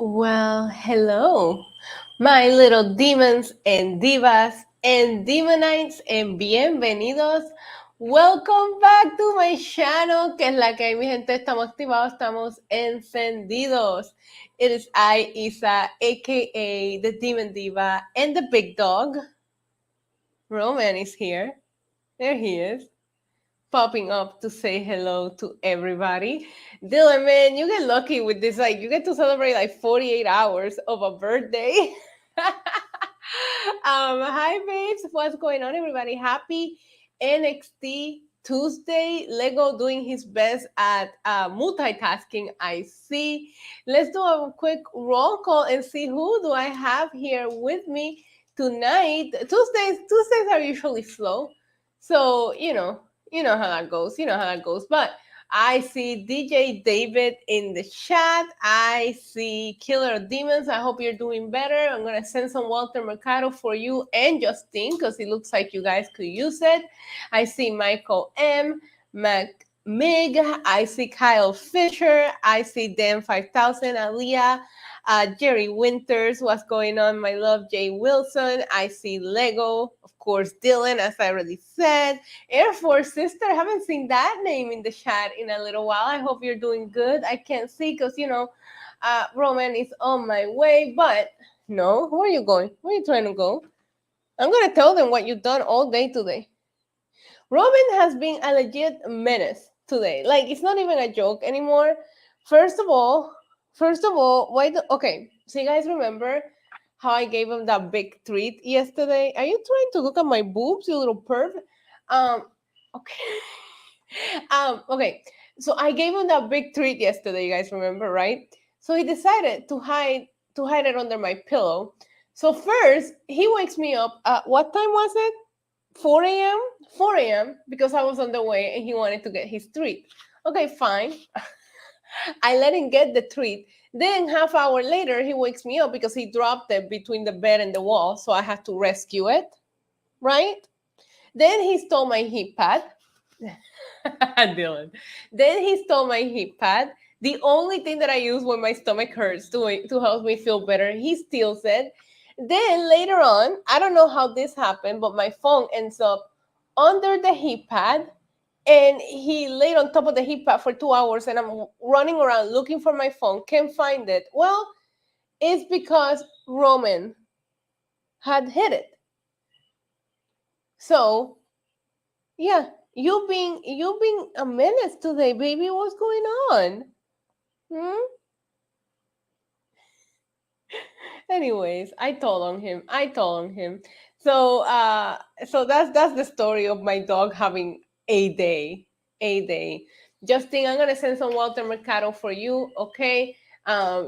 Well, hello, my little demons and divas and demonites and bienvenidos. Welcome back to my channel, que es la que hay, mi gente. Estamos activados, estamos encendidos. It is I, Isa, aka the Demon Diva, and the big dog. Roman is here. There he is, popping up to say hello to everybody. Dylan, man, you get lucky with this. Like, you get to celebrate like 48 hours of a birthday. Hi, babes. What's going on, everybody? Happy NXT Tuesday. Lego doing his best at multitasking. I see. Let's do a quick roll call and see who do I have here with me tonight. Tuesdays are usually slow, so you know how that goes. You know how that goes. But I see DJ David in the chat. I see Killer of Demons. I hope you're doing better. I'm going to send some Walter Mercado for you and Justine because it looks like you guys could use it. I see Michael M. Mig. I see Kyle Fisher. I see Dan 5000, Aaliyah. Jerry Winters, what's going on? My love, Jay Wilson. I see Lego. Of course, Dylan, as I already said. Air Force Sister, haven't seen that name in the chat in a little while. I hope you're doing good. I can't see because, Roman is on my way. But no, where are you going? Where are you trying to go? I'm going to tell them what you've done all day today. Roman has been a legit menace today. Like, it's not even a joke anymore. First of all, okay, so you guys remember how I gave him that big treat yesterday? Are you trying to look at my boobs, you little perv? Okay. Okay. So I gave him that big treat yesterday, you guys remember, right? So he decided to hide it under my pillow. So first, he wakes me up. What time was it? 4 a.m. 4 a.m. because I was on the way and he wanted to get his treat. Okay, fine. I let him get the treat. Then half hour later, he wakes me up because he dropped it between the bed and the wall, so I had to rescue it, right? Then he stole my hip pad. Dylan. Then he stole my hip pad. The only thing that I use when my stomach hurts to help me feel better, he steals it. Then later on, I don't know how this happened, but my phone ends up under the hip pad and he laid on top of the hip pad for 2 hours and I'm running around looking for my phone, can't find it. Well, it's because Roman had hit it. So, yeah, you being a menace today, baby. What's going on? Anyways, I told on him. So that's the story of my dog having a day. Justin, I'm gonna send some Walter Mercado for you, okay?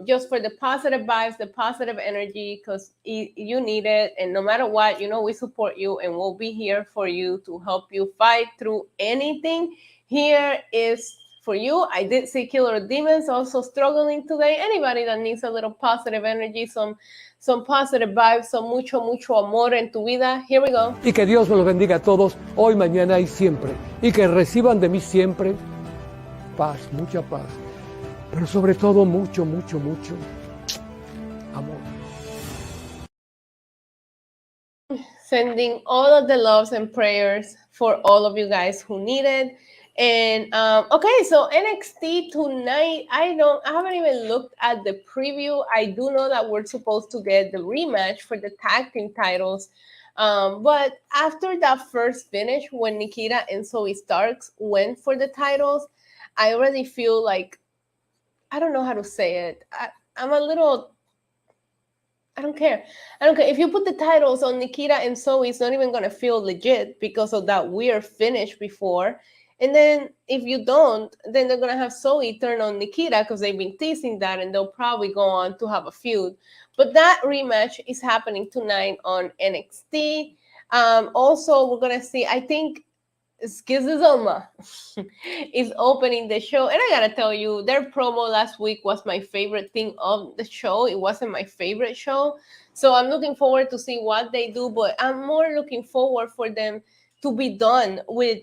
Just for the positive vibes, the positive energy, because you need it. And no matter what, we support you and we'll be here for you to help you fight through anything. Here is for you. I did see Killer Demons also struggling today. Anybody that needs a little positive energy, some positive vibes, some mucho amor en tu vida. Here we go. Y que Dios me los bendiga a todos, hoy, mañana y siempre. Y que reciban de mí siempre paz, mucha paz. Pero sobre todo mucho amor. Sending all of the loves and prayers for all of you guys who need it. And okay, so NXT tonight, I haven't even looked at the preview. I do know that we're supposed to get the rematch for the tag team titles. But after that first finish, when Nikita and Zoe Starks went for the titles, I already feel like, I don't know how to say it. I'm a little, I don't care. If you put the titles on Nikita and Zoe, it's not even going to feel legit because of that weird finish before. And then if you don't, then they're going to have Zoe turn on Nikita because they've been teasing that and they'll probably go on to have a feud. But that rematch is happening tonight on NXT. Also, we're going to see, I think, Skizoma is opening the show. And I got to tell you, their promo last week was my favorite thing of the show. It wasn't my favorite show. So I'm looking forward to see what they do. But I'm more looking forward for them to be done with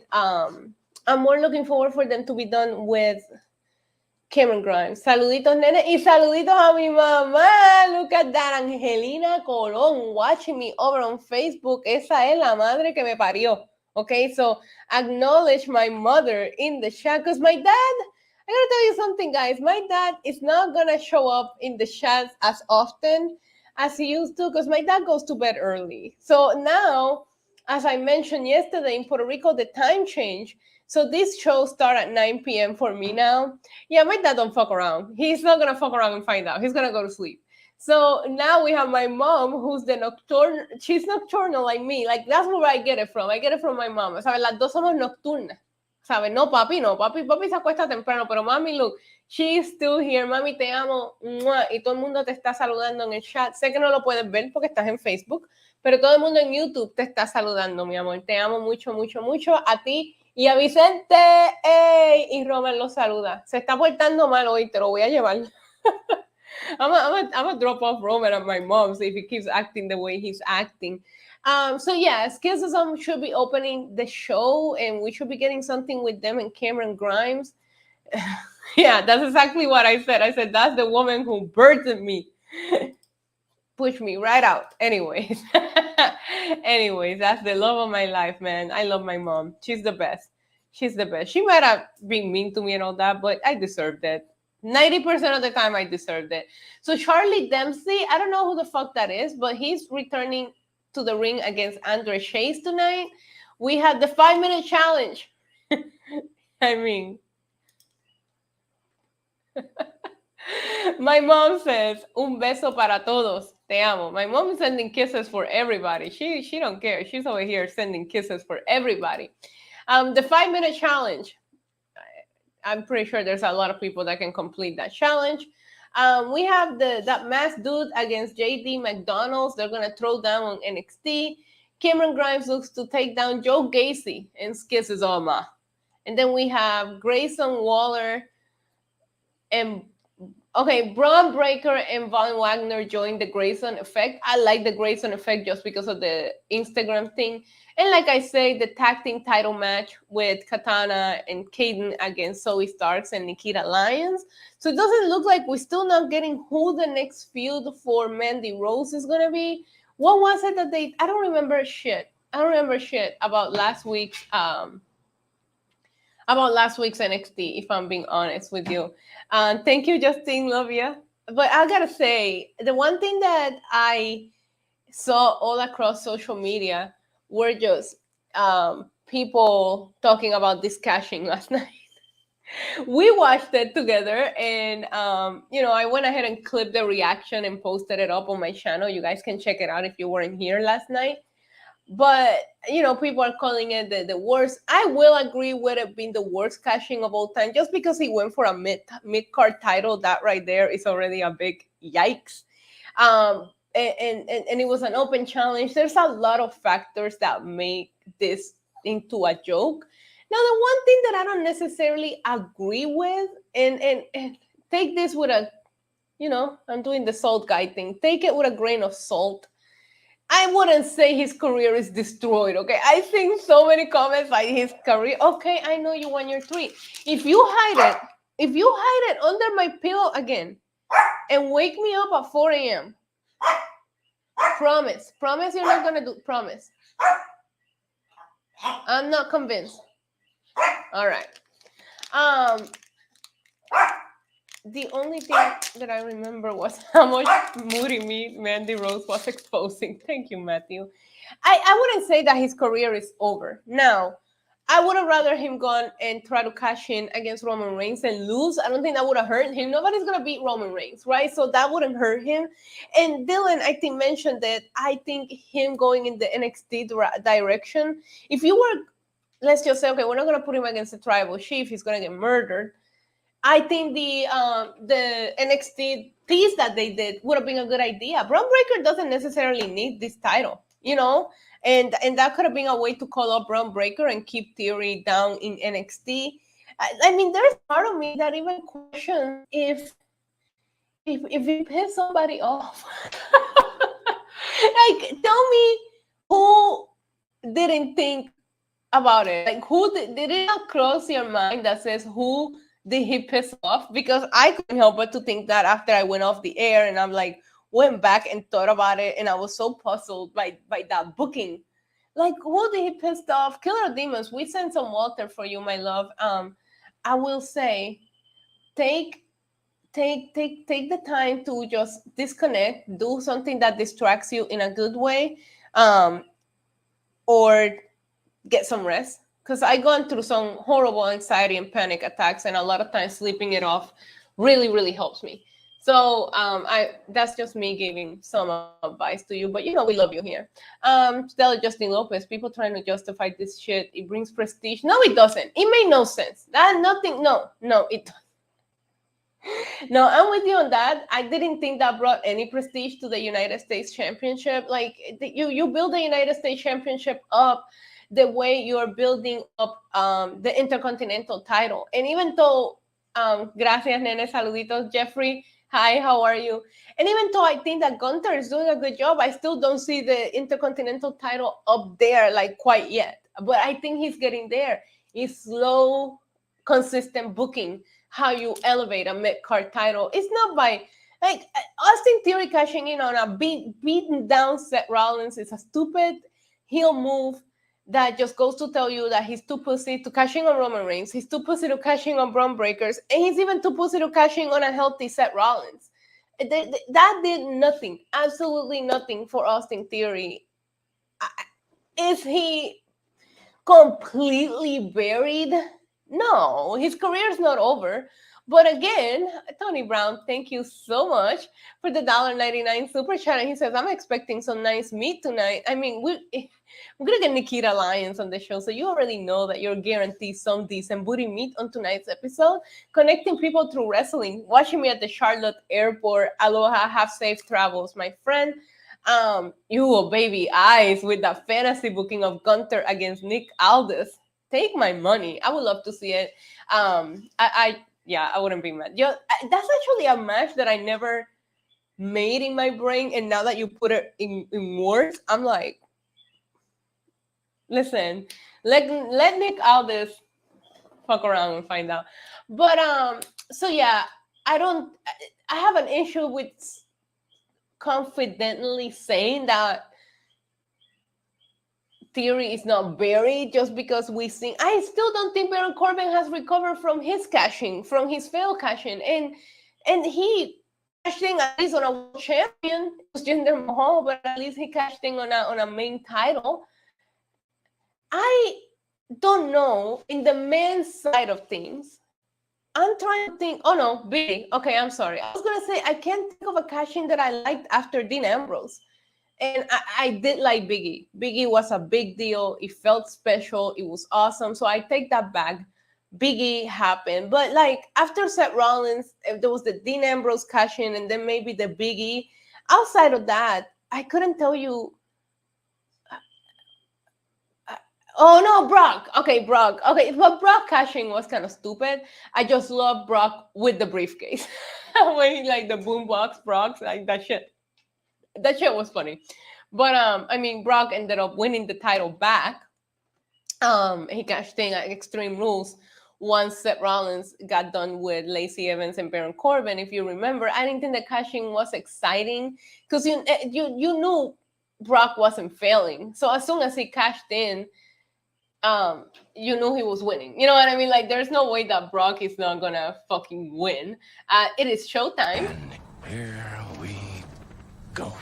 Cameron Grimes. Saluditos, nene. Y saluditos a mi mamá. Look at that. Angelina Colón watching me over on Facebook. Esa es la madre que me parió. Okay, so acknowledge my mother in the chat. Because my dad, I gotta tell you something, guys. My dad is not gonna show up in the chats as often as he used to because my dad goes to bed early. So now, as I mentioned yesterday, in Puerto Rico, the time change. So this show start at 9 p.m. for me now. Yeah, my dad don't fuck around. He's not gonna fuck around and find out. He's gonna go to sleep. So now we have my mom, who's the nocturnal. She's nocturnal like me. Like that's where I get it from. I get it from my mom. ¿Sabes? Las dos somos nocturnas. ¿Sabes? No, papi, no. Papi se acuesta temprano, pero mami, look, she's still here. Mami, te amo. ¡Mua! Y todo el mundo te está saludando en el chat. Sé que no lo puedes ver porque estás en Facebook, pero todo el mundo en YouTube te está saludando, mi amor. Te amo mucho, mucho, mucho. A ti y a Vicente. ¡Ey! Y Robert lo saluda. Se está portando mal hoy, te lo voy a llevar. I'm a drop off Robert at my mom's if he keeps acting the way he's acting. So yeah, Skillsism should be opening the show and we should be getting something with them and Cameron Grimes. Yeah, that's exactly what I said. I said, that's the woman who birthed me. Push me right out. Anyways. Anyways, that's the love of my life, man. I love my mom. She's the best. She's the best. She might have been mean to me and all that, but I deserved it. 90% of the time I deserved it. So Charlie Dempsey, I don't know who the fuck that is, but he's returning to the ring against Andre Chase tonight. We had the 5-minute challenge. I mean, my mom says, un beso para todos. Te amo. My mom is sending kisses for everybody. She don't care. She's over here sending kisses for everybody. The 5-minute challenge. I'm pretty sure there's a lot of people that can complete that challenge. We have that masked dude against JD McDonald's. They're going to throw down on NXT. Cameron Grimes looks to take down Joe Gacy and Skillsism. And then we have Grayson Waller and Braun Breaker and Von Wagner joined the Grayson Effect. I like the Grayson Effect just because of the Instagram thing. And like I say, the tag team title match with Katana and Kaden against Zoe Starks and Nikita Lyons. So it doesn't look like we're still not getting who the next feud for Mandy Rose is going to be. What was it that I don't remember shit. I don't remember shit about last week's NXT, if I'm being honest with you. Thank you, Justine. Love you. But I gotta say, the one thing that I saw all across social media were just people talking about this cashing last night. We watched it together and, I went ahead and clipped the reaction and posted it up on my channel. You guys can check it out if you weren't here last night. But, people are calling it the worst. I will agree with it being the worst cashing of all time. Just because he went for a mid-card title, that right there is already a big yikes. And it was an open challenge. There's a lot of factors that make this into a joke. Now, the one thing that I don't necessarily agree with, and take this with a, I'm doing the salt guy thing. Take it with a grain of salt. I wouldn't say his career is destroyed, okay? I've seen so many comments like his career. Okay, I know you won your tweet. If you hide it under my pillow again and wake me up at 4 a.m., promise you're not gonna do, promise. I'm not convinced. All right. The only thing that I remember was how much moody me Mandy Rose was exposing. Thank you, Matthew. I wouldn't say that his career is over. Now, I would have rather him gone and try to cash in against Roman Reigns and lose. I don't think that would have hurt him. Nobody's going to beat Roman Reigns, right? So that wouldn't hurt him. And Dylan, I think, mentioned that I think him going in the NXT direction, if you were, let's just say, okay, we're not going to put him against the Tribal Chief. He's going to get murdered. I think the NXT piece that they did would have been a good idea. Braun Breaker doesn't necessarily need this title, and that could have been a way to call up Braun Breaker and keep Theory down in NXT. I mean, there's part of me that even questions if you piss somebody off. Like, tell me who didn't think about it. Like, who did it not cross your mind that says who did he piss off? Because I couldn't help but to think that after I went off the air, and I'm like, went back and thought about it, and I was so puzzled by that booking. Like, who did he piss off? Killer Demons, we sent some water for you, my love. I will say, take take the time to just disconnect, do something that distracts you in a good way, or get some rest. Because I gone through some horrible anxiety and panic attacks, and a lot of times sleeping it off really helps me. So I that's just me giving some advice to you, but we love you here. Stella Justin Lopez, people trying to justify this shit. It brings prestige. No, it doesn't. It made no sense. That nothing. No, it. No, I'm with you on that. I didn't think that brought any prestige to the United States Championship. Like you build the United States Championship up the way you're building up the Intercontinental title. And even though, gracias, nene, saluditos, Jeffrey, hi, how are you? And even though I think that Gunther is doing a good job, I still don't see the Intercontinental title up there like quite yet. But I think he's getting there. It's slow, consistent booking how you elevate a mid-card title. It's not by like Austin Theory cashing in on a beaten down Seth Rollins is a stupid heel move that just goes to tell you that he's too pussy to cash in on Roman Reigns. He's too pussy to cash in on Braun Breakers, and he's even too pussy to cash in on a healthy Seth Rollins. That did nothing, absolutely nothing for Austin Theory. Is he completely buried? No, his career is not over. But again, Tony Brown, thank you so much for the $1.99 super chat. And he says, I'm expecting some nice meat tonight. I mean, we're going to get Nikita Lyons on the show, so you already know that you're guaranteed some decent booty meat on tonight's episode. Connecting people through wrestling, watching me at the Charlotte airport. Aloha, have safe travels, my friend. You baby eyes with that fantasy booking of Gunther against Nick Aldis. Take my money. I would love to see it. I wouldn't be mad. That's actually a match that I never made in my brain, and now that you put it in words, I'm like, listen, let Nick Aldis fuck around and find out. But so yeah, I have an issue with confidently saying that Theory is not buried just because we think. I still don't think Baron Corbin has recovered from his cashing, from his failed cashing, and he cashed in at least on a world champion. It was Jinder Mahal, but at least he cashed in on a main title. I don't know. In the men's side of things, I'm trying to think. Oh no, Biggie. Okay, I'm sorry. I was gonna say I can't think of a cash-in that I liked after Dean Ambrose. And I did like Biggie. Biggie was a big deal. It felt special. It was awesome. So I take that back. Biggie happened. But like after Seth Rollins, there was the Dean Ambrose cash-in and then maybe the Biggie. Outside of that, I couldn't tell you. Oh no, Brock. Okay, Brock. Okay, but Brock cashing was kind of stupid. I just love Brock with the briefcase. When he like the boombox Brock, like that shit. That shit was funny. But I mean, Brock ended up winning the title back. He cashed in at Extreme Rules once Seth Rollins got done with Lacey Evans and Baron Corbin. If you remember, I didn't think the cashing was exciting because you knew Brock wasn't failing. So as soon as he cashed in, you knew he was winning. You know what I mean? Like, there's no way that Brock is not gonna fucking win. It is showtime. And here we go.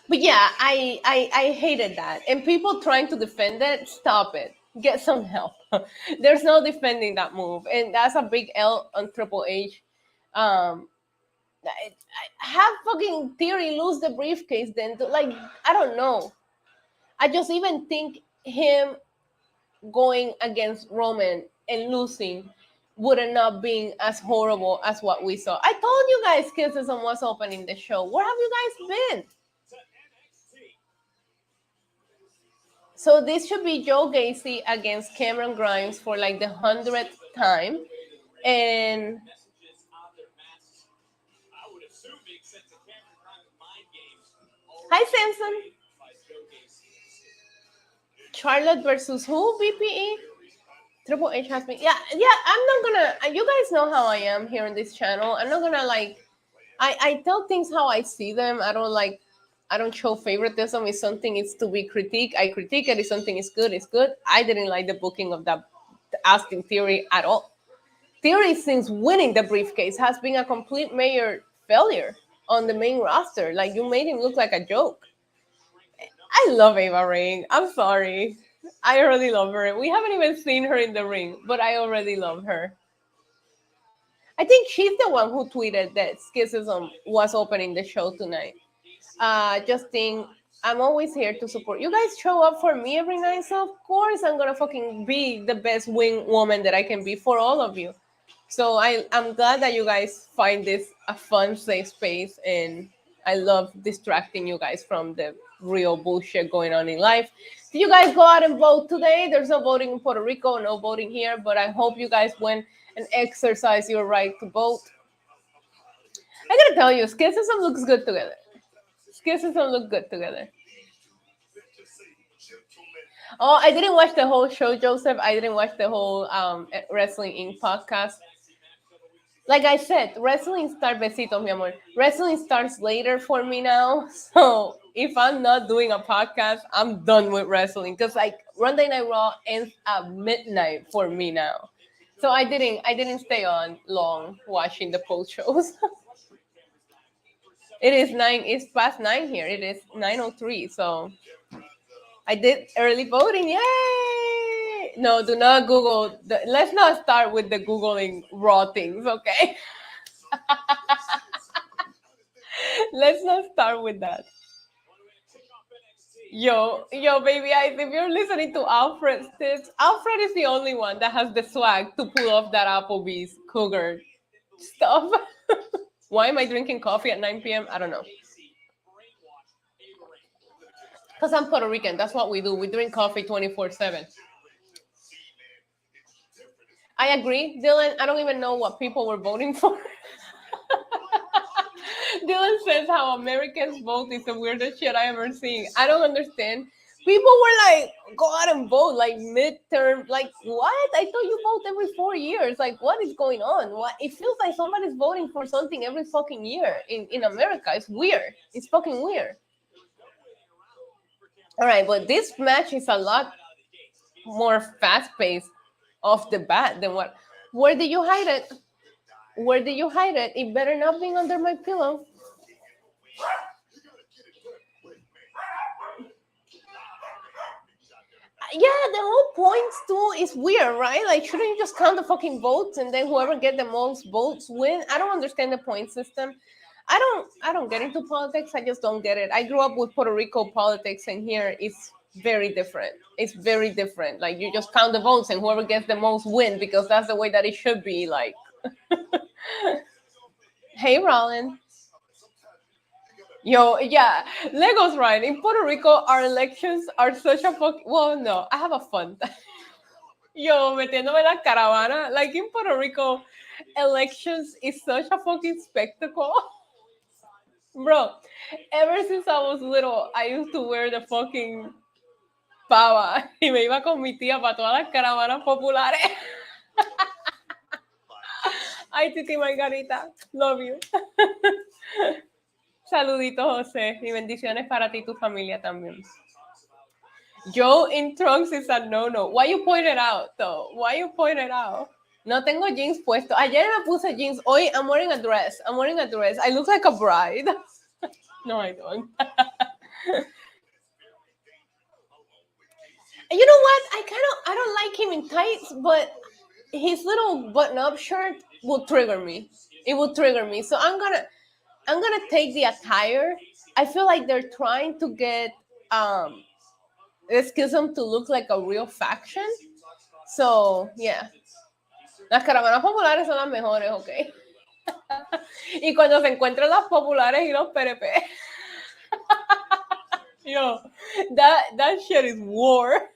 But yeah, I hated that. And people trying to defend it, stop it. Get some help. There's no defending that move. And that's a big L on Triple H. I have fucking Theory lose the briefcase then. Like, I don't know. I just even think him going against Roman and losing would have not been as horrible as what we saw. I told you guys Kisses on what's opening the show. Where have you guys been? So this should be Joe Gacy against Cameron Grimes for like the 100th time. And hi, Samson. Charlotte versus who? BPE? Triple H has been, yeah. I'm not gonna. You guys know how I am here on this channel. I'm not gonna like. I tell things how I see them. I don't like. I don't show favoritism. If something is to be critiqued, I critique it. If something is good, it's good. I didn't like the booking of that Austin Theory at all. Theory, since winning the briefcase, has been a complete major failure on the main roster. Like, you made him look like a joke. I love Ava Ring. I'm sorry. I really love her. We haven't even seen her in the ring, but I already love her. I think she's the one who tweeted that Schism was opening the show tonight. Justin, I'm always here to support. You guys show up for me every night, so of course I'm gonna fucking be the best wing woman that I can be for all of you. So I'm glad that you guys find this a fun, safe space, and I love distracting you guys from the real bullshit going on in life. Did you guys go out and vote today? There's no voting in Puerto Rico, no voting here, but I hope you guys went and exercise your right to vote. I gotta tell you, Schism looks good together. Schism look good together. Oh, I didn't watch the whole show, Joseph. I didn't watch the whole Wrestling Inc. podcast. Like I said, wrestling starts, besitos, mi amor. Wrestling starts later for me now. So if I'm not doing a podcast, I'm done with wrestling. Because like Monday Night Raw ends at midnight for me now. So I didn't stay on long watching the post shows. It is 9, it's past 9 here. It is 9:03. So I did early voting. Yay! No, do not Google. Let's not start with the Googling raw things, okay? Let's not start with that. Yo, baby eyes, if you're listening to Alfred's tips, Alfred is the only one that has the swag to pull off that Applebee's cougar stuff. Why am I drinking coffee at 9 p.m.? I don't know. Because I'm Puerto Rican. That's what we do. We drink coffee 24/7. I agree, Dylan. I don't even know what people were voting for. Dylan says how Americans vote is the weirdest shit I ever seen. I don't understand. People were like, go out and vote, like midterm. Like, what? I thought you vote every 4 years. Like, what is going on? What? It feels like somebody's voting for something every fucking year in America. It's weird. It's fucking weird. All right, but this match is a lot more fast-paced off the bat than what. Where did you hide it? Where did you hide it? It better not be under my pillow. Yeah, the whole points too is weird, right? Like, shouldn't you just count the fucking votes and then whoever get the most votes win? I don't understand the point system. I don't get into politics. I just don't get it. I grew up with Puerto Rico politics, and here it's very different. It's very different. Like, you just count the votes and whoever gets the most win, because that's the way that it should be. Like, hey, Rollin. Yo, yeah, Lego's right. In Puerto Rico, our elections are such a fuck. Well, no, I have a fun. Yo, metiéndome la caravana. Like, in Puerto Rico, elections is such a fucking spectacle. Bro, ever since I was little, I used to wear the fucking pava y me iba con mi tía para todas las caravanas populares. Ay, Titi Margarita, love you. Saluditos, José, y bendiciones para ti y tu familia también. Joe in trunks is a no-no. Why you point it out, though? Why you point it out? No tengo jeans puesto. Ayer me puse jeans. Hoy I'm wearing a dress. I'm wearing a dress. I look like a bride. No, I don't. You know what? I don't like him in tights, but his little button-up shirt will trigger me. It will trigger me. So I'm gonna take the attire. I feel like they're trying to get Schism to look like a real faction. So yeah. Las caravanas populares son las mejores, ¿ok? Y cuando se encuentran las populares y los PRP. Yo, that shit is war.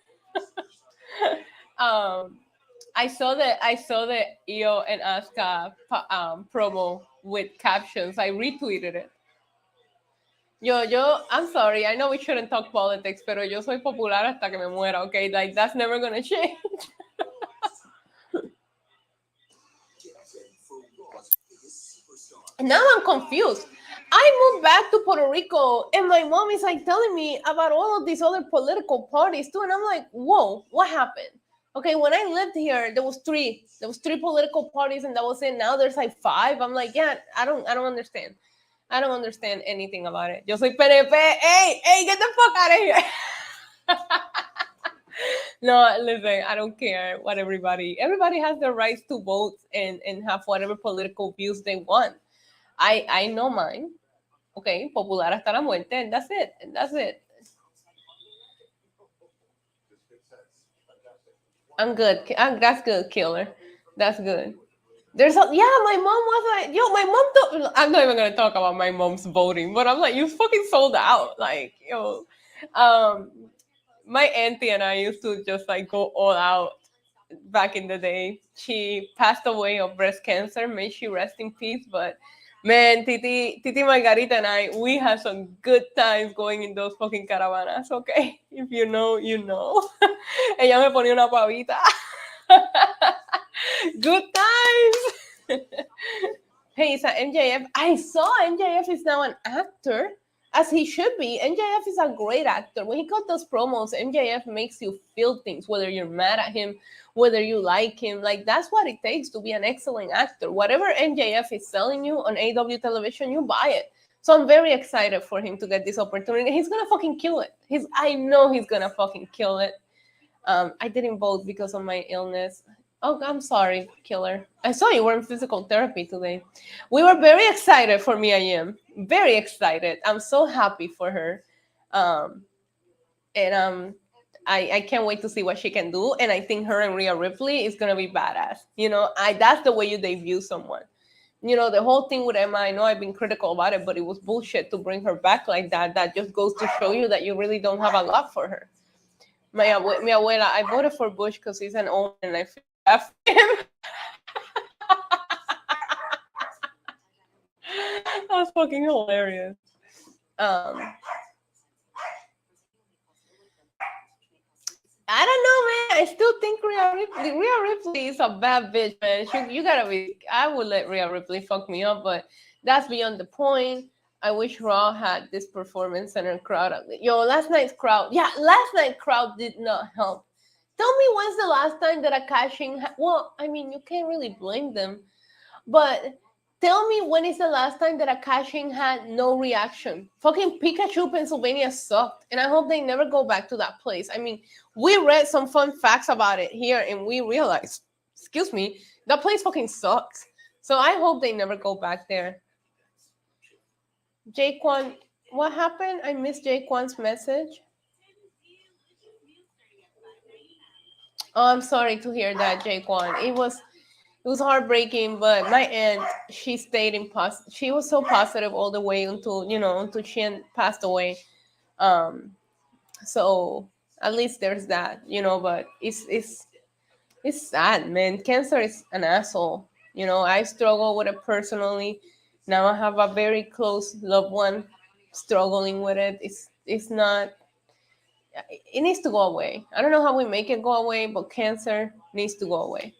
I saw the Io and Asuka promo with captions. I retweeted it. I'm sorry. I know we shouldn't talk politics, pero yo soy popular hasta que me muera, okay? Like, that's never gonna change. Now I'm confused. I moved back to Puerto Rico, and my mom is like telling me about all of these other political parties too, and I'm like, whoa, what happened? Okay, when I lived here, there was three. There was three political parties, and that was it. Now there's like five. I'm like, yeah, I don't understand. I don't understand anything about it. Yo soy PNP. Hey, get the fuck out of here. No, listen, I don't care what everybody has the rights to vote and have whatever political views they want. I know mine. Okay, popular hasta la muerte, and that's it. And that's it. I'm good. That's good, killer. That's good. There's a yeah. My mom was like, yo, my mom. Don't, I'm not even gonna talk about my mom's voting, but I'm like, you fucking sold out. Like, yo, um, my auntie and I used to just like go all out back in the day. She passed away of breast cancer. May she rest in peace. But man, Titi Margarita and I, we had some good times going in those fucking caravanas. Okay, if you know, you know. Ella me ponía una pavita. Good times. Hey, it's a MJF. I saw MJF is now an actor, as he should be. MJF is a great actor. When he cut those promos, MJF makes you feel things, whether you're mad at him, whether you like him. Like, that's what it takes to be an excellent actor. Whatever MJF is selling you on AEW television, you buy it. So I'm very excited for him to get this opportunity. He's gonna fucking kill it. I know he's gonna fucking kill it. I didn't vote because of my illness. Oh, I'm sorry, killer. I saw you were in physical therapy today. We were very excited for Mia Yim. Very excited. I'm so happy for her. Um, and I can't wait to see what she can do. And I think her and Rhea Ripley is gonna be badass. You know, that's the way you debut someone. You know, the whole thing with Emma, I know I've been critical about it, but it was bullshit to bring her back like that. That just goes to show you that you really don't have a lot for her. Mi abuela, I voted for Bush because he's an old and I feel bad for him. That was fucking hilarious. I don't know, man. I still think Rhea Ripley is a bad bitch, man. You gotta be. I would let Rhea Ripley fuck me up, but that's beyond the point. I wish Raw had this performance center crowd. Yo, last night's crowd. Yeah, last night's crowd did not help. Tell me when's the last time that a cashing. Well, I mean, you can't really blame them, but tell me when is the last time that a cashing had no reaction? Fucking Pikachu, Pennsylvania sucked, and I hope they never go back to that place. I mean, we read some fun facts about it here, and we realized, excuse me, that place fucking sucks. So I hope they never go back there. Jaquan, what happened? I missed Jaquan's message. Oh, I'm sorry to hear that, Jaquan. It was heartbreaking, but my aunt, she stayed in she was so positive all the way until she passed away. So at least there's that, but it's sad, man. Cancer is an asshole. I struggle with it personally. Now I have a very close loved one struggling with it. It's not. It needs to go away. I don't know how we make it go away, but cancer needs to go away.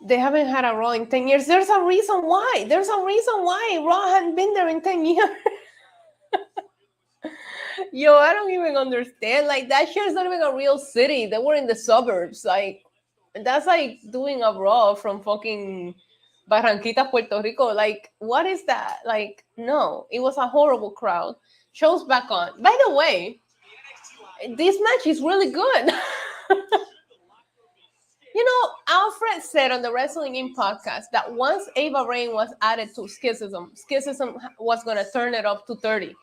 They haven't had a Raw in 10 years. There's a reason why. There's a reason why Raw hadn't been there in 10 years. Yo, I don't even understand. Like, that shit is not even a real city. They were in the suburbs. Like, that's like doing a Raw from fucking Barranquita, Puerto Rico. Like, what is that? Like, no, it was a horrible crowd. Show's back on. By the way, this match is really good. Alfred said on the Wrestling In podcast that once Ava Rain was added to Schism was going to turn it up to 30.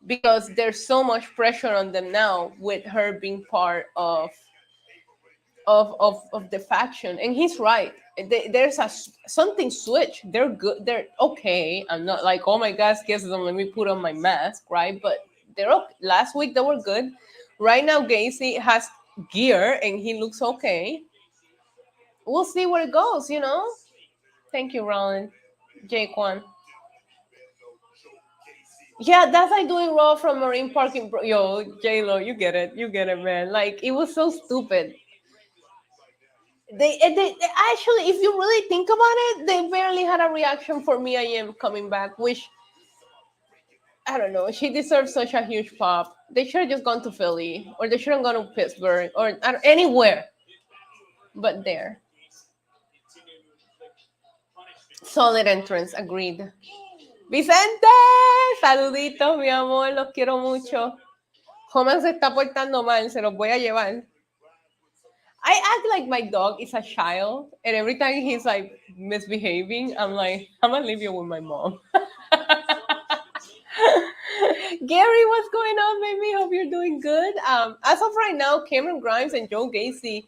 Because there's so much pressure on them now with her being part of the faction. And he's right. There's something switch. They're good. They're okay. I'm not like, oh my God, Schism, let me put on my mask, right? But they're okay. Last week they were good. Right now, Gacy has gear and he looks okay. We'll see where it goes, Thank you, Roland. Jaquan. Yeah, that's like doing Raw from Marine Parking. Yo, J-Lo, you get it, man. Like, it was so stupid. They actually, if you really think about it, they barely had a reaction for Mia Yim coming back, which I don't know. She deserves such a huge pop. They should have just gone to Philly, or they should have gone to Pittsburgh, or anywhere but there. Solid entrance, agreed. Vicente, saluditos, mi amor, los quiero mucho. Homan se está portando mal, se los voy a llevar. I act like my dog is a child, and every time he's like misbehaving, I'm like, I'm gonna leave you with my mom. Gary, what's going on, baby? Hope you're doing good. As of right now, Cameron Grimes and Joe Gacy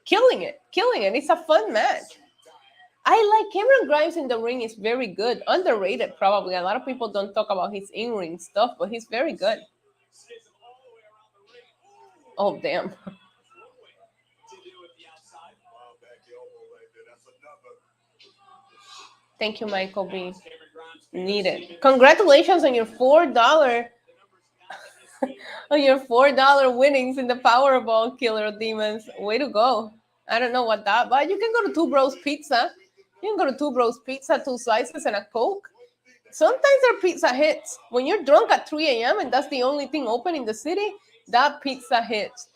killing it. It's a fun match. I like Cameron Grimes in the ring is very good. Underrated, probably. A lot of people don't talk about his in-ring stuff, but he's very good. Oh, damn. Thank you, Michael B. Needed. Congratulations on your $4 on your $4 winnings in the Powerball, Killer of Demons. Way to go. I don't know what that, but you can go to Two Bros Pizza. You can go to Two Bros Pizza, 2 slices and a Coke. Sometimes their pizza hits. When you're drunk at 3 a.m. and that's the only thing open in the city, that pizza hits.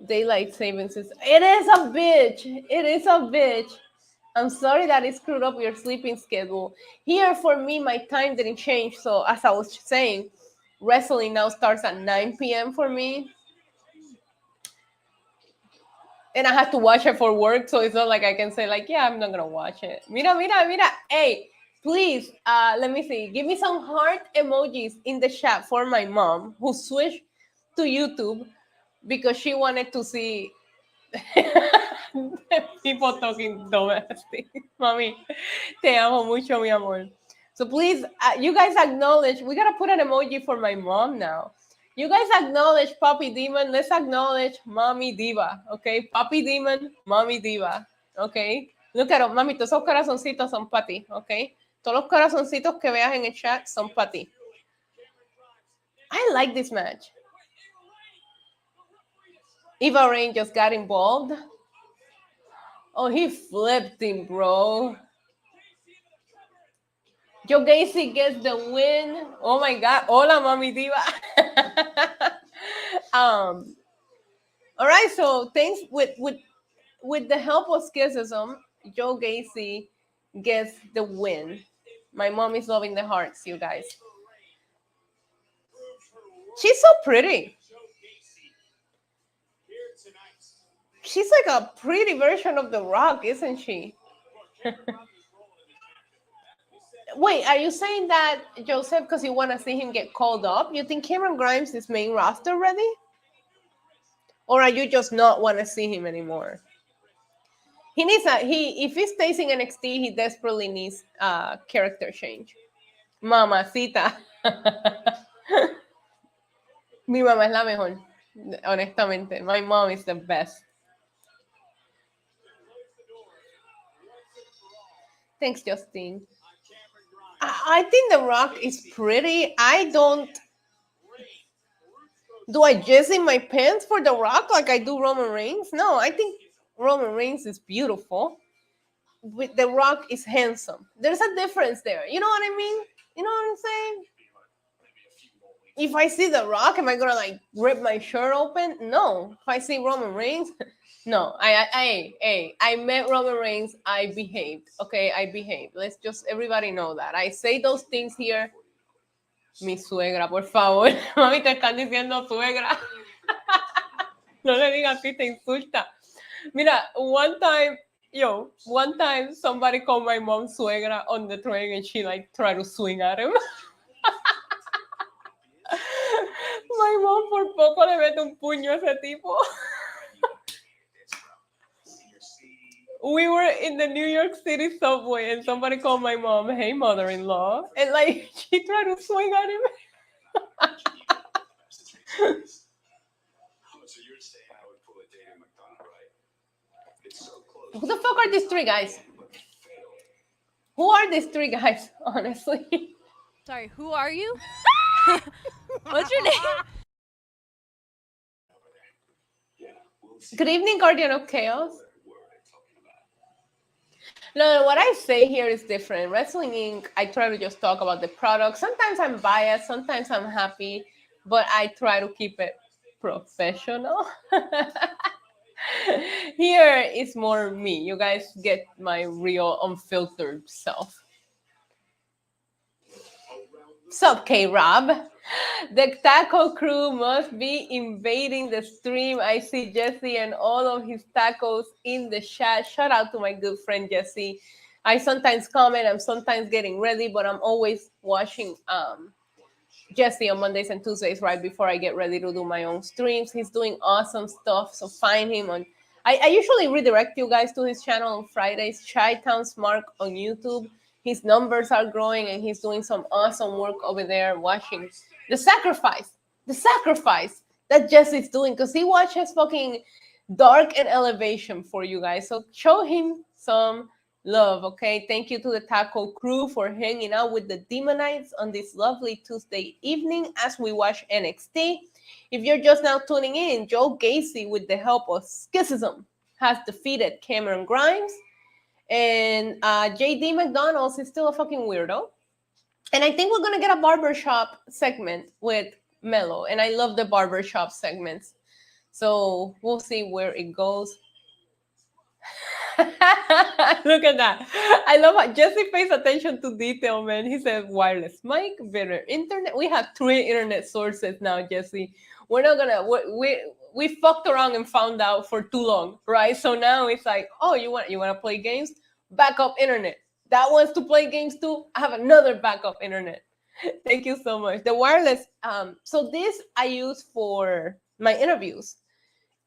Daylight savings is... It is a bitch. It is a bitch. I'm sorry that it screwed up your sleeping schedule. Here, for me, my time didn't change. So, as I was saying, wrestling now starts at 9 p.m. for me. And I have to watch it for work. So, it's not like I can say, like, yeah, I'm not going to watch it. Mira. Hey, please, let me see. Give me some heart emojis in the chat for my mom who switched to YouTube because she wanted to see people talking domestic. Mami, te amo mucho, mi amor. So please, you guys acknowledge, we gotta put an emoji for my mom now. You guys acknowledge Papi Demon. Let's acknowledge Mommy Diva, okay? Papi Demon, Mommy Diva, okay? Look at them, mami, todos esos corazoncitos son para ti, okay? Todos los corazoncitos que veas en el chat son para ti. I like this match. Eva Rain just got involved. Oh, he flipped him, bro. Joe Gacy gets the win. Oh my God. Hola, Mami Diva. All right, so thanks with the help of Schism, Joe Gacy gets the win. My mom is loving the hearts, you guys. She's so pretty. She's like a pretty version of The Rock, isn't she? Wait, are you saying that, Joseph, because you want to see him get called up? You think Cameron Grimes is main roster ready? Or are you just not want to see him anymore? He needs if he stays in NXT, he desperately needs a character change. Mamacita. Mi mamá es la mejor, honestamente. My mom is the best. Thanks, Justin. I think The Rock is pretty. Do I jizz in my pants for The Rock like I do Roman Reigns? No, I think Roman Reigns is beautiful. The Rock is handsome. There's a difference there. You know what I mean? You know what I'm saying? If I see The Rock, am I gonna like rip my shirt open? No. If I see Roman Reigns, no. I met Roman Reigns. I behaved. Okay, I behaved. Let's just everybody know that. I say those things here. Mi suegra, por favor. Mami, te están diciendo suegra. No le digas así, te insulta. Mira, one time somebody called my mom suegra on the train and she like tried to swing at him. My mom por poco le mete un puño a ese tipo. We were in the New York City subway and somebody called my mom, hey, mother-in-law. And like, she tried to swing at him. So you're saying I would pull a date in McDonagh, right? It's so close. Who the fuck are these three guys? Who are these three guys, honestly? Sorry, who are you? What's your name? Good evening, Guardian of Chaos. No, what I say here is different. Wrestling Inc., I try to just talk about the product. Sometimes I'm biased, sometimes I'm happy, but I try to keep it professional. Here is more me. You guys get my real, unfiltered self. Sup, K-Rob? The taco crew must be invading the stream. I see Jesse and all of his tacos in the chat. Shout out to my good friend Jesse. I sometimes comment, I'm sometimes getting ready, but I'm always watching Jesse on Mondays and Tuesdays right before I get ready to do my own streams. He's doing awesome stuff, so find him on. I usually redirect you guys to his channel on Fridays, Chi-Town's Mark on YouTube. His numbers are growing and he's doing some awesome work over there watching the sacrifice that Jesse's doing because he watches fucking Dark and Elevation for you guys. So show him some love, okay? Thank you to the taco crew for hanging out with the Demonites on this lovely Tuesday evening as we watch NXT. If you're just now tuning in, Joe Gacy, with the help of Schism, has defeated Cameron Grimes. And JD McDonald's is still a fucking weirdo. And I think we're going to get a barbershop segment with Mello. And I love the barbershop segments. So we'll see where it goes. Look at that. I love how Jesse pays attention to detail, man. He said wireless mic, better internet. We have 3 internet sources now, Jesse. We're not gonna we fucked around and found out for too long, right? So now it's like, oh, you want to play games? Backup internet. That wants to play games too. I have another backup internet. Thank you so much. The wireless. So this I use for my interviews,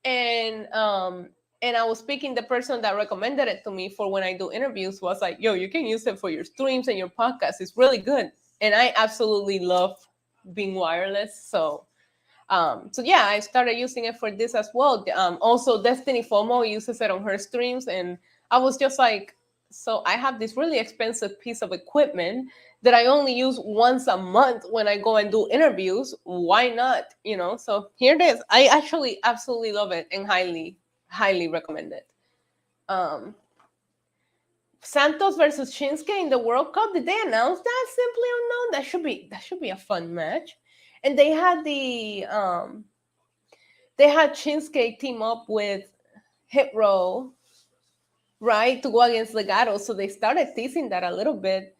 and I was speaking, the person that recommended it to me for when I do interviews was like, yo, you can use it for your streams and your podcast. It's really good. And I absolutely love being wireless. So yeah, I started using it for this as well. Also, Destiny FOMO uses it on her streams. And I was just like, so I have this really expensive piece of equipment that I only use once a month when I go and do interviews. Why not? So here it is. I actually absolutely love it and highly recommend it. Santos versus Shinsuke in the World Cup. Did they announce that? Simply unknown. That should be a fun match. And they had Shinsuke team up with Hit Row, right, to go against Legado. So they started teasing that a little bit.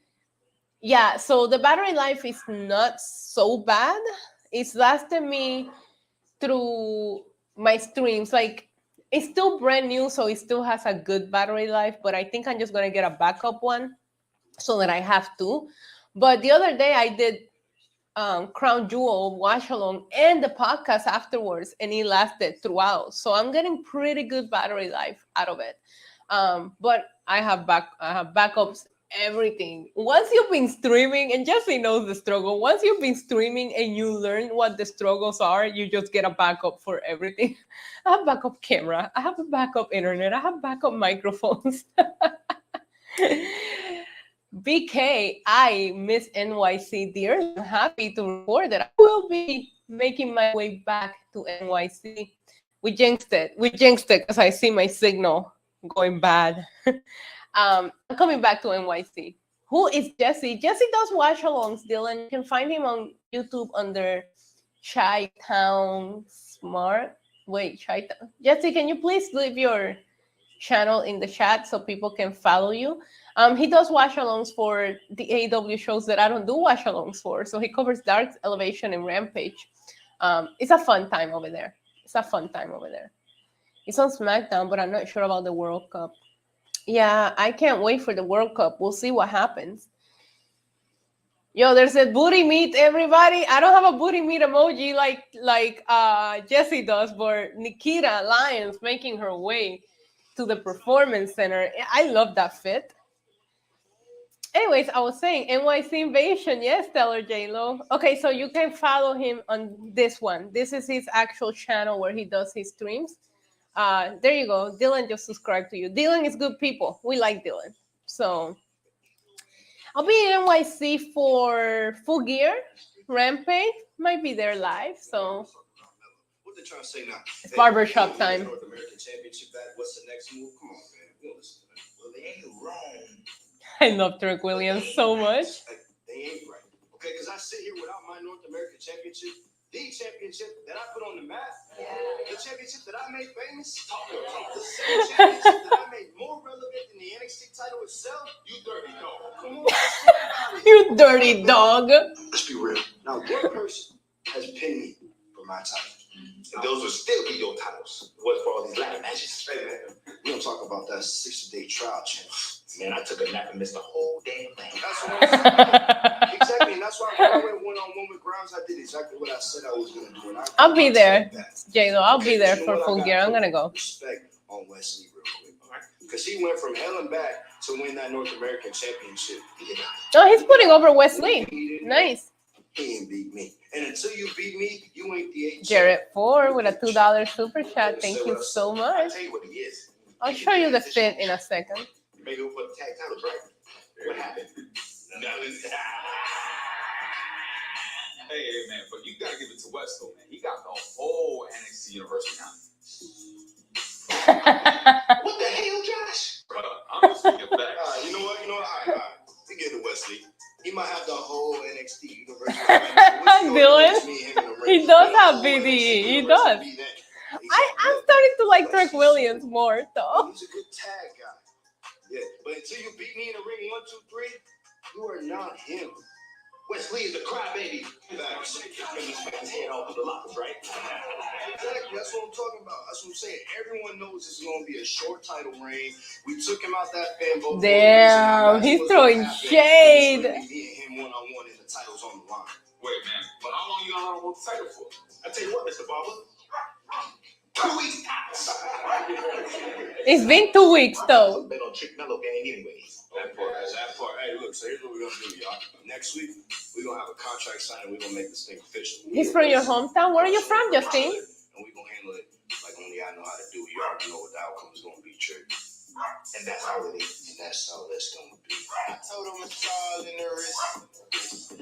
Yeah. So the battery life is not so bad. It's lasted me through my streams. Like, it's still brand new, so it still has a good battery life, but I think I'm just going to get a backup one so that I have to. But the other day I did Crown Jewel watch along and the podcast afterwards, and it lasted throughout. So I'm getting pretty good battery life out of it. But I have backups, everything. Once you've been streaming, and Jesse knows the struggle, once you've been streaming and you learn what the struggles are, you just get a backup for everything. I have backup camera, I have a backup internet, I have backup microphones. BK, I miss NYC, dear. I'm happy to report that I will be making my way back to NYC. We jinxed it because I see my signal going bad. I'm coming back to NYC. Who is Jesse? Jesse does watch-alongs, Dylan. You can find him on YouTube under Chi-Town Smart. Wait, Chi-Town. Jesse, can you please leave your channel in the chat so people can follow you? He does watch-alongs for the AEW shows that I don't do watch-alongs for. So he covers Dark, Elevation, and Rampage. It's a fun time over there. It's on SmackDown, but I'm not sure about the World Cup. Yeah, I can't wait for the World Cup. We'll see what happens. Yo, there's a booty meat, everybody. I don't have a booty meat emoji like Jesse does, but Nikita Lyons making her way to the Performance Center. I love that fit. Anyways, I was saying NYC Invasion. Yes, Stellar J-Lo. Okay, so you can follow him on this one. This is his actual channel where he does his streams. There you go. Dylan just subscribed to you. Dylan is good people. We like Dylan. So I'll be in NYC for Full Gear, Rampage. Might be there live. So What they trying to say now? It's barbershop time. North American Championship back. What's the next move? Come on, man. We don't listen to that. Well, they ain't wrong. I love Trick Williams so much. They ain't right. Okay, because I sit here without my North American Championship, the championship that I put on the map, the championship that I made famous, the same championship that I made more relevant than the NXT title itself. You dirty dog. Come on, let's talk about it. You dirty dog. Let's be real. Now, one person has pinned me for my title. And those will still be your titles. What for all these ladder matches? Hey, man, we don't talk about that 60-day trial, champ. Man, I took a nap and missed the whole damn thing. That's what I'm saying. Exactly, and that's why when I went one-on-one with Grimes, I did exactly what I said I was going to do. And I'll be there, J-Lo. I'll be there for Full Gear. I'm going to go. Respect on Wesley real quick, all right? Because he went from hell and back to win that North American Championship. Oh, he's putting over Wesley. Nice. He ain't beat me. And until you beat me, you ain't the eight. Jared Ford with a $2 super chat. Thank you so much. I'll tell you what he is. I'll show you the fit in a second. Maybe we'll put tag titles, right? What happened? Nothing. Hey, man, but you gotta give it to West, though, man. He got the whole NXT universe behind him. What the hell, Josh? Bro, I'm just thinking back. You know what? All right. We get to Wesley. He might have the whole NXT universe. Dylan, he does have BDE. He does. I'm starting to like Trick Williams more, though. He's a good tag guy. Yeah, but until you beat me in the ring 1, 2, 3, you are not him. Wesley is the crybaby. Facts. He's his head off of the lockers, right? Exactly. That's what I'm talking about. That's what I'm saying. Everyone knows this is going to be a short title reign. We took him out that bamboo. Damn, he's throwing shade. Me and him one-on-one and the title's on the line. Wait, man, but how long you gonna hold the title for? I tell you what, Mr. Barber. 2 weeks. It's been 2 weeks, though. Bet on Trick Mello game anyways. That part. Hey, look, so here's what we're going to do, y'all. Next week, we're going to have a contract signed and we're going to make this thing official. He's from your hometown? Where are you from, Justin? And we're going to handle it like only I know how to do. You already know what the outcome is going to be, Trick. And that's how it is. And that's how that's going to be. I told him it's all in the wrist.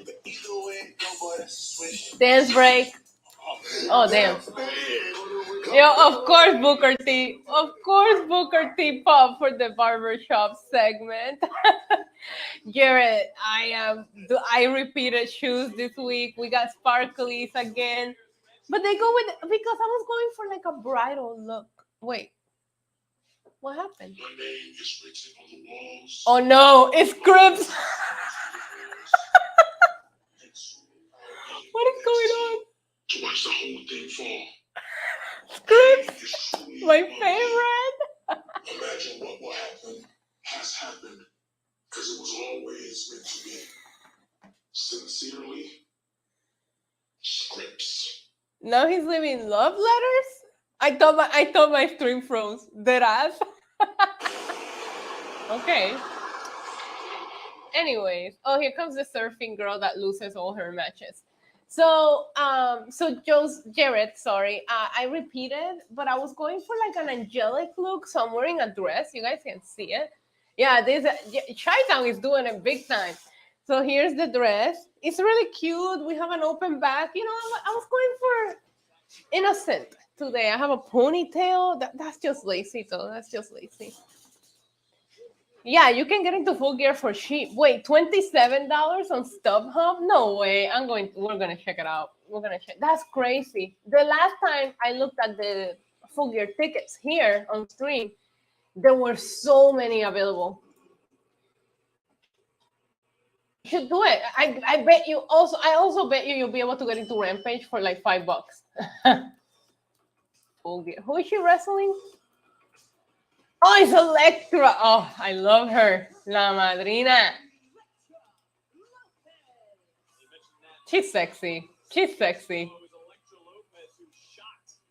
But either way, go, boy, that's a switch. Dance break. Oh, damn. Yo, of course, Booker T. Of course, Booker T pop for the barbershop segment. Jared, I repeated shoes this week. We got sparklies again. But they go with, because I was going for like a bridal look. Wait. What happened? Oh no, it's Crips. What is going on? To watch the whole thing fall. Crips, my favorite. Imagine what will happen has happened because it was always meant to be. Sincerely, Scripps. Now he's leaving love letters. I thought my stream froze. Dead ass. Okay. Anyways, oh, here comes the surfing girl that loses all her matches. So Jared, sorry, I repeated, but I was going for like an angelic look, so I'm wearing a dress. You guys can see it. Yeah, Chi-Town is doing it big time. So here's the dress. It's really cute. We have an open back. You know, I was going for innocent today. I have a ponytail. That's just lazy, though. That's just lazy. Yeah, you can get into Full Gear for cheap. Wait, $27 on StubHub? No way. We're gonna check it out. We're gonna check. That's crazy. The last time I looked at the Full Gear tickets here on stream, there were so many available. You should do it. I bet you also. I also bet you'll be able to get into Rampage for like $5. Full Gear. Who is she wrestling? Oh, it's Electra. Oh, I love her. La Madrina. She's sexy. She's sexy.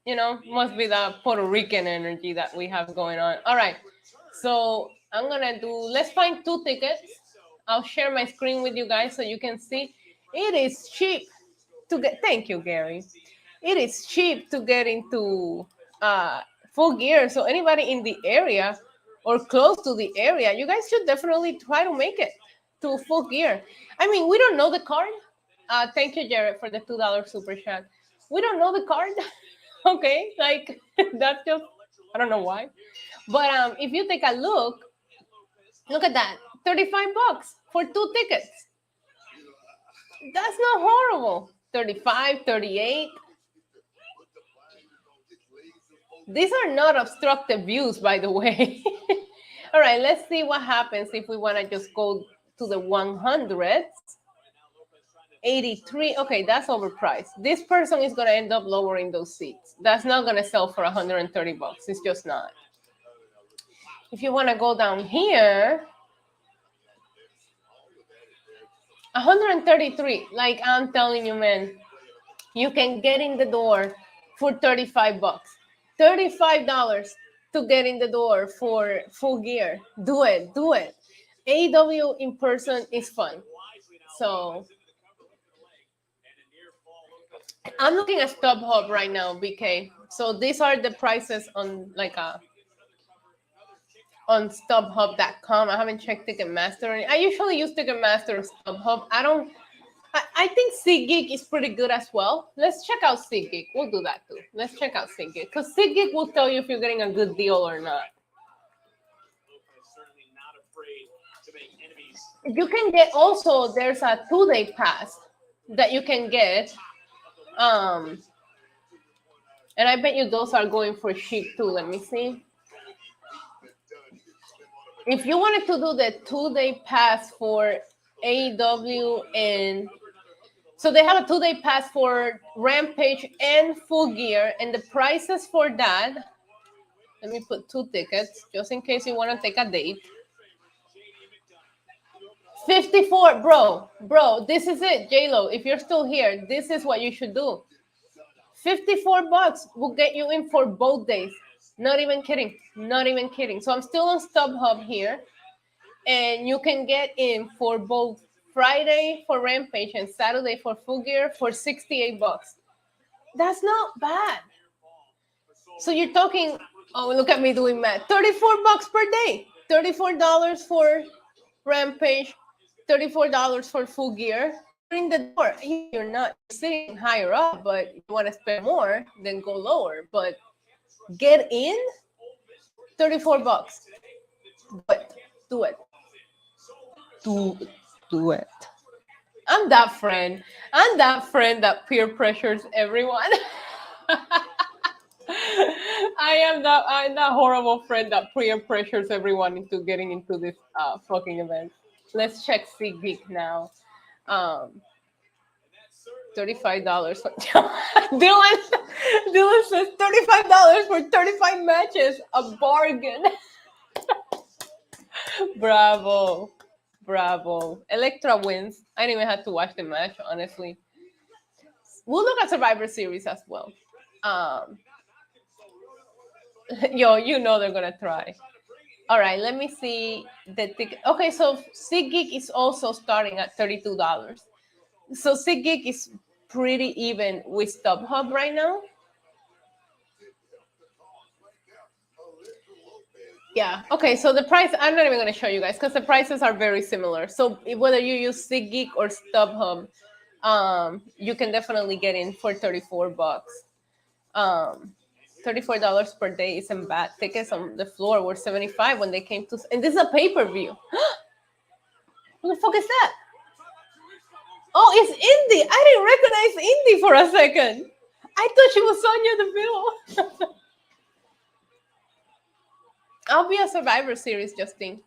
You know, must be the Puerto Rican energy that we have going on. All right. So I'm going to let's find 2 tickets. I'll share my screen with you guys so you can see. It is cheap to get. Thank you, Gary. It is cheap to get into Full Gear. So anybody in the area or close to the area, you guys should definitely try to make it to Full Gear. I mean, we don't know the card. Thank you, Jared, for the $2 super chat. We don't know the card. Okay, like that's just, I don't know why. But if you take a look at that, 35 bucks for 2 tickets. That's not horrible. 35, 38. These are not obstructive views, by the way. All right, let's see what happens if we want to just go to the 100s. 83. Okay, that's overpriced. This person is going to end up lowering those seats. That's not going to sell for 130 bucks. It's just not. If you want to go down here, 133. Like I'm telling you, man, you can get in the door for 35 bucks. $35 to get in the door for Full Gear. Do it. Do it. AEW in person is fun. So I'm looking at StubHub right now, BK. So these are the prices on on StubHub.com. I haven't checked Ticketmaster. I usually use Ticketmaster or StubHub. I think SeatGeek is pretty good as well. Let's check out SeatGeek. We'll do that too. Let's check out SeatGeek because SeatGeek will tell you if you're getting a good deal or not. You can get also, there's a 2-day pass that you can get. And I bet you those are going for cheap too. Let me see. If you wanted to do the 2-day pass for AEW and so they have a 2-day pass for Rampage and Full Gear, and the prices for that, let me put 2 tickets just in case you want to take a date. 54, bro, this is it, J-Lo. If you're still here, this is what you should do. 54 bucks will get you in for both days. Not even kidding. Not even kidding. So I'm still on StubHub here, and you can get in for both Friday for Rampage and Saturday for Full Gear for 68 bucks. That's not bad. So you're talking, oh, look at me doing math. 34 bucks per day. $34 for Rampage, $34 for Full Gear. You're in the door. You're not sitting higher up, but you want to spend more, then go lower. But get in, 34 bucks. Do it. Do it. I'm that friend that peer pressures everyone. I'm that horrible friend that peer pressures everyone into getting into this fucking event. Let's check SeatGeek now. $35 for Dylan says $35 for 35 matches. A bargain. Bravo. Electra wins. I didn't even have to watch the match, honestly. We'll look at Survivor Series as well. You know they're gonna try. All right, let me see the ticket. Okay, so SeatGeek is also starting at $32. So SeatGeek is pretty even with StubHub right now. Yeah, okay, so the price, I'm not even going to show you guys because the prices are very similar. So whether you use SeatGeek or StubHub, you can definitely get in for 34 bucks. $34 per day isn't bad. Tickets on the floor were 75 when they came to, and this is a pay-per-view. What the fuck is that? Oh, it's Indy. I didn't recognize Indy for a second. I thought she was Sonya Deville. I'll be a Survivor Series, Justine.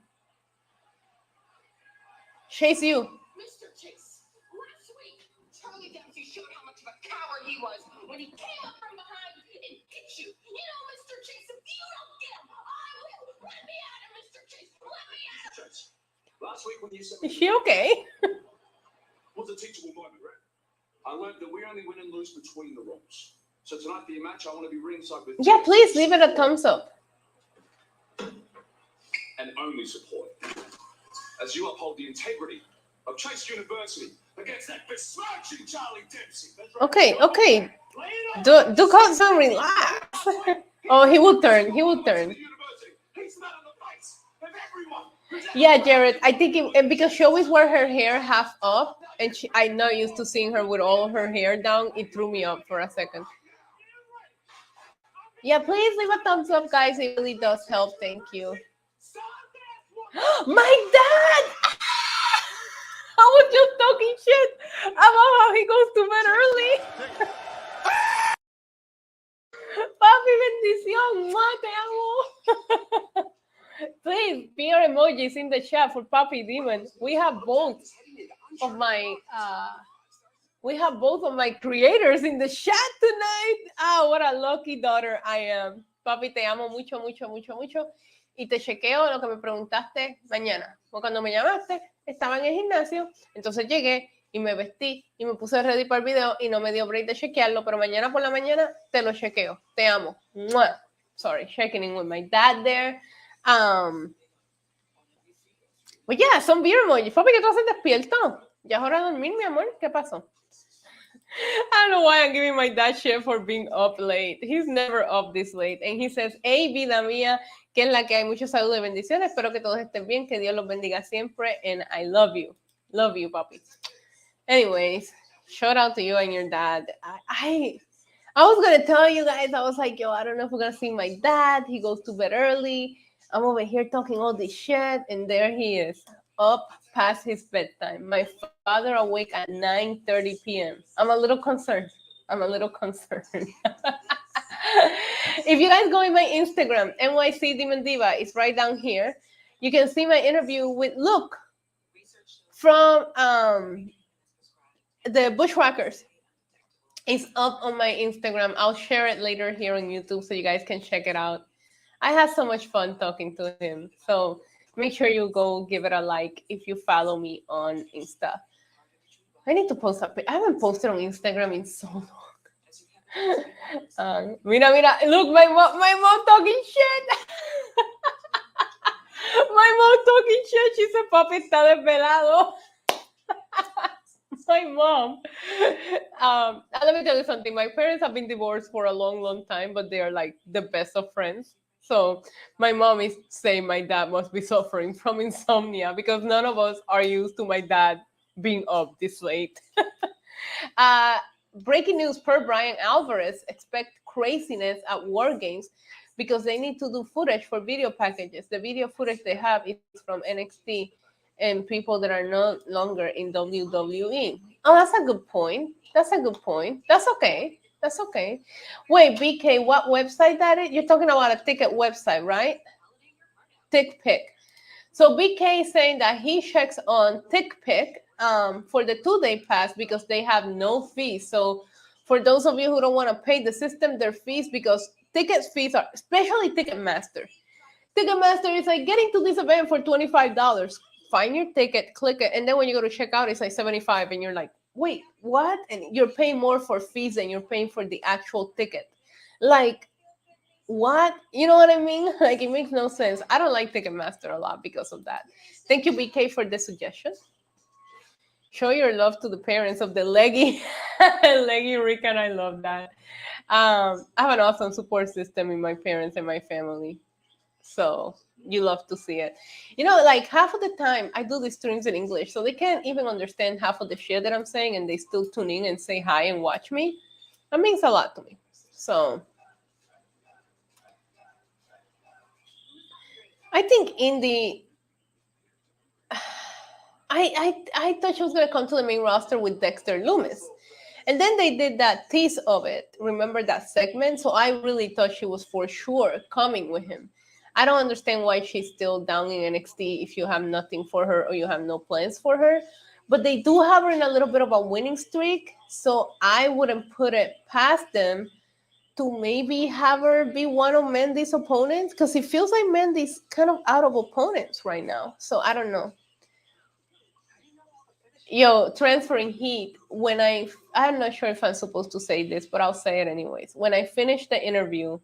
Chase you. Mr. Chase, last week, Charlie Dempsey showed how much of a coward he was when he came up from behind and hit you. You know, Mr. Chase, if you don't get him, I will. Let me at him, Mr. Chase. Let me at him. Last week when you said Is she okay? was a teachable moment, right? I learned that we only win and lose between the ropes. So tonight for your match, I want to be ringside with Yeah, please leave it a thumbs up. and only support as you uphold the integrity of Chase University against that besmirching Charlie Dempsey. Okay. Do call some relax. Oh, he will turn. Yeah, Jared, I think because she always wore her hair half up, and I'm not used to seeing her with all of her hair down, it threw me up for a second. Yeah, please leave a thumbs up, guys. It really does help. Thank you. My dad! I was just talking shit about how he goes to bed early. Papi, bendición. ¡Mua, te amo! Please, be your emojis in the chat for Papi Demon. We have both of my creators in the chat tonight. Ah, what a lucky daughter I am. Papi, te amo mucho, mucho, mucho, mucho. Y te chequeo lo que me preguntaste mañana. O cuando me llamaste, estaba en el gimnasio, entonces llegué y me vestí y me puse ready para el video y no me dio break de chequearlo, pero mañana por la mañana te lo chequeo. Te amo. ¡Mua! Sorry, checking in with my dad there. Pues ya, son beer emojis. Papi, ¿qué tú haces despierto? Ya es hora de dormir, mi amor. ¿Qué pasó? I don't know why I'm giving my dad shit for being up late. He's never up this late. And he says, hey, vida mía, que es la que hay, mucha salud y bendiciones. Espero que todos estén bien, que Dios los bendiga siempre. And I love you. Love you, papi. Anyways, shout out to you and your dad. I was going to tell you guys, I was like, yo, I don't know if we're going to see my dad. He goes to bed early. I'm over here talking all this shit. And there he is, up past his bedtime. My father awake at 9:30 p.m. I'm a little concerned. If you guys go in my Instagram, NYC Demon Diva, it's right down here. You can see my interview with Luke from the Bushwhackers. It's up on my Instagram. I'll share it later here on YouTube so you guys can check it out. I had so much fun talking to him. So make sure you go give it a like if you follow me on Insta. I need to post up. I haven't posted on Instagram in so long. Mira, look, my mom talking shit. My mom talking shit. She said, papi está desvelado. My mom. Let me tell you something. My parents have been divorced for a long, long time, but they are like the best of friends. So my mom is saying my dad must be suffering from insomnia because none of us are used to my dad being up this late. Breaking news per Brian Alvarez, expect craziness at War Games because they need to do footage for video packages. The video footage they have is from NXT and people that are no longer in WWE. Oh, that's a good point. That's okay. Wait, BK, what website that is? You're talking about a ticket website, right? TickPick. So BK is saying that he checks on TickPick for the 2-day pass because they have no fees. So for those of you who don't want to pay the system their fees, because ticket fees are, especially Ticketmaster. Ticketmaster is like getting to this event for $25. Find your ticket, click it, and then when you go to check out, it's like $75, and you're like, wait, what? And you're paying more for fees than you're paying for the actual ticket. Like, what? You know what I mean? Like, it makes no sense. I don't like Ticketmaster a lot because of that. Thank you, BK, for the suggestion. Show your love to the parents of the leggy Rican. I love that. I have an awesome support system in my parents and my family. So you love to see it. You know, like half of the time I do these streams in English, so they can't even understand half of the shit that I'm saying, and they still tune in and say hi and watch me. That means a lot to me. So I think I thought she was gonna come to the main roster with Dexter Lumis. And then they did that tease of it. Remember that segment? So I really thought she was for sure coming with him. I don't understand why she's still down in NXT if you have nothing for her or you have no plans for her. But they do have her in a little bit of a winning streak. So I wouldn't put it past them to maybe have her be one of Mandy's opponents. Because it feels like Mandy's kind of out of opponents right now. So I don't know. Yo, transferring heat. When I'm not sure if I'm supposed to say this, but I'll say it anyways. When I finished the interview,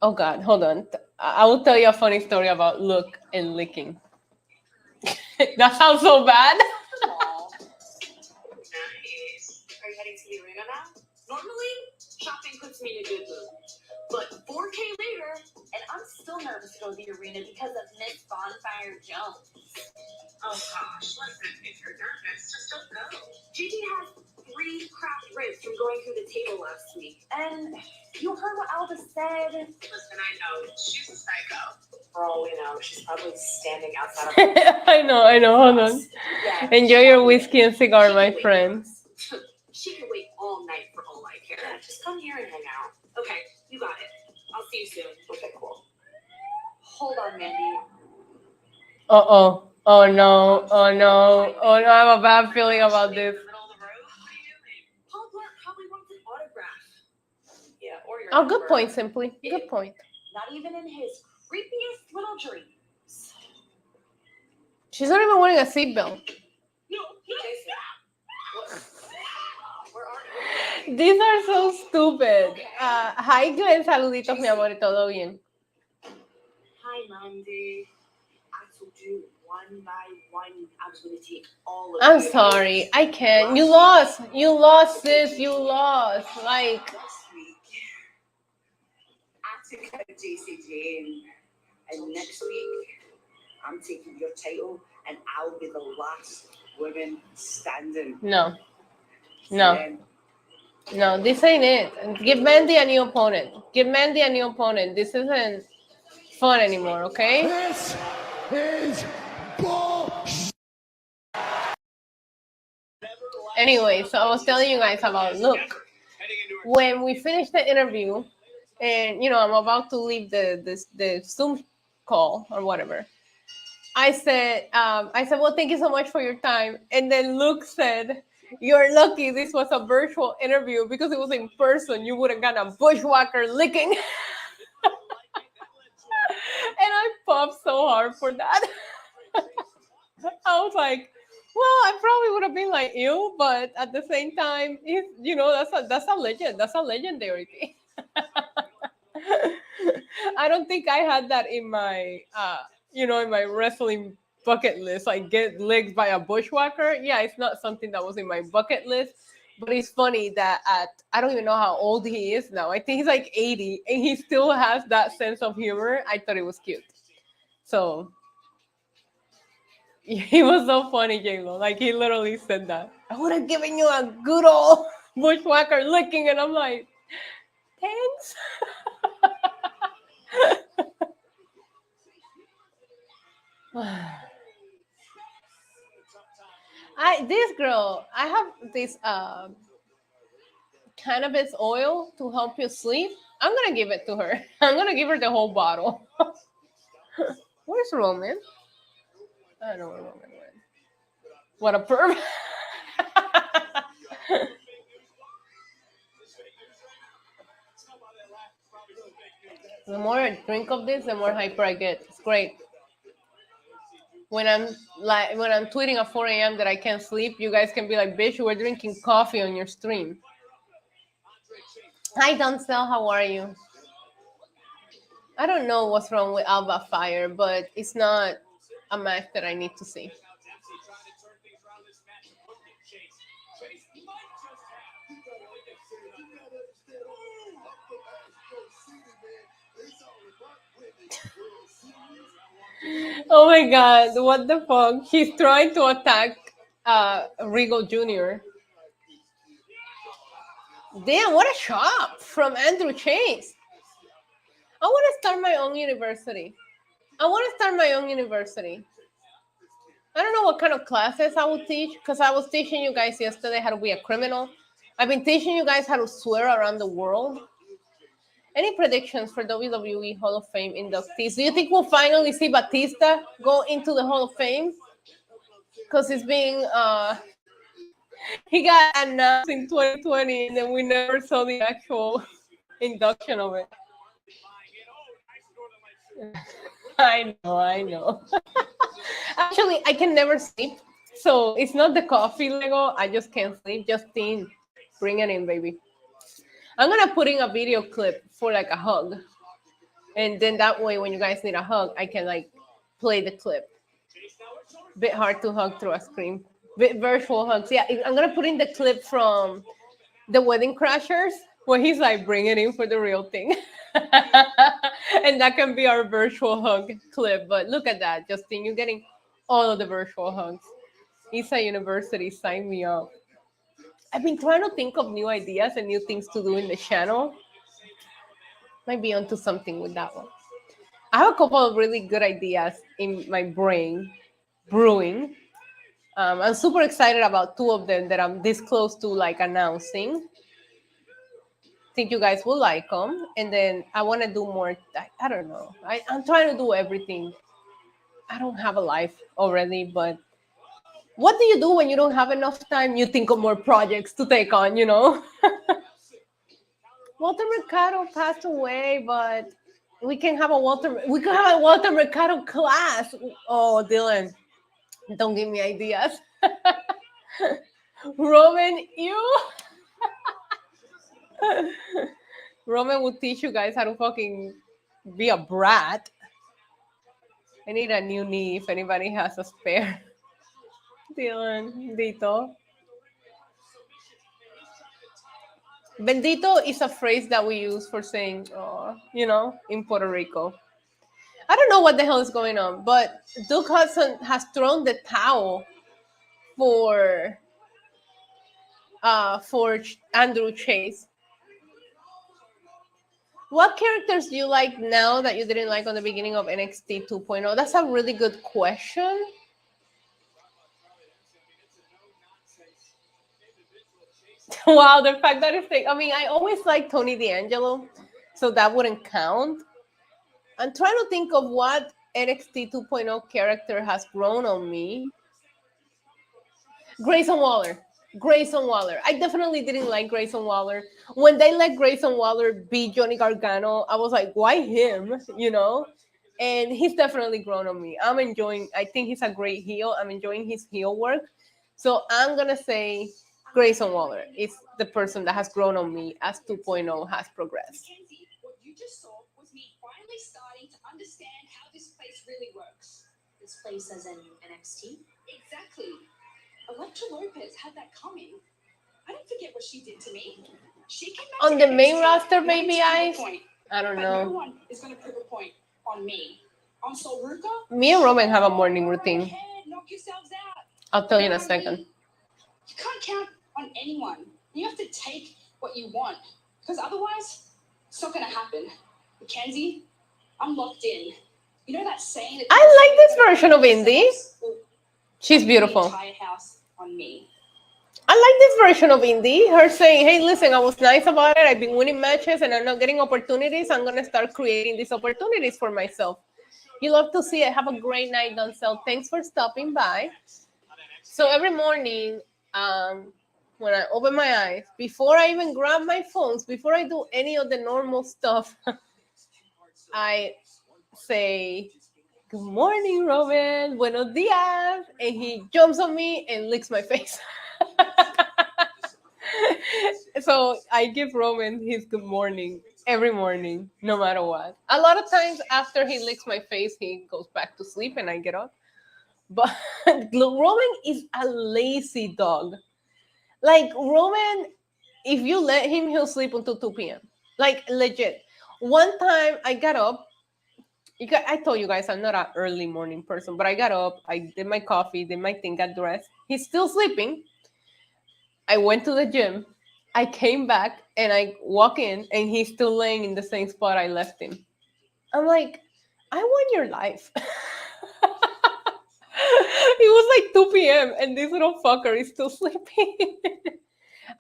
oh God, hold on. I will tell you a funny story about look and licking. That sounds so bad. Nice. Are you heading to the arena now? Normally, shopping puts me in a good mood. But 4K later, and I'm still nervous to go to the arena because of Miss Bonfire Jones. Oh gosh, listen, if you're nervous, just don't go. Gigi has 3 cracked ribs from going through the table last week. And you heard what Alba said? Listen, I know. She's a psycho. For all we know, she's probably standing outside of I know. Hold on. Yeah. Enjoy your whiskey and cigar, my friends. She can wait all night for all I care. Just come here and hang out. Okay, you got it. I'll see you soon. Okay, cool. Hold on, Mandy. Oh no. I have a bad feeling about this. Middle of the road? What are you doing? Paul Blart probably wants an autograph. Yeah, or your Oh, good number. point, Simply. Good point. Not even in his creepiest little dreams. She's not even wearing a seatbelt. No, Jason. Where are you? These are so stupid. Hi, Glenn. Saluditos, mi amor. ¿Todo bien? Hi, Mandy. I told you one by one I was going to take all of I'm you. sorry. I can't. You lost. You lost, sis. You lost. Like, Last week, I took out JC Jane. And next week, I'm taking your title and I'll be the last woman standing. no. Then, No, this ain't it. Give Mandy a new opponent. This isn't fun anymore, okay? This is bullshit. Anyway, so I was telling you guys about, look, when we finished the interview, and I'm about to leave the Zoom call or whatever, I said, well, thank you so much for your time. And then Luke said, you're lucky this was a virtual interview because it was in person. You would have gotten a bushwhacker licking. And I popped so hard for that. I was like, well, I probably would have been like, ew, but at the same time, that's a legend. That's a legendary thing. I don't think I had that in my, in my wrestling bucket list. Like get licked by a bushwhacker. Yeah, it's not something that was in my bucket list. But it's funny that I don't even know how old he is now. I think he's like 80, and he still has that sense of humor. I thought it was cute. So he was so funny, J-Lo. Like he literally said that. I would have given you a good old bushwhacker licking, and I'm like, thanks. I have this cannabis oil to help you sleep. I'm gonna give it to her. I'm gonna give her the whole bottle. Where's Roman? I don't know where Roman went. What a perv. The more I drink of this, the more hyper I get. It's great. When I'm tweeting at 4 a.m. that I can't sleep, you guys can be like, bitch, we're drinking coffee on your stream. Hi, Dunsell, how are you? I don't know what's wrong with Alba Fire, but it's not a match that I need to see. Oh my god, what the fuck? He's trying to attack Regal Jr. Damn, what a shot from Andrew Chase. I want to start my own university. I don't know what kind of classes I would teach, because I was teaching you guys yesterday how to be a criminal. I've been teaching you guys how to swear around the world. Any predictions for WWE Hall of Fame inductees? Do you think we'll finally see Batista go into the Hall of Fame? Because it's being, he got announced in 2020, and then we never saw the actual induction of it. I know. Actually, I can never sleep. So it's not the coffee, Lego. I just can't sleep. Justine, bring it in, baby. I'm going to put in a video clip for like a hug. And then that way, when you guys need a hug, I can like play the clip. Bit hard to hug through a screen. Bit virtual hugs. Yeah, I'm going to put in the clip from The Wedding Crashers, where he's like, bring it in for the real thing. And that can be our virtual hug clip. But look at that, Justine, you're getting all of the virtual hugs. Isa University, sign me up. I've been trying to think of new ideas and new things to do in the channel. Might be onto something with that one. I have a couple of really good ideas in my brain brewing. I'm super excited about two of them that I'm this close to like announcing. Think you guys will like them, and then I want to do more. I don't know. I'm trying to do everything. I don't have a life already, but what do you do when you don't have enough time? You think of more projects to take on, you know? Walter Mercado passed away, but we can have a Walter Mercado class. Oh, Dylan, don't give me ideas. Roman, you Roman will teach you guys how to fucking be a brat. I need a new knee if anybody has a spare. Dylan, Dito. Bendito is a phrase that we use for saying, oh, you know, in Puerto Rico. I don't know what the hell is going on, but Duke Hudson has thrown the towel for Andrew Chase. What characters do you like now that you didn't like on the beginning of NXT 2.0? That's a really good question. Wow, the fact that it's like, I mean, I always like Tony D'Angelo, so that wouldn't count. I'm trying to think of what NXT 2.0 character has grown on me. Grayson Waller. Grayson Waller. I definitely didn't like Grayson Waller. When they let Grayson Waller beat Johnny Gargano, I was like, why him? You know? And he's definitely grown on me. I think he's a great heel. I'm enjoying his heel work. So I'm going to say Grayson Waller is the person that has grown on me as 2.0 has progressed. Mackenzie, what you just saw was me finally starting to understand how this place really works. This place as in NXT? Exactly. Electra Lopez had that coming. I don't forget what she did to me. She came back On to the main NXT roster, wanting baby to prove a eyes? point, I don't but no know. one is going to prove a point on me. On Sol Ruka, Me and Roman have a morning go routine. ahead, knock yourselves out. I'll tell you in a But not on second. me. You can't count on anyone. You have to take what you want, because otherwise, it's not going to happen. Mackenzie, I'm locked in. You know that saying that I like this version of Indy. Well, She's the beautiful. entire house on me. I like this version of Indy. Her saying, hey, listen, I was nice about it. I've been winning matches and I'm not getting opportunities. I'm going to start creating these opportunities for myself. You love to see it. Have a great night, Doncel. Thanks for stopping by. So every morning, when I open my eyes, before I even grab my phones, before I do any of the normal stuff, I say, good morning, Robin. Buenos dias. And he jumps on me and licks my face. So I give Roman his good morning every morning, no matter what. A lot of times after he licks my face, he goes back to sleep and I get up. But Roman is a lazy dog. Like Roman, if you let him, he'll sleep until 2 p.m. Like legit. One time I got up. I told you guys I'm not an early morning person, but I got up, I did my coffee, did my thing, got dressed. He's still sleeping. I went to the gym. I came back and I walk in and he's still laying in the same spot I left him. I'm like, I want your life. It was like 2 p.m. and this little fucker is still sleeping.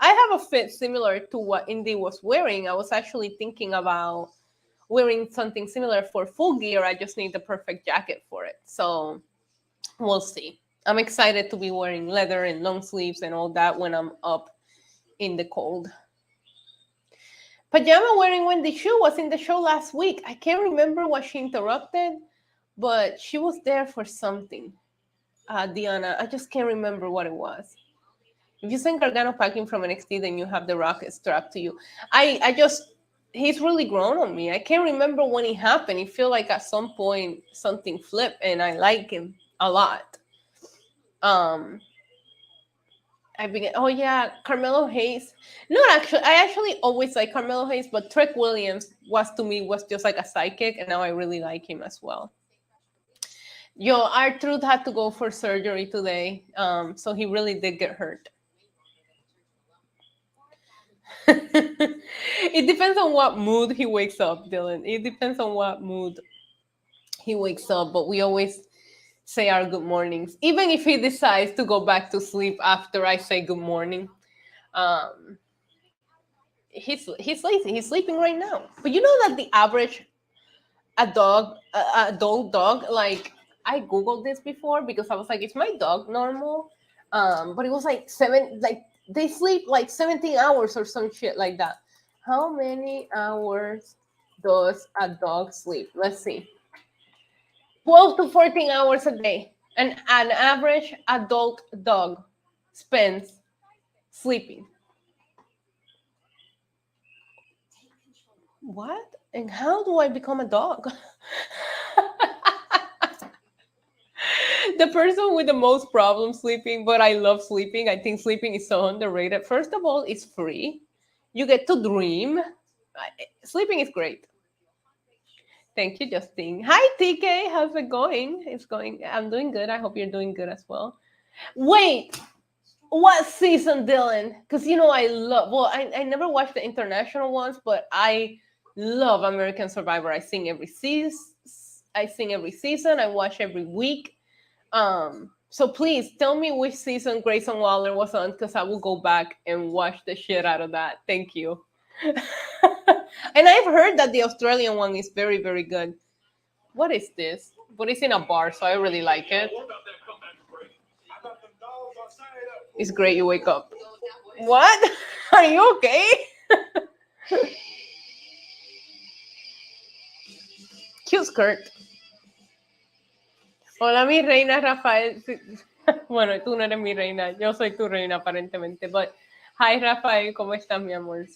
I have a fit similar to what Indy was wearing. I was actually thinking about wearing something similar for Full Gear. I just need the perfect jacket for it. So we'll see. I'm excited to be wearing leather and long sleeves and all that when I'm up in the cold. Pajama wearing Wendy Shu was in the show last week. I can't remember what she interrupted, but she was there for something. Diana, I just can't remember what it was. If you send Gargano packing from NXT, then you have the Rocket strapped to you. He's really grown on me. I can't remember when it happened. It feel like at some point something flipped, and I like him a lot. Oh yeah, Carmelo Hayes. No, actually, I actually always like Carmelo Hayes, but Trek Williams was just like a sidekick, and now I really like him as well. Yo, R-Truth had to go for surgery today, so he really did get hurt. It depends on what mood he wakes up, Dylan. It depends on what mood he wakes up, but we always say our good mornings, even if he decides to go back to sleep after I say good morning. Um, he's lazy. He's sleeping right now. But you know that the average adult dog, like I googled this before because I was like, is my dog normal? But it was like they sleep like 17 hours or some shit like that. How many hours does a dog sleep? Let's see. 12 to 14 hours a day. And an average adult dog spends sleeping. What? And how do I become a dog? The person with the most problems sleeping, but I love sleeping. I think sleeping is so underrated. First of all, it's free. You get to dream. Sleeping is great. Thank you, Justine. Hi, TK. How's it going? It's going. I'm doing good. I hope you're doing good as well. Wait, what season, Dylan? Because you know I love. Well, I never watched the international ones, but I love American Survivor. I sing every season. I sing every season. I watch every week. So please tell me which season Grayson Waller was on, because I will go back and watch the shit out of that. Thank you. And I've heard that the Australian one is very, very good. What is this? But it's in a bar, so I really like it. It's great you wake up. What? Are you okay? Cute skirt. Hola, mi reina Rafael. Bueno, tú no eres mi reina. Yo soy tu reina, aparentemente. But hi, Rafael. ¿Cómo estás, mi amor?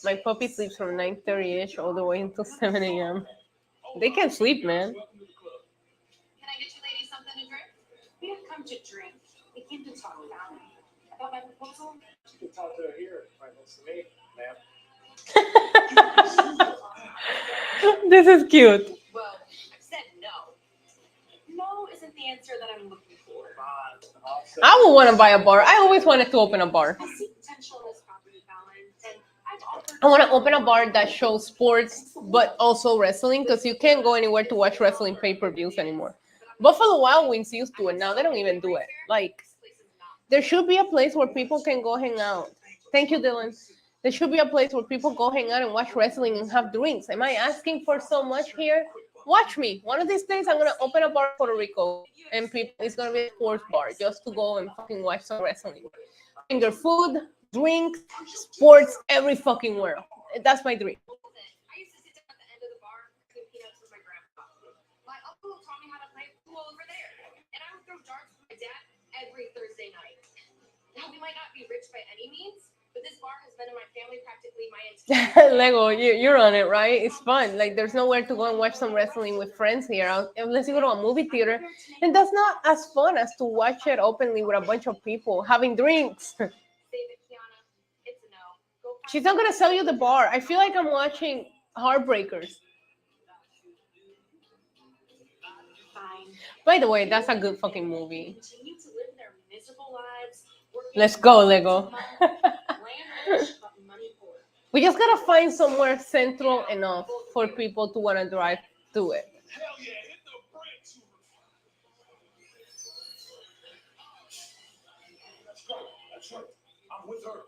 My puppy sleeps from 9:30ish all the way until 7 a.m. They can sleep, man. Can I get you ladies something to drink? We didn't come to drink. We came to talk about my proposal. You can talk to her here right next to me, ma'am. This is cute. Well, I said no. No isn't the answer that I'm looking for. I would want to buy a bar. I always wanted to open a bar. I see potential in this property balance, and I've offered. I want to open a bar that shows sports, but also wrestling, because you can't go anywhere to watch wrestling pay-per-views anymore. Buffalo Wild Wings used to it. Now they don't even do it. Like, there should be a place where people can go hang out. Thank you, Dylan. There should be a place where people go hang out and watch wrestling and have drinks. Am I asking for so much here? Watch me. One of these days, I'm going to open a bar in Puerto Rico, and it's going to be a sports bar just to go and fucking watch some wrestling. Finger food, drinks, sports, every fucking where. That's my dream. I used to sit down at the end of the bar eating peanuts with my grandpa. My uncle taught me how to play pool over there, and I would throw darts with my dad every Thursday night. Now, we might not be rich by any means, but this bar has been in my family practically my entire Lego, you're on it, right? It's fun. Like, there's nowhere to go and watch some wrestling with friends here, unless you go to a movie theater. And that's not as fun as to watch it openly with a bunch of people having drinks. Save it, Kiana. It's a no. Go find She's not going to sell you the bar. I feel like I'm watching Heartbreakers. fine. By the way, that's a good fucking movie. Continue to live their miserable lives. working Let's go, Lego. land rich, but money poor. We just gotta find somewhere central enough for people to want to drive to it. Hell yeah, hit the brakes. That's right. I'm with her.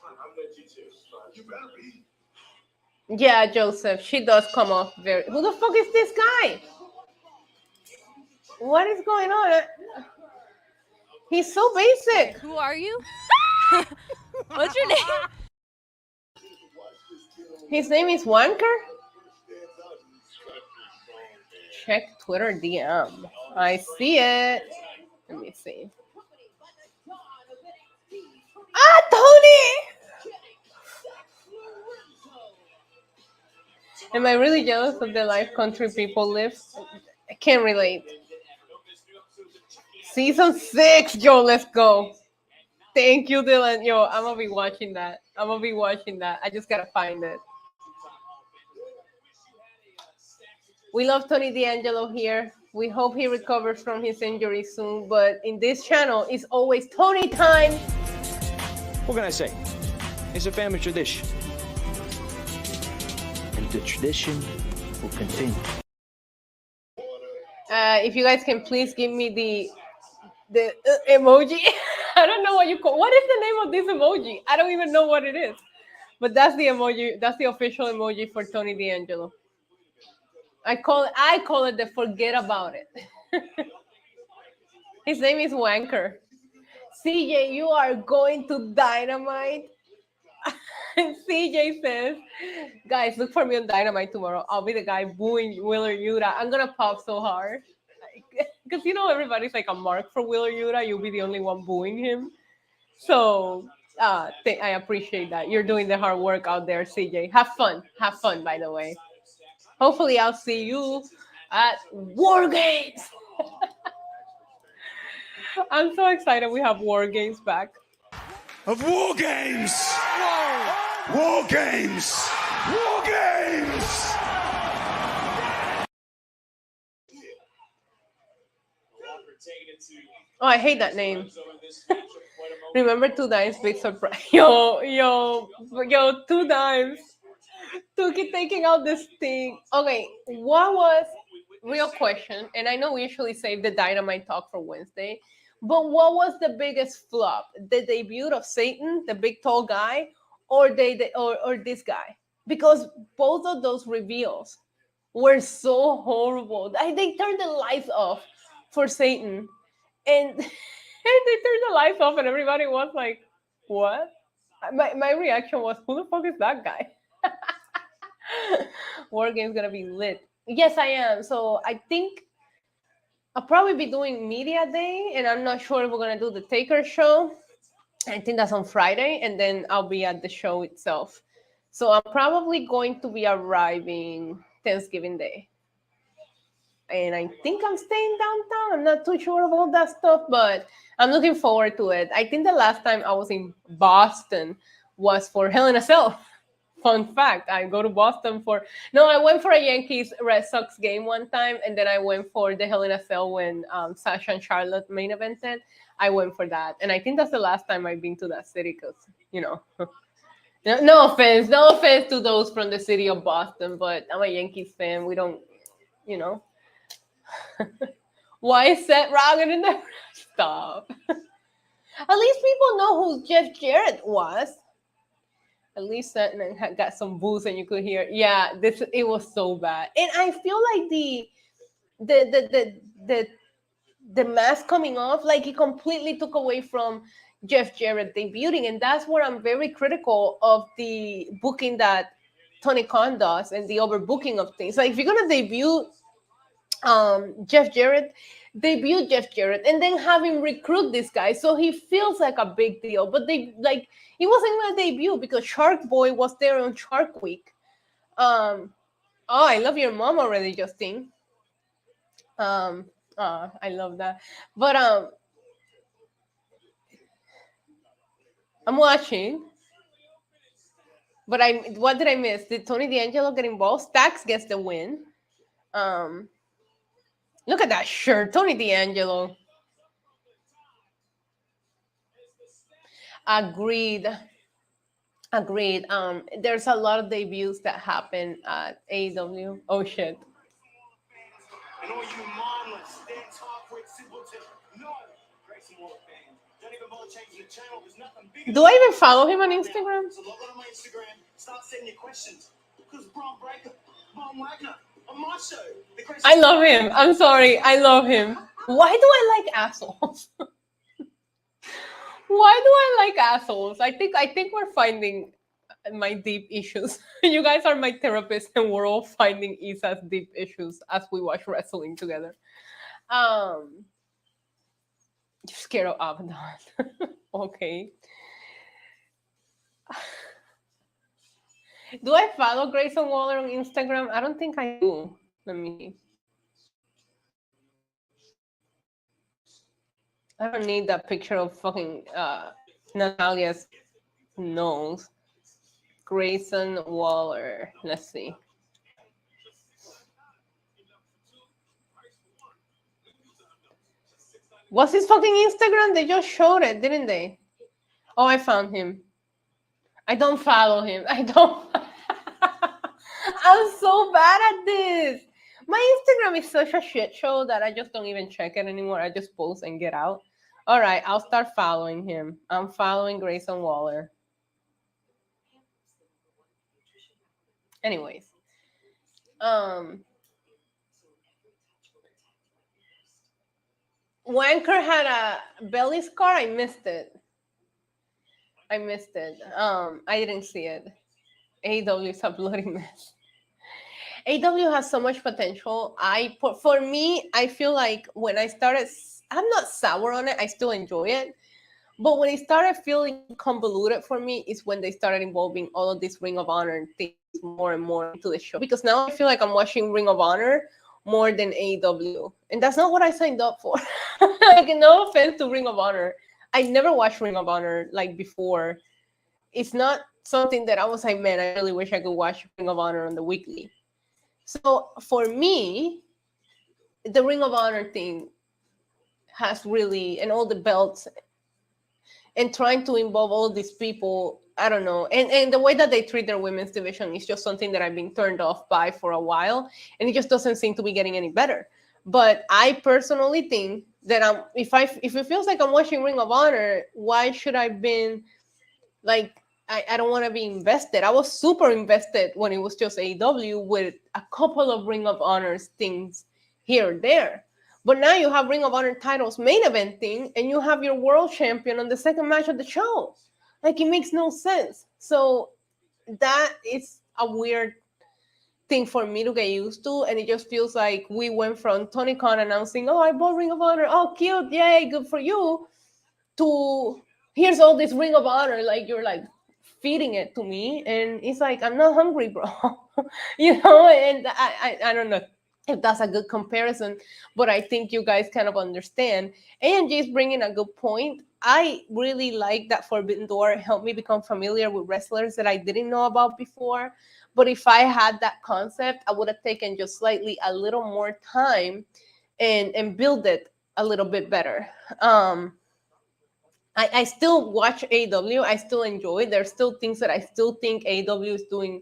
I'm with you too. You better be. Yeah, Joseph, she does come off very. Who the fuck is this guy? What is going on? He's so basic. Who are you? What's your name? His name is Wanker? Check Twitter DM. I see it. Let me see. Ah, Tony! Am I really jealous of the life country people live? I can't relate. Season 6, yo, let's go. Thank you, Dylan. Yo, I'm gonna be watching that. I just gotta find it. We love Tony D'Angelo here. We hope he recovers from his injury soon. But in this channel, it's always Tony time. What can I say? It's a family tradition. And the tradition will continue. If you guys can please give me the emoji. I don't know what you call. What is the name of this emoji? I don't even know what it is. But that's the emoji. That's the official emoji for Tony D'Angelo. I call it the forget about it. His name is Wanker. CJ, you are going to Dynamite. And CJ says, guys, look for me on Dynamite tomorrow. I'll be the guy booing Wheeler Yuta. I'm gonna pop so hard. Because you know everybody's like a mark for Wheeler Yuta. You'll be the only one booing him. So I appreciate that. You're doing the hard work out there, CJ. Have fun. Have fun, by the way. Hopefully I'll see you at War Games. I'm so excited we have War Games back. Of War Games! War Games! War Games! Oh, I hate that name. Remember 2 Dimes, big surprise. Yo, 2 Dimes. Tuki taking out this thing. Okay, what was real question? And I know we usually save the Dynamite talk for Wednesday, but what was the biggest flop? The debut of Satan, the big tall guy, or this guy? Because both of those reveals were so horrible. They turned the lights off for Satan, and they turned the lights off, and everybody was like, "What?" My reaction was, "Who the fuck is that guy?" War Game's gonna be lit. Yes, I am. So I think I'll probably be doing media day, and I'm not sure if we're gonna do the Taker show. I think that's on Friday, and then I'll be at the show itself. So I'm probably going to be arriving Thanksgiving Day. And I think I'm staying downtown. I'm not too sure of all that stuff, but I'm looking forward to it. I think the last time I was in Boston was for Hell in a Cell. Fun fact, I go to Boston I went for a Yankees Red Sox game one time, and then I went for the Hell in a Cell when Sasha and Charlotte main evented. I went for that, and I think that's the last time I've been to that city because, no offense to those from the city of Boston, but I'm a Yankees fan. We don't, Why is Seth Rogen in there? Stop. At least people know who Jeff Jarrett was. At least that got some booze and you could hear. Yeah, it was so bad, and I feel like the mask coming off, like it completely took away from Jeff Jarrett debuting, and that's where I'm very critical of the booking that Tony Khan does and the overbooking of things. Like if you're gonna debut Jeff Jarrett, and then have him recruit this guy so he feels like a big deal. But it wasn't even a debut because Shark Boy was there on Shark Week. I love your mom already, Justine. I love that. But I'm watching. But what did I miss? Did Tony D'Angelo get involved? Stacks gets the win. Look at that shirt, Tony D'Angelo. Agreed. There's a lot of debuts that happen at AEW. Oh shit. And all you mindless, dead talk with simpleton. No, Grayson Waller fans. Don't even bother changing the channel. There's nothing bigger. Do I even follow him on Instagram? So log on my Instagram, start sending your questions. Because Braun Breaker, Von Wagner, on my show. I love him. I'm sorry. I love him. Why do I like assholes? Why do I like assholes? I think we're finding my deep issues. You guys are my therapist, and we're all finding Isa's deep issues as we watch wrestling together. You're scared of Abaddon. Okay. Do I follow Grayson Waller on Instagram? I don't think I do. Let me see. I don't need that picture of fucking Natalia's nose. Grayson Waller. Let's see. What's his fucking Instagram? They just showed it, didn't they? Oh, I found him. I don't follow him. I don't. I'm so bad at this. My Instagram is such a shit show that I just don't even check it anymore. I just post and get out. All right, I'll start following him. I'm following Grayson Waller. Anyways, Wanker had a belly scar. I missed it. I didn't see it. AEW is a bloody mess. AEW has so much potential. For me, I feel like when I started, I'm not sour on it. I still enjoy it. But when it started feeling convoluted for me is when they started involving all of this Ring of Honor things more and more into the show. Because now I feel like I'm watching Ring of Honor more than AEW. And that's not what I signed up for. Like, no offense to Ring of Honor. I never watched Ring of Honor like before. It's not something that I was like, man, I really wish I could watch Ring of Honor on the weekly. So for me, the Ring of Honor thing has really, and all the belts and trying to involve all these people, I don't know. And the way that they treat their women's division is just something that I've been turned off by for a while. And it just doesn't seem to be getting any better. But I personally think that if it feels like I'm watching Ring of Honor, why should I have been like, I don't want to be invested. I was super invested when it was just AEW with a couple of Ring of Honors things here and there. But now you have Ring of Honor titles main eventing, and you have your world champion on the second match of the show. Like, it makes no sense. So that is a weird thing for me to get used to, and it just feels like we went from Tony Khan announcing, "Oh, I bought Ring of Honor. Oh, cute, yay, good for you," to here's all this Ring of Honor. Like, you're like feeding it to me, and it's like, I'm not hungry, bro. You know. And I don't know if that's a good comparison, but I think you guys kind of understand. AMG is bringing a good point. I really like that Forbidden Door helped me become familiar with wrestlers that I didn't know about before. But if I had that concept, I would have taken just slightly a little more time and build it a little bit better. I still watch AEW. I still enjoy it. There's still things that I still think AEW is doing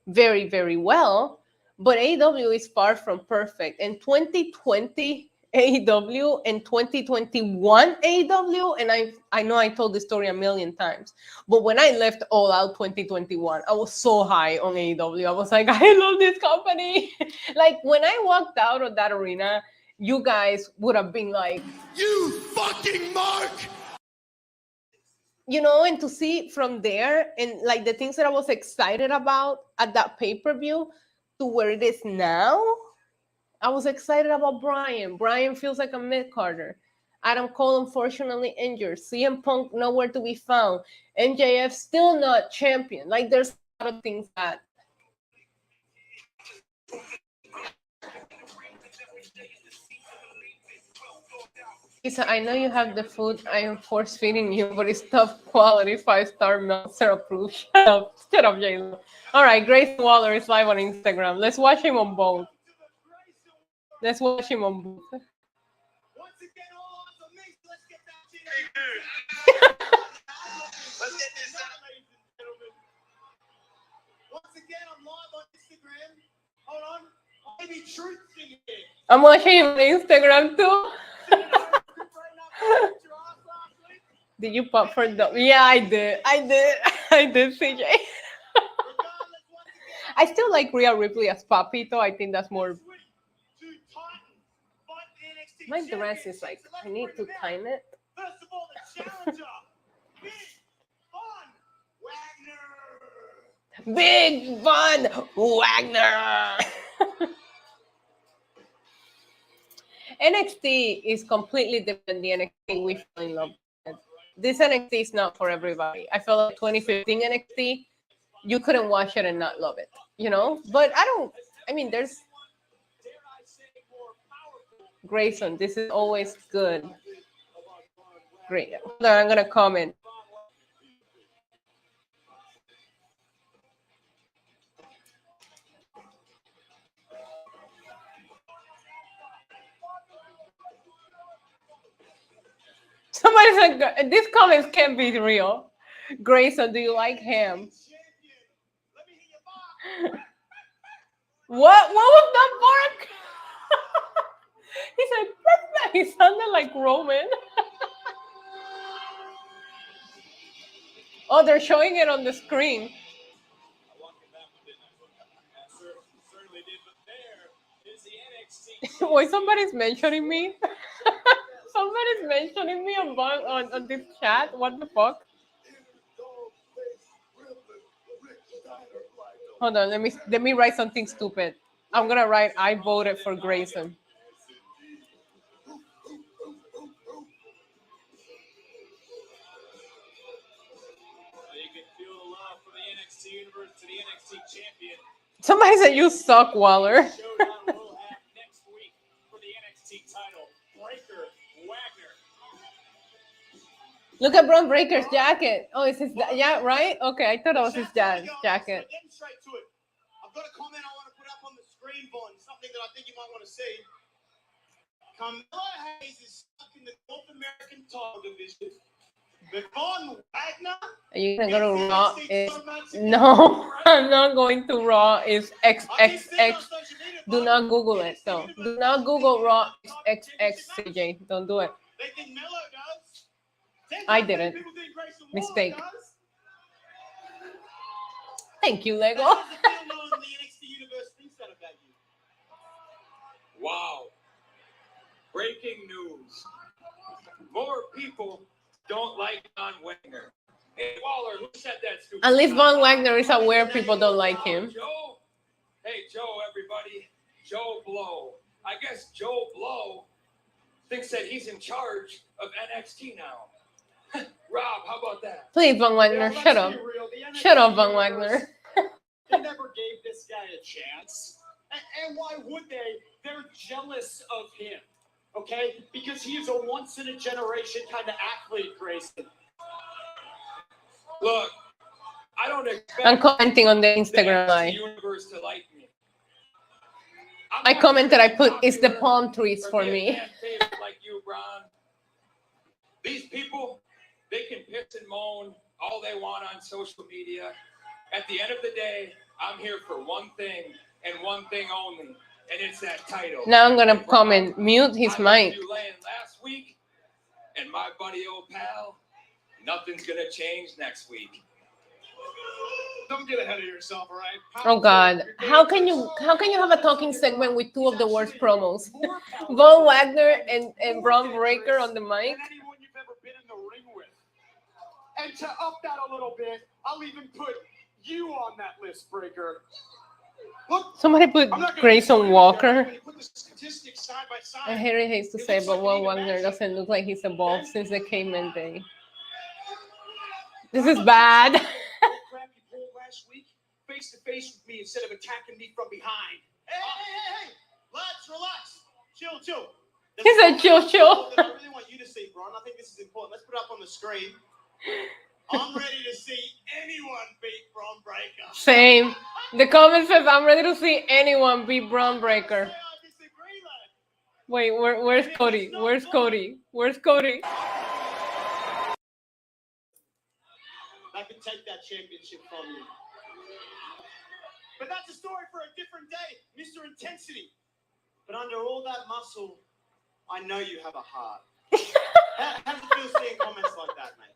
very, very well. But AEW is far from perfect. And 2020 AEW and 2021 AEW, and I know I told this story a million times, but when I left All Out 2021, I was so high on AEW. I was like, I love this company. Like, when I walked out of that arena, you guys would have been like, You fucking mark! You know, and to see from there and like the things that I was excited about at that pay-per-view to where it is now, I was excited about Brian. Brian feels like a mid-carder. Adam Cole, unfortunately, injured. CM Punk, nowhere to be found. MJF, still not champion. Like, there's a lot of things that... Lisa, I know you have the food I am force feeding you, but it's top quality 5-star Meltzer approved. Shut up, J-Lo. All right, Grayson Waller is live on Instagram. Let's watch him on both. Let's watch him on both. Once again, all odds on me. Let's get that shit. Let's get this out, ladies and gentlemen. Once again, I'm live on Instagram. Hold on. Maybe truth singing. I'm watching him on Instagram too. Did you pop for the? Yeah, I did, CJ. I still like Rhea Ripley as Papito. I think that's more. My dress is like, I need to time it. First of all, the challenger, Big Von Wagner. NXT is completely different than the NXT we fell in love with. This NXT is not for everybody. I felt like 2015 NXT, you couldn't watch it and not love it, you know? But there's Grayson, this is always good. Great. Hold on, I'm going to comment. Somebody's like, these comments can't be real. Grayson, do you like him? What was that bark? He said, he sounded like Roman. Oh, they're showing it on the screen. Why somebody's mentioning me? Somebody's mentioning me on this chat. What the fuck? Hold on, let me write something stupid. I'm gonna write I voted for Grayson. Somebody said you suck, Waller. Look at Braun Breaker's jacket. Oh, it's his yeah, right? Okay, I thought it was his jacket. Getting straight to it. I've got a comment I want to put up on the screen, Vaughn. Something that I think you might want to see. Carmella Hayes is stuck in the North American title division. But Von Wagner. Are you gonna go to Raw? No, I'm not going to Raw. It's XXX. Do not Google it. So do not Google Raw XXCJ. Don't do it. They think Mello does. I didn't. Mistake. Thank you, Lego. Wow. Breaking news. More people don't like Von Wagner. Hey, Waller, who said that stupid? At least Von Wagner is aware people don't like him. Joe? Hey, Joe, everybody. Joe Blow. I guess Joe Blow thinks that he's in charge of NXT now. Rob, how about that? Please, Von Wagner, shut up. Shut up, Von Wagner. They never gave this guy a chance. And why would they? They're jealous of him. Okay? Because he is a once-in-a-generation kind of athlete, Grayson. Look, I don't expect I'm commenting on the Instagram live. universe to like me. I commented, I put, it's the palm trees for me. Like you, Ron. These people, they can piss and moan all they want on social media. At the end of the day, I'm here for one thing and one thing only, and it's that title. Now I'm gonna comment, mute his mic. You laying last week, and my buddy old pal, nothing's gonna change next week. Don't get ahead of yourself, all right? Oh God, how can you have a talking segment with two of the worst promos? Von Wagner and Braun Breaker on the mic. Anyone you've ever been in the ring with. And to up that a little bit, I'll even put you on that list, Breaker. Look, Somebody put Grayson Walker. I hate to say, but Von Wagner doesn't look like he's evolved since the caveman day. This is bad. Last week, face to face with me instead of attacking me from behind. Hey! Lads, relax. Chill. He said chill. I really want you to see, Bron. I think this is important. Let's put it up on the screen. I'm ready to see anyone beat Braun Breaker. Same. The comment says, I'm ready to see anyone beat Braun Breaker. Wait, where's Cody? Where's Cody? I can take that championship from you. But that's a story for a different day, Mr. Intensity. But under all that muscle, I know you have a heart. How does it feel seeing comments like that, mate?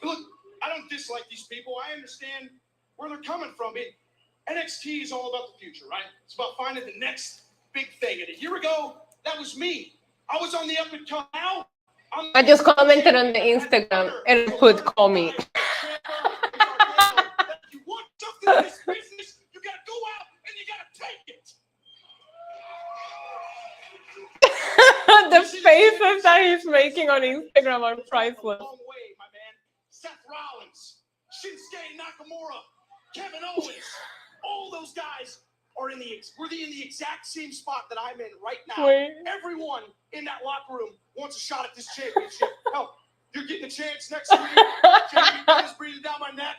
Look, I don't dislike these people. I understand where they're coming from. NXT is all about the future, right? It's about finding the next big thing. And a year ago, that was me. I was on the up and come. Now, I just commented on the Instagram and put call me. You want something in this business, you gotta go out and you gotta take it. The faces that he's making on Instagram are priceless. Long way, my man. Seth Rollins, Shinsuke Nakamura, Kevin Owens, all those guys are in the exact same spot that I'm in right now. Wait. Everyone in that locker room wants a shot at this championship. Hell, you're getting a chance next week. Jamie is breathing down my neck.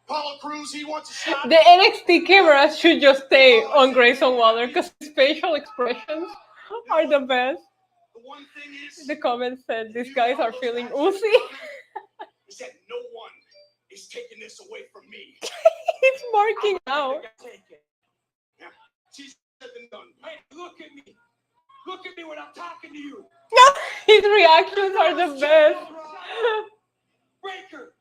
Apollo Crews, he wants a shot. The NXT cameras should just stay on Grayson Waller because his facial expressions are the best. The one thing is, The comment said, these guys are feeling oozy. is that no one is taking this away from me. He's marking out. Yeah. She said and done. Hey, look at me. Look at me when I'm talking to you. His reactions are the best. Breaker,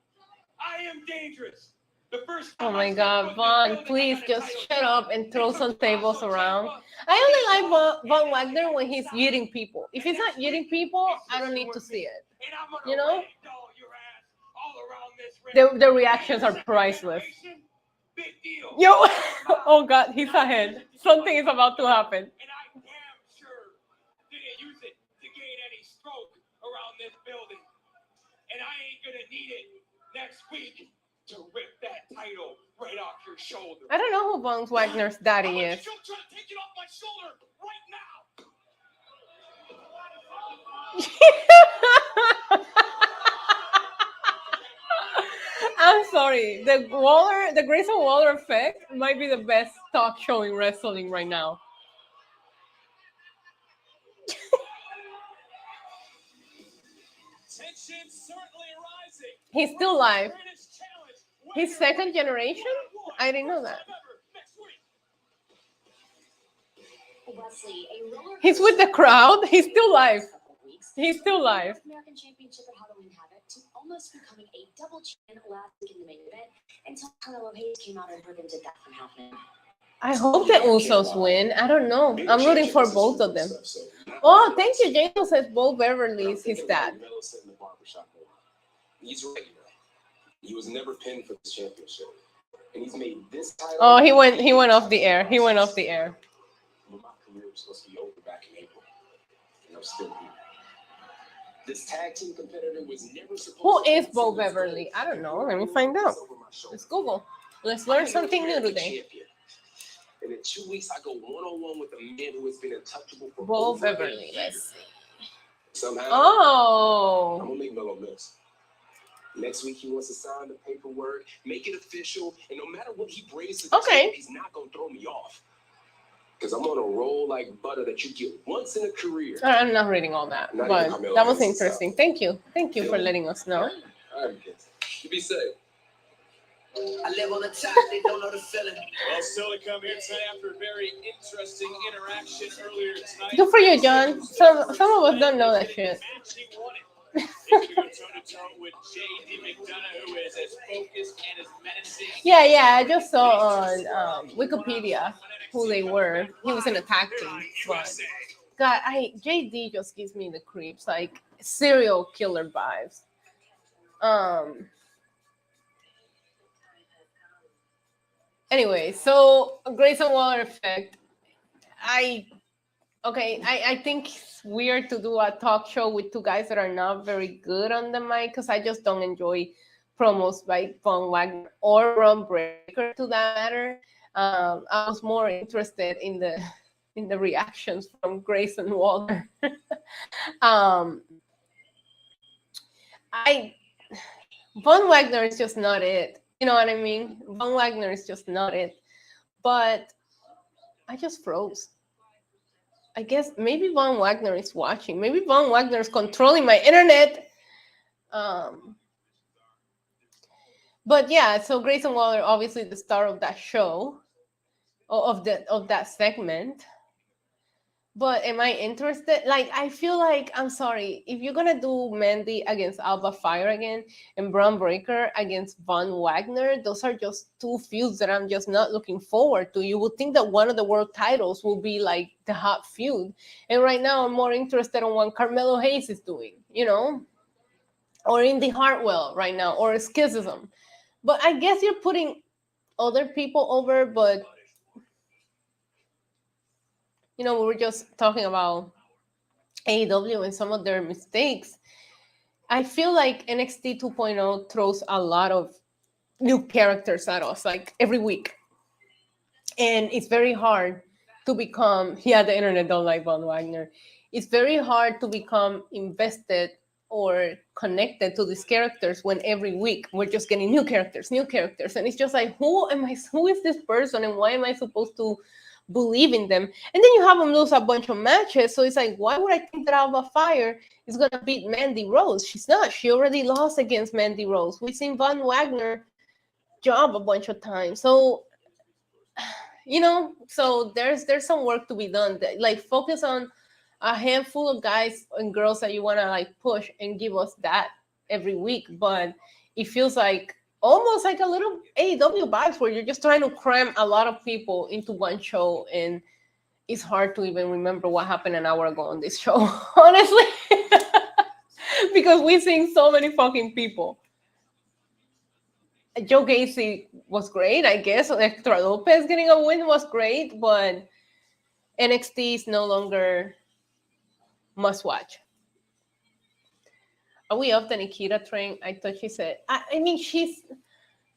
I am dangerous. The first Oh my God, Von, please just shut up and throw some tables around. I only like Von Wagner when he's eating people. If he's not eating people, I don't need to see it. You know? The reactions are priceless. Yo, oh God, he's ahead. Something is about to happen. And I damn sure didn't use it to gain any stroke around this building. And I ain't gonna need it next week to rip that title right off your shoulder. I don't know who Von Wagner's daddy is. Try to take it off my shoulder right now. I'm sorry. The Grayson Waller Effect might be the best talk show in wrestling right now. Tension certainly rising. He's still live. He's second generation? I didn't know that. He's with the crowd. He's still live. He's still live. American Championship at Halloween Havoc to almost becoming a double champion last week in the main event until Carmelo Hayes came out and prevented that from happening. I hope the Usos win. I don't know. I'm rooting for both of them. Oh, thank you. Jason says Bo Beverly is his dad. He's regular. He was never pinned for this championship, and he's made this title. Oh, he went off the air. He went off the air. But my career was supposed to be over back in April, and I'm still here. This tag team competitor was never supposed. Who is Bo Beverly? I don't know. Let me find out. Let's Google. Let's learn something new today. And in 2 weeks, I go one-on-one with a man who has been untouchable for Bo over Beverly. Let's see. Somehow, Oh. I'm gonna make Melo miss. Next week, he wants to sign the paperwork, make it official, and no matter what he brings to the table, he's not gonna throw me off. Because I'm on a roll like butter that you get once in a career. I'm not reading all that, but that was interesting. Thank you. Thank you for letting us know. All right, kids. You be safe. I live on the top, they don't know the feeling. Well, still to come here tonight after a very interesting interaction earlier tonight. Good for you, John. Some of us don't know that shit. With J.D. McDonagh, who is as focused and as menacing. Yeah, I just saw on Wikipedia who they were. He was in a tag team, but God, JD just gives me the creeps, like serial killer vibes. Anyway, so Grayson Waller Effect. I think it's weird to do a talk show with two guys that are not very good on the mic because I just don't enjoy promos by Von Wagner or Ron Breaker to that matter. I was more interested in the reactions from Grayson Waller. Von Wagner is just not it. You know what I mean? Von Wagner is just not it. But I just froze. I guess maybe Von Wagner is watching. Maybe Von Wagner is controlling my internet. But yeah, so Grayson Waller, obviously the star of that show, of that segment. But am I interested? Like, I feel like, I'm sorry, if you're gonna do Mandy against Alba Fire again and Braun Breaker against Von Wagner, those are just two feuds that I'm just not looking forward to. You would think that one of the world titles will be like the hot feud. And right now I'm more interested in what Carmelo Hayes is doing, you know? Or Indy Hartwell right now, or Schism. But I guess you're putting other people over, but you know, we were just talking about AEW and some of their mistakes. I feel like NXT 2.0 throws a lot of new characters at us, like every week. And it's very hard to become, the internet don't like Von Wagner. It's very hard to become invested or connected to these characters when every week we're just getting new characters. And it's just like, who is this person and why am I supposed to believe in them. And then you have them lose a bunch of matches. So it's like, why would I think that Alba Fire is going to beat Mandy Rose? She's not. She already lost against Mandy Rose. We've seen Von Wagner jump a bunch of times. So, so there's some work to be done. Like, focus on a handful of guys and girls that you want to like push and give us that every week. But it feels like almost like a little AEW vibes where you're just trying to cram a lot of people into one show, and it's hard to even remember what happened an hour ago on this show, honestly, because we've seen so many fucking people. Joe Gacy was great, I guess. Hector Lopez getting a win was great, but NXT is no longer must watch. Are we off the Nikita train? I thought she said. I mean, she's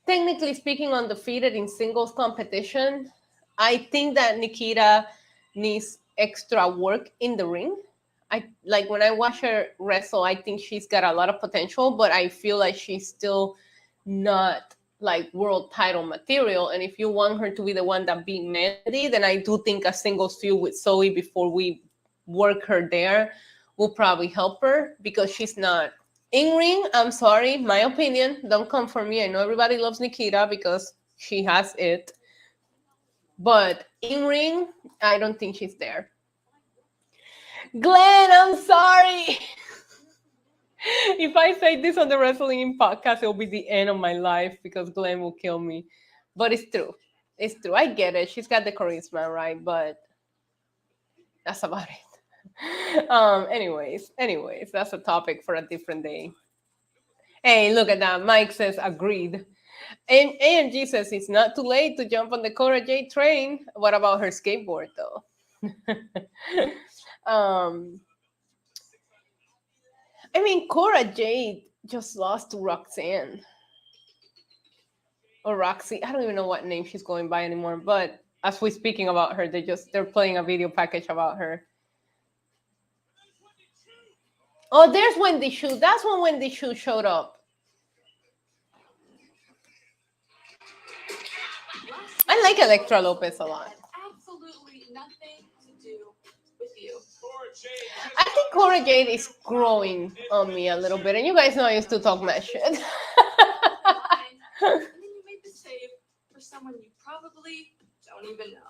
technically speaking undefeated in singles competition. I think that Nikita needs extra work in the ring. I like when I watch her wrestle, I think she's got a lot of potential, but I feel like she's still not like world title material. And if you want her to be the one that beat Mandy, then I do think a singles feud with Zoe before we work her there will probably help her, because she's not in ring. I'm sorry, my opinion. Don't come for me. I know everybody loves Nikita because she has it. But in ring, I don't think she's there. Glenn, I'm sorry. If I say this on the Wrestling podcast, it'll be the end of my life because Glenn will kill me. But it's true. It's true. I get it. She's got the charisma, right? But that's about it. Anyways, that's a topic for a different day. Hey, look at that. Mike says agreed. And AMG says it's not too late to jump on the Cora Jade train. What about her skateboard, though? I mean, Cora Jade just lost to Roxanne. Or Roxy. I don't even know what name she's going by anymore. But as we're speaking about her, they're playing a video package about her. Oh, there's Wendy Shu. That's when Wendy Shu showed up. I like Elektra Lopez a lot. Absolutely nothing to do with you. I think Cora Jade is growing on me a little bit. And you guys know I used to talk mad shit. And then you made the save for someone you probably don't even know.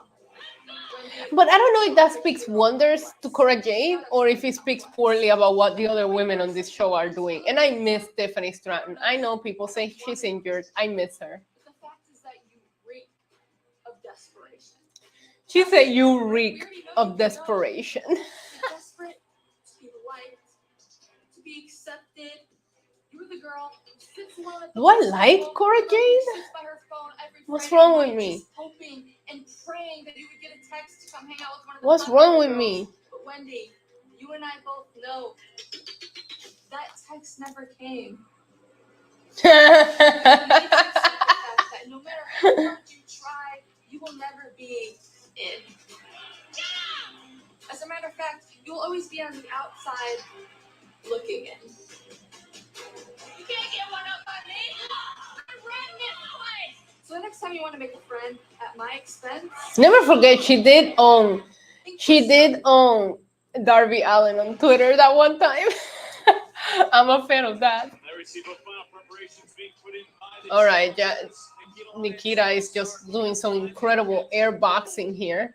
But I don't know if that speaks wonders to Cora Jade or if it speaks poorly about what the other women on this show are doing. And I miss Tiffany Stratton. I know people say she's injured. I miss her. The fact is that you reek of desperation. She said you reek of desperation. Desperate to be liked, to be accepted. You were the girl who sits alone at the What, like Cora Jade? What's wrong with me? Hoping and praying that you would get a text to come hang out with one of the What's wrong with me? But Wendy, you and I both know that text never came. That no matter how hard you try, you will never be in. As a matter of fact, you'll always be on the outside looking in. You can't get one up on me. I'm running this place. So the next time you want to make a friend at my expense, Never forget, she did own Darby Allin on Twitter that one time. I'm a fan of that. All right, Nikita is just doing some incredible air boxing here.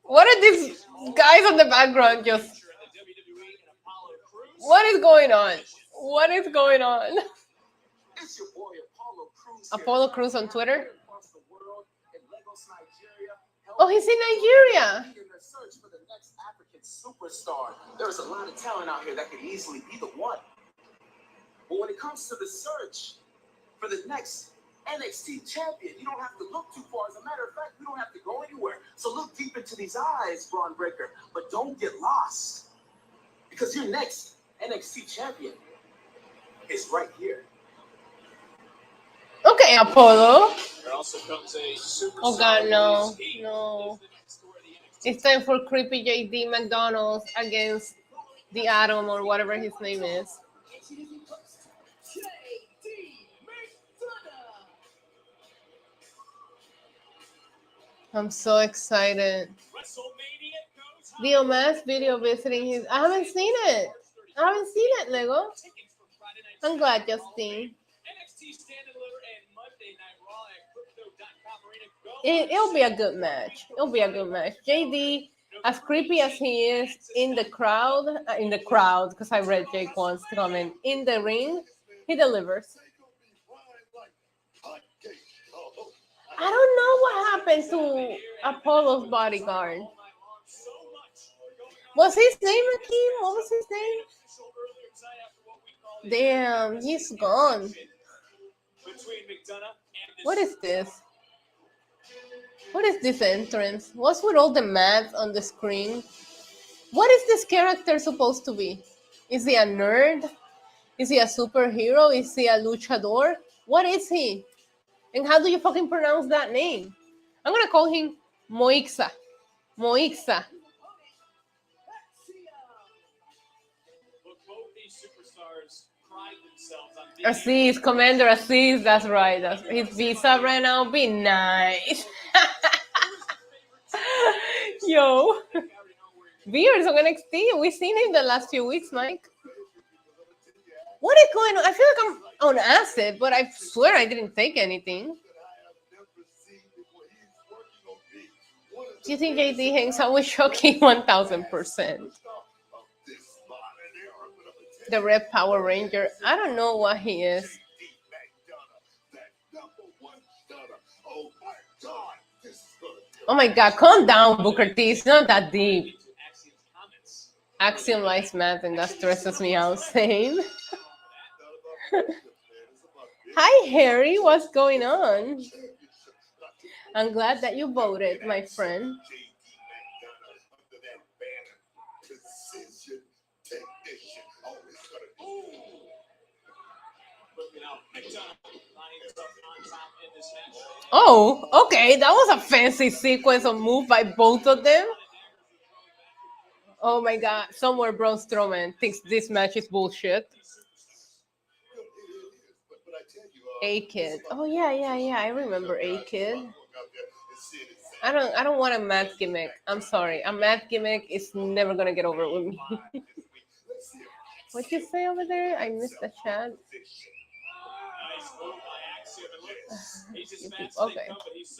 What are these guys on the background just... What is going on? What is going on? Apollo Crews on Twitter? Oh, he's in Nigeria. Superstar. There's a lot of talent out here that could easily be the one. But when it comes to the search for the next NXT champion, you don't have to look too far. As a matter of fact, you don't have to go anywhere. So look deep into these eyes, Braun Breaker, but don't get lost. Because your next NXT champion is right here. Okay, Apollo. There also comes a super Oh God, no. It's time for creepy JD McDonald's against the Atom or whatever his name is. I'm so excited. The Omas video visiting his. I haven't seen it. Lego. I'm glad, Justine. It'll be a good match. JD, as creepy as he is in the crowd, because I read Jake once comment, in the ring, he delivers. I don't know what happened to Apollo's bodyguard. What's his name, Akeem? What was his name? Damn, he's gone. What is this? What is this entrance? What's with all the math on the screen? What is this character supposed to be? Is he a nerd? Is he a superhero? Is he a luchador? What is he? And how do you fucking pronounce that name? I'm gonna call him Moixa. Moixa. Aziz, Commander Aziz, that's right. His visa ran out. Be nice. Yo. Beers on NXT. We've seen him the last few weeks, Mike. What is going on? I feel like I'm on acid, but I swear I didn't take anything. Do you think JD hangs out with Shoki? 1000%. The Red Power Ranger. I don't know what he is. Oh my God, calm down, Booker T. It's not that deep. Axiom likes math and that stresses me out. Same. Hi, Harry. What's going on? I'm glad that you voted, my friend. Oh, okay. That was a fancy sequence of move by both of them. Oh my God. Somewhere Braun Strowman thinks this match is bullshit. A-Kid. Oh yeah. I remember A-Kid. I don't want a math gimmick. I'm sorry. A math gimmick is never gonna get over with me. What'd you say over there? I missed the chat. Okay.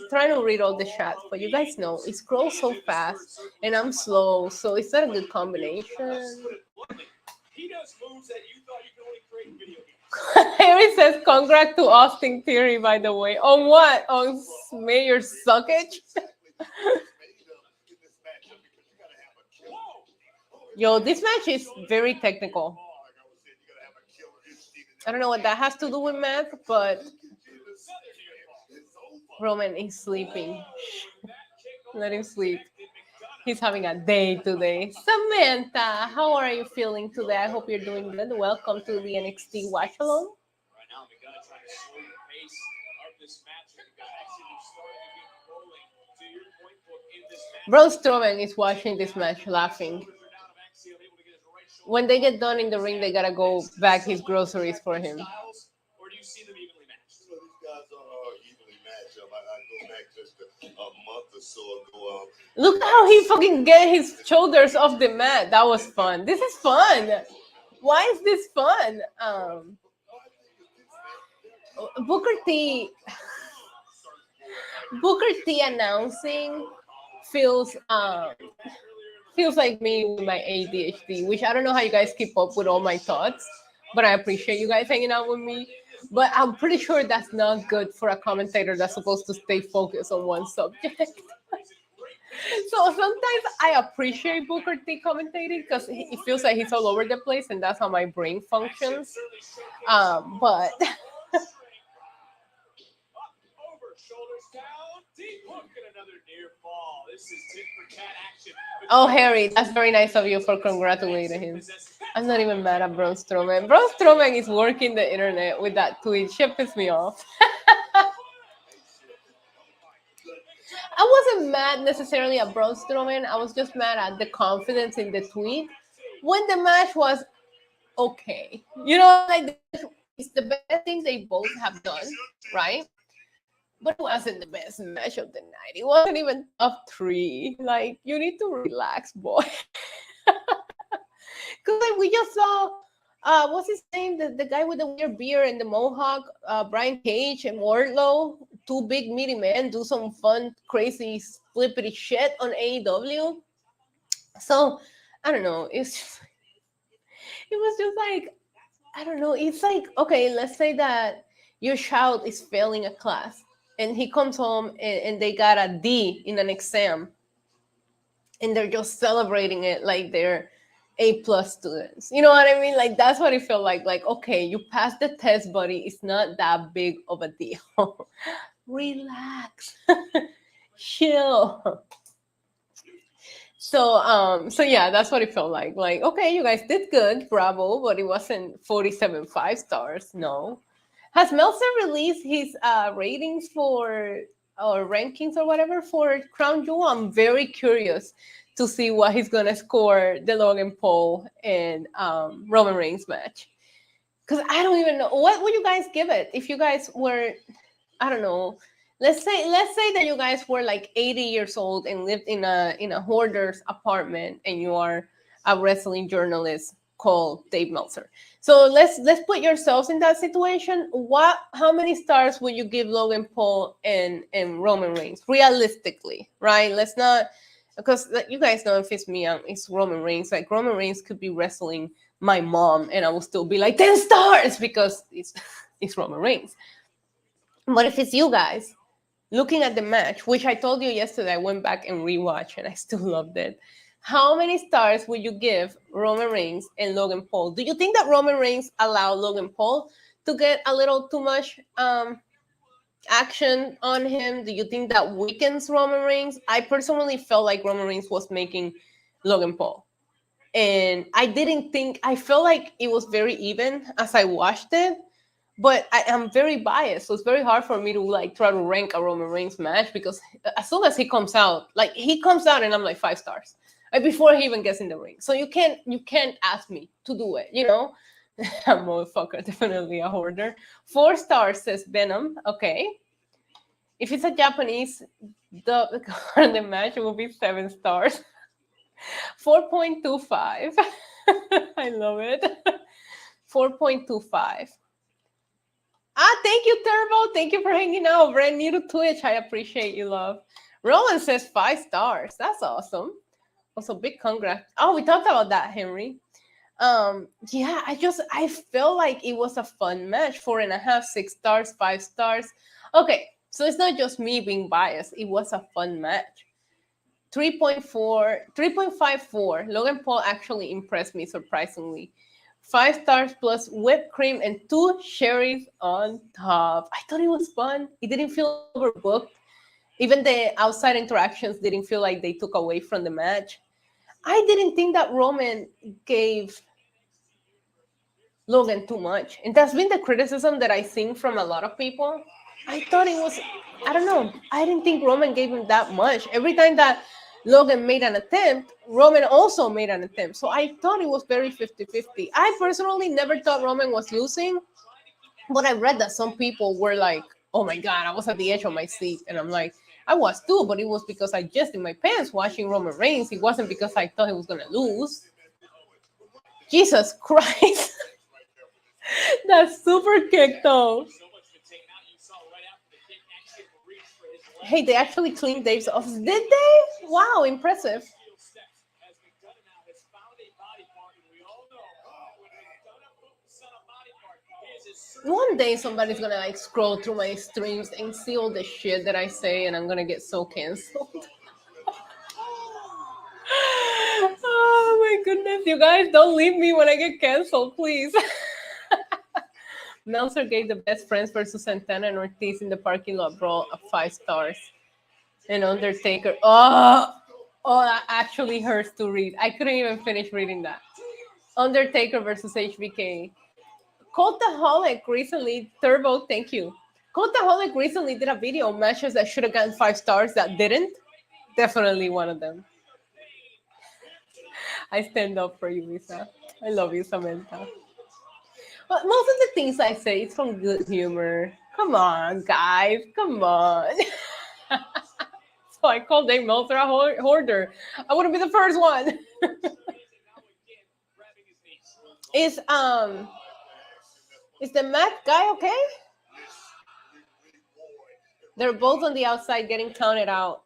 Trying to read all the chat, but you guys know it scrolls so fast and I'm slow, so it's not a good combination. Harry says congrats to Austin Theory, by the way. On what? On Mayor Suckage? Yo, this match is very technical. I don't know what that has to do with math, but Roman is sleeping. Let him sleep. He's having a day today. Samantha, how are you feeling today? I hope you're doing good. Welcome to the NXT Watch Along. Braun Strowman is watching this match laughing. When they get done in the ring, they gotta go back his groceries for him. Look how he fucking get his shoulders off the mat. That was fun. This is fun. Why is this fun? Booker T announcing feels like me with my ADHD, which I don't know how you guys keep up with all my thoughts, but I appreciate you guys hanging out with me. But I'm pretty sure that's not good for a commentator that's supposed to stay focused on one subject. So sometimes I appreciate Booker T commentating because it feels like he's all over the place, and that's how my brain functions. But oh, Harry, that's very nice of you for congratulating him. I'm not even mad at Braun Strowman. Braun Strowman is working the internet with that tweet. She pissed me off. I wasn't mad necessarily at Braun Strowman. I was just mad at the confidence in the tweet when the match was okay. You know, like it's the best thing they both have done, right? But it wasn't the best match of the night. It wasn't even top 3. Like, you need to relax, boy. Because like, we just saw, what's his name? The guy with the weird beard and the mohawk, Brian Cage and Wardlow, 2 big meaty men, do some fun, crazy, flippity shit on AEW. So, I don't know. It was just like, I don't know. It's like, okay, let's say that your child is failing a class and he comes home and they got a D in an exam and they're just celebrating it like they're A+ students. You know what I mean? Like, that's what it felt like. Like, okay, you passed the test, buddy. It's not that big of a deal. Relax. Chill. So yeah, that's what it felt like. Like, okay, you guys did good, bravo, but it wasn't 47 5-stars. No. Has Meltzer released his ratings for or rankings or whatever for Crown Jewel? I'm very curious to see what he's gonna score the Logan Paul and Roman Reigns match. Because I don't even know, what would you guys give it if you guys were, I don't know. Let's say that you guys were like 80 years old and lived in a hoarder's apartment and you are a wrestling journalist called Dave Meltzer. So let's put yourselves in that situation. How many stars would you give Logan Paul and Roman Reigns realistically, right? Let's not, because you guys know if it's me, it's Roman Reigns. Like, Roman Reigns could be wrestling my mom and I will still be like 10 stars because it's Roman Reigns. But if it's you guys, looking at the match, which I told you yesterday, I went back and rewatched and I still loved it. How many stars would you give Roman Reigns and Logan Paul? Do you think that Roman Reigns allowed Logan Paul to get a little too much action on him? Do you think that weakens Roman Reigns? I personally felt like Roman Reigns was making Logan Paul. And I felt like it was very even as I watched it. But I am very biased, so it's very hard for me to like try to rank a Roman Reigns match because as soon as he comes out and I'm like 5 stars, like before he even gets in the ring. So you can't ask me to do it, you know. A motherfucker, definitely a hoarder. 4 stars says Venom. Okay, if it's a Japanese dub the match, it will be 7 stars. 4.25. I love it. 4.25. Thank you, Turbo. Thank you for hanging out. Brand new to Twitch. I appreciate you, love. Roland says 5 stars. That's awesome. Also, big congrats. Oh, we talked about that, Henry. Yeah, I feel like it was a fun match. 4.5, 6 stars, 5 stars. Okay, so it's not just me being biased. It was a fun match. 3.54. Logan Paul actually impressed me, surprisingly. 5 stars plus whipped cream and 2 cherries on top. I thought it was fun. It didn't feel overbooked. Even the outside interactions didn't feel like they took away from the match. I didn't think that Roman gave Logan too much. And that's been the criticism that I've seen from a lot of people. I thought it was, I don't know. I didn't think Roman gave him that much. Every time that Logan made an attempt, Roman also made an attempt. So I thought it was very 50-50. I personally never thought Roman was losing, but I read that some people were like, oh my God, I was at the edge of my seat. And I'm like, I was too, but it was because I just in my pants watching Roman Reigns. It wasn't because I thought he was going to lose. Jesus Christ. That super kick, though. Hey, they actually cleaned Dave's office. Did they? Wow, impressive. One day somebody's gonna like scroll through my streams and see all the shit that I say and I'm gonna get so canceled. Oh my goodness, you guys don't leave me when I get canceled, please. Meltzer gave the best friends versus Santana and Ortiz in the parking lot brawl of 5 stars. And Undertaker. Oh, that actually hurts to read. I couldn't even finish reading that. Undertaker versus HBK. Cultaholic recently, Turbo, thank you. Cultaholic recently did a video on matches that should have gotten 5 stars that didn't. Definitely one of them. I stand up for you, Lisa. I love you, Samantha. But most of the things I say, it's from good humor. Come on, guys. Come on. So I called Dave Meltzer a hoarder. I wouldn't be the first one. Is the math guy okay? They're both on the outside getting counted out.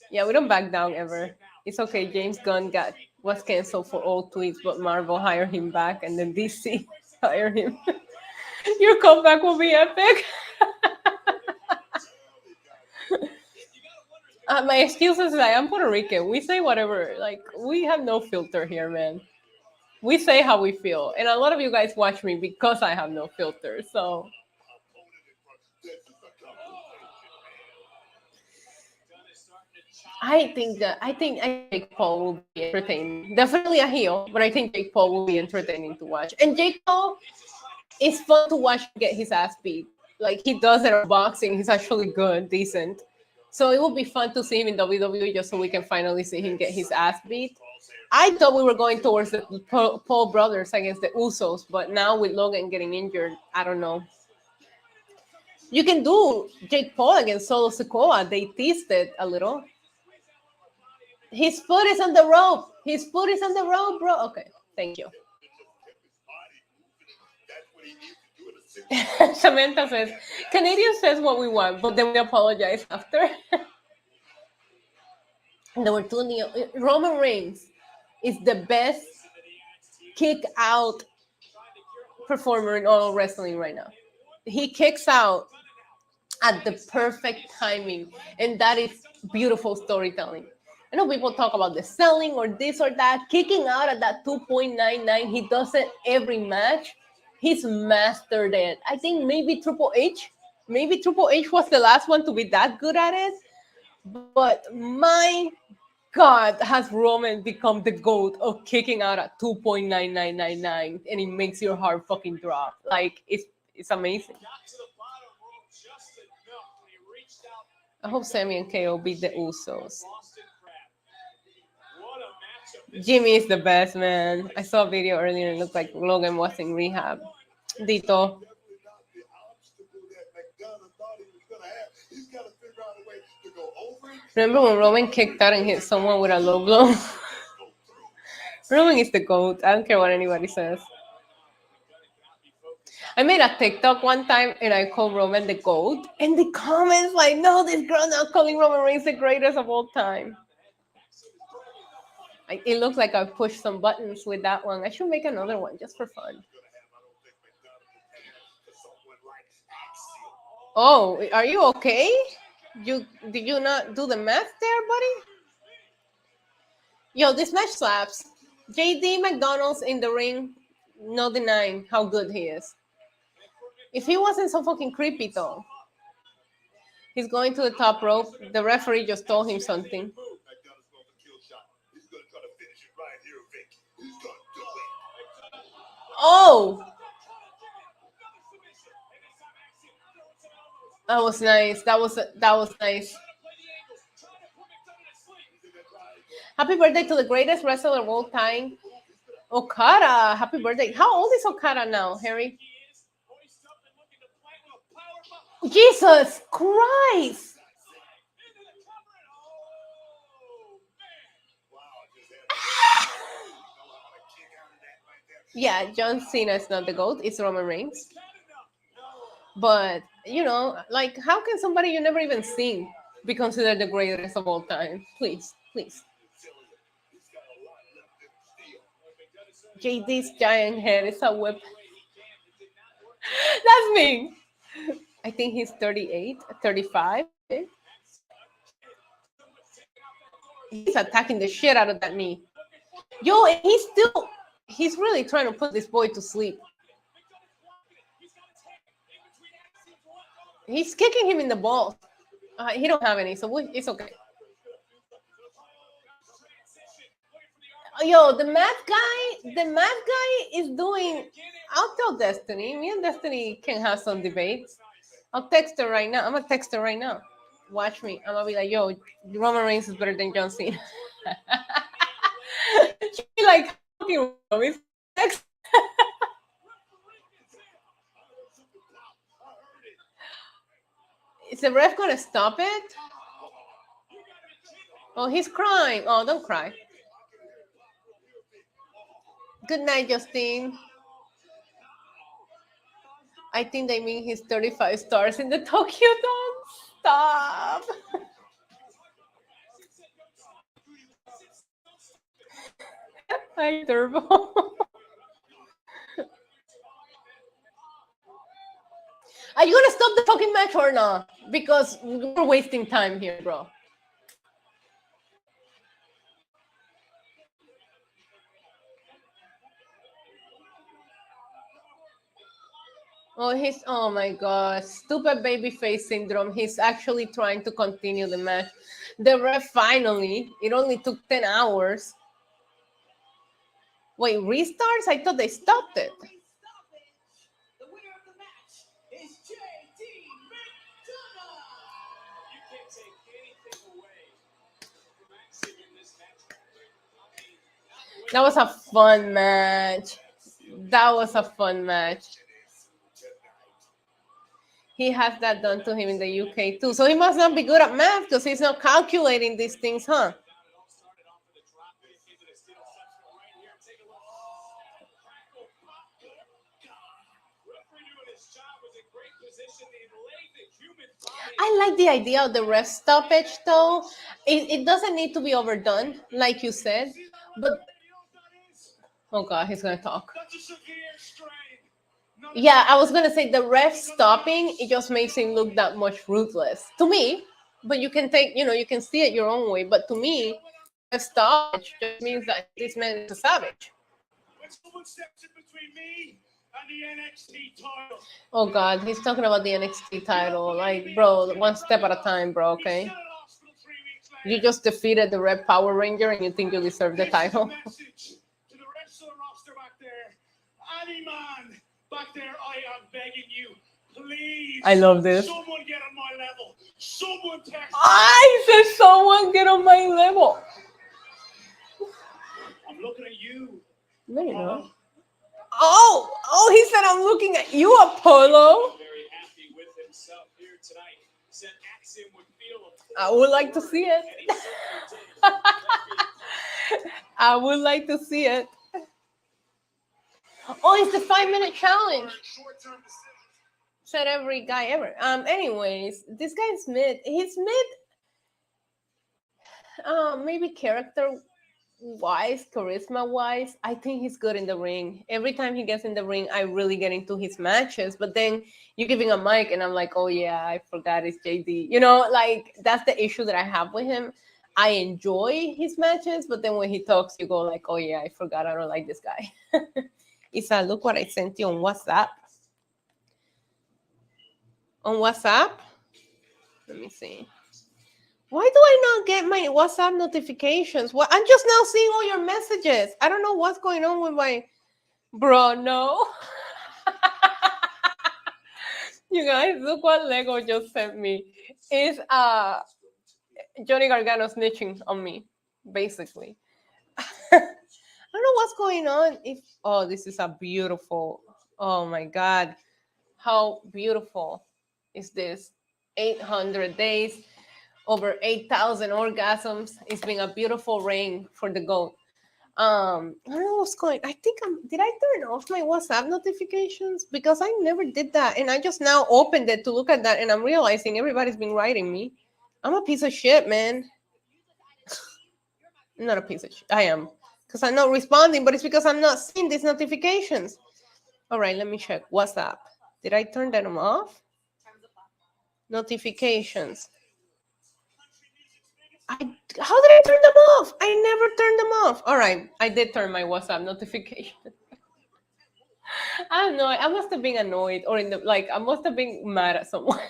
Yeah, we don't back down ever. It's okay. James Gunn was canceled for all tweets, but Marvel hired him back, and then DC hired him. Your comeback will be epic. My excuses is I'm Puerto Rican. We say whatever. Like, we have no filter here, man. We say how we feel. And a lot of you guys watch me because I have no filter. So I think Jake Paul will be entertaining. Definitely a heel, but I think Jake Paul will be entertaining to watch. And Jake Paul is fun to watch him get his ass beat. Like, he does it on boxing. He's actually good, decent. So it will be fun to see him in WWE just so we can finally see him get his ass beat. I thought we were going towards the Paul brothers against the Usos, but now with Logan getting injured, I don't know. You can do Jake Paul against Solo Sikoa. They teased it a little. His foot is on the rope. His foot is on the rope, bro. Okay, thank you. Samantha says, Canadian says what we want, but then we apologize after. Number 2, Roman Reigns is the best kick out performer in all wrestling right now. He kicks out at the perfect timing, and that is beautiful storytelling. I know people talk about the selling or this or that. Kicking out at that 2.99, he does it every match. He's mastered it. I think maybe Triple H was the last one to be that good at it. But my God, has Roman become the GOAT of kicking out at 2.9999, and it makes your heart fucking drop. Like, it's amazing. I hope Sammy and KO beat the Usos. Jimmy is the best, man. I saw a video earlier and it looked like Logan was in rehab. Dito. Remember when Roman kicked out and hit someone with a low blow? Roman is the GOAT. I don't care what anybody says. I made a TikTok one time and I called Roman the GOAT. And the comments like, no, this girl not calling Roman Reigns the greatest of all time. It looks like I pushed some buttons with that one. I should make another one just for fun. Oh, are you okay? Did you not do the math there, buddy? Yo, this match slaps. JD McDonald's in the ring, no denying how good he is. If he wasn't so fucking creepy, though. He's going to the top rope. The referee just told him something. Oh! That was nice. That was nice. Happy birthday to the greatest wrestler of all time, Okada. Happy birthday. How old is Okada now, Harry? Jesus Christ! Yeah, John Cena is not the GOAT. It's Roman Reigns. But, you know, like, how can somebody you never even seen be considered the greatest of all time? Please, please. JD's giant head is a whip. That's me. I think he's 38, 35. He's attacking the shit out of that knee. Yo, and he's really trying to put this boy to sleep. He's kicking him in the balls. He don't have any, so it's okay. Yo, the math guy is doing. I'll tell Destiny. Me and Destiny can have some debates. I'll text her right now. I'm gonna text her right now. Watch me. I'm gonna be like, yo, Roman Reigns is better than John Cena. She like fucking text. Is the ref gonna stop it? Oh, he's crying. Oh, don't cry. Good night, Justine. I think they mean he's 35 stars in the Tokyo Dome. Stop. Hi, Turbo. Are you gonna stop the fucking match or not? Because we're wasting time here, bro. Oh my god, stupid babyface syndrome. He's actually trying to continue the match. The ref finally, it only took 10 hours. Wait, restarts? I thought they stopped it. The winner of the match is JD McDonagh. You can't take anything away from Maxim in this match. That was a fun match. That was a fun match. He has that done to him in the UK too. So he must not be good at math because he's not calculating these things, huh? I like the idea of the ref stoppage though. It doesn't need to be overdone, like you said. But oh god, he's gonna talk. Yeah, I was gonna say the ref stopping, it just makes him look that much ruthless to me. But you can take, you can see it your own way. But to me, ref stoppage just means that this man is a savage. When someone steps in between me and the NXT title. Oh god, he's talking about the NXT title. Like, bro, one step at a time, bro. Okay. You just defeated the Red Power Ranger, and you think you deserve the title. To the wrestler roster back there, any man back there, I am begging you, please. I love this. Someone get on my level. Someone text. I said, someone get on my level. I'm looking at you. No, you're not. Oh, he said, I'm looking at you, Apollo. Very happy with himself here tonight. Said Axiom would feel. I would like to see it. I would like to see it. Oh, it's the 5-minute challenge. Said every guy ever. Anyways, this guy Smith, maybe character-wise, charisma-wise, I think he's good in the ring. Every time he gets in the ring, I really get into his matches. But then you give him a mic, and I'm like, oh yeah, I forgot it's JD. Like that's the issue that I have with him. I enjoy his matches, but then when he talks, you go like, oh yeah, I forgot. I don't like this guy. Isa, look what I sent you on WhatsApp. On WhatsApp? Let me see. Why do I not get my WhatsApp notifications? Well, I'm just now seeing all your messages. I don't know what's going on with my... Bro, no. You guys, look what Lego just sent me. It's Johnny Gargano snitching on me, basically. I don't know what's going on. This is a beautiful... Oh, my God. How beautiful is this? 800 days. Over 8,000 orgasms. It's been a beautiful reign for the GOAT. I don't know what's going. Did I turn off my WhatsApp notifications? Because I never did that. And I just now opened it to look at that. And I'm realizing everybody's been writing me. I'm a piece of shit, man. I'm not a piece of shit. I am. Because I'm not responding. But it's because I'm not seeing these notifications. All right, let me check. WhatsApp. Did I turn them off? Notifications. How did I turn them off? I never turned them off. All right, I did turn my WhatsApp notification. I don't know. I must have been annoyed, or I must have been mad at someone.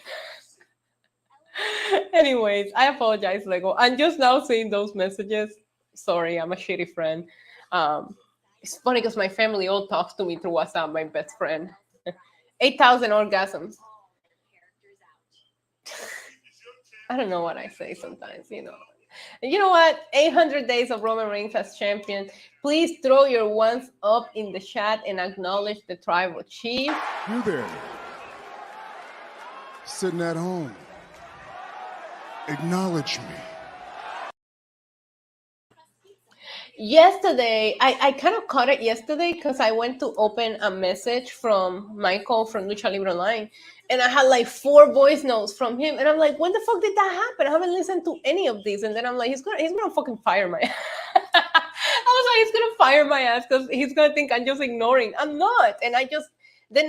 Anyways, I apologize, Lego. I'm just now seeing those messages. Sorry, I'm a shitty friend. It's funny because my family all talks to me through WhatsApp. My best friend. 8,000 orgasms. I don't know what I say sometimes, And you know what? 800 days of Roman Reigns as champion. Please throw your ones up in the chat and acknowledge the tribal chief. You there, sitting at home, Acknowledge me. Yesterday, I kind of caught it yesterday because I went to open a message from Michael from Lucha Libre Online, and I had like 4 voice notes from him, and I'm like, when the fuck did that happen? I haven't listened to any of these, and then I'm like, he's gonna fucking fire my ass. I was like, he's gonna fire my ass because he's gonna think I'm just ignoring. I'm not, and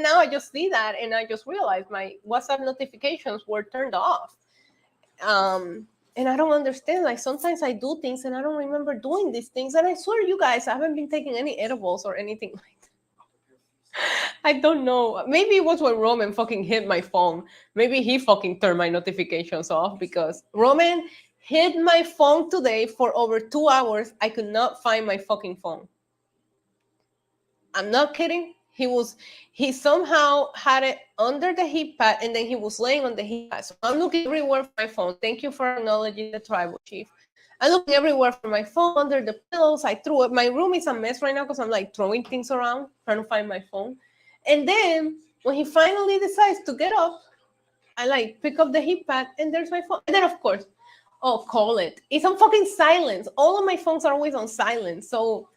now I just see that, and I just realized my WhatsApp notifications were turned off. And I don't understand. Like sometimes I do things and I don't remember doing these things. And I swear, you guys, I haven't been taking any edibles or anything like that. I don't know. Maybe it was when Roman fucking hit my phone. Maybe he fucking turned my notifications off because Roman hit my phone today for over 2 hours. I could not find my fucking phone. I'm not kidding. He somehow had it under the heat pad, and then he was laying on the heat pad. So I'm looking everywhere for my phone. Thank you for acknowledging the tribal chief. I'm looking everywhere for my phone, under the pillows. I threw it. My room is a mess right now because I'm like throwing things around, trying to find my phone. And then when he finally decides to get up, I like pick up the heat pad, and there's my phone. And then of course, call it. It's on fucking silence. All of my phones are always on silence. So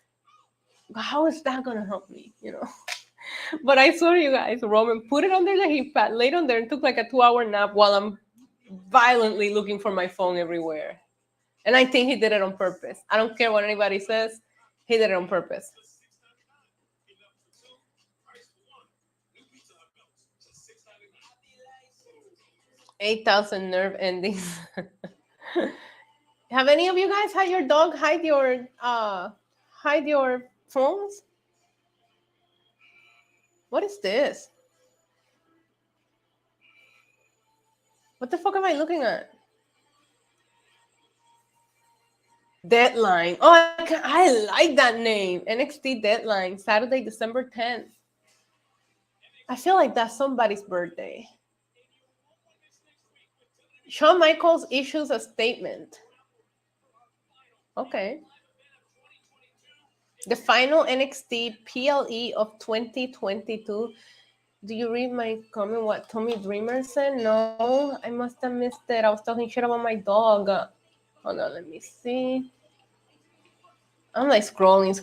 how is that gonna help me? But I swear, you guys, Roman put it under the heat pad, laid on there, and took like a 2-hour nap while I'm violently looking for my phone everywhere. And I think he did it on purpose. I don't care what anybody says. He did it on purpose. $8,000 nerve endings. Have any of you guys had your dog hide your phones? What is this? What the fuck am I looking at? Deadline. Oh, I like that name. NXT Deadline, Saturday, December 10th. I feel like that's somebody's birthday. Shawn Michaels issues a statement. Okay. The final NXT PLE of 2022. Do you read my comment? What Tommy Dreamer said? No, I must have missed it. I was talking shit about my dog. Hold on, let me see. I'm like scrolling.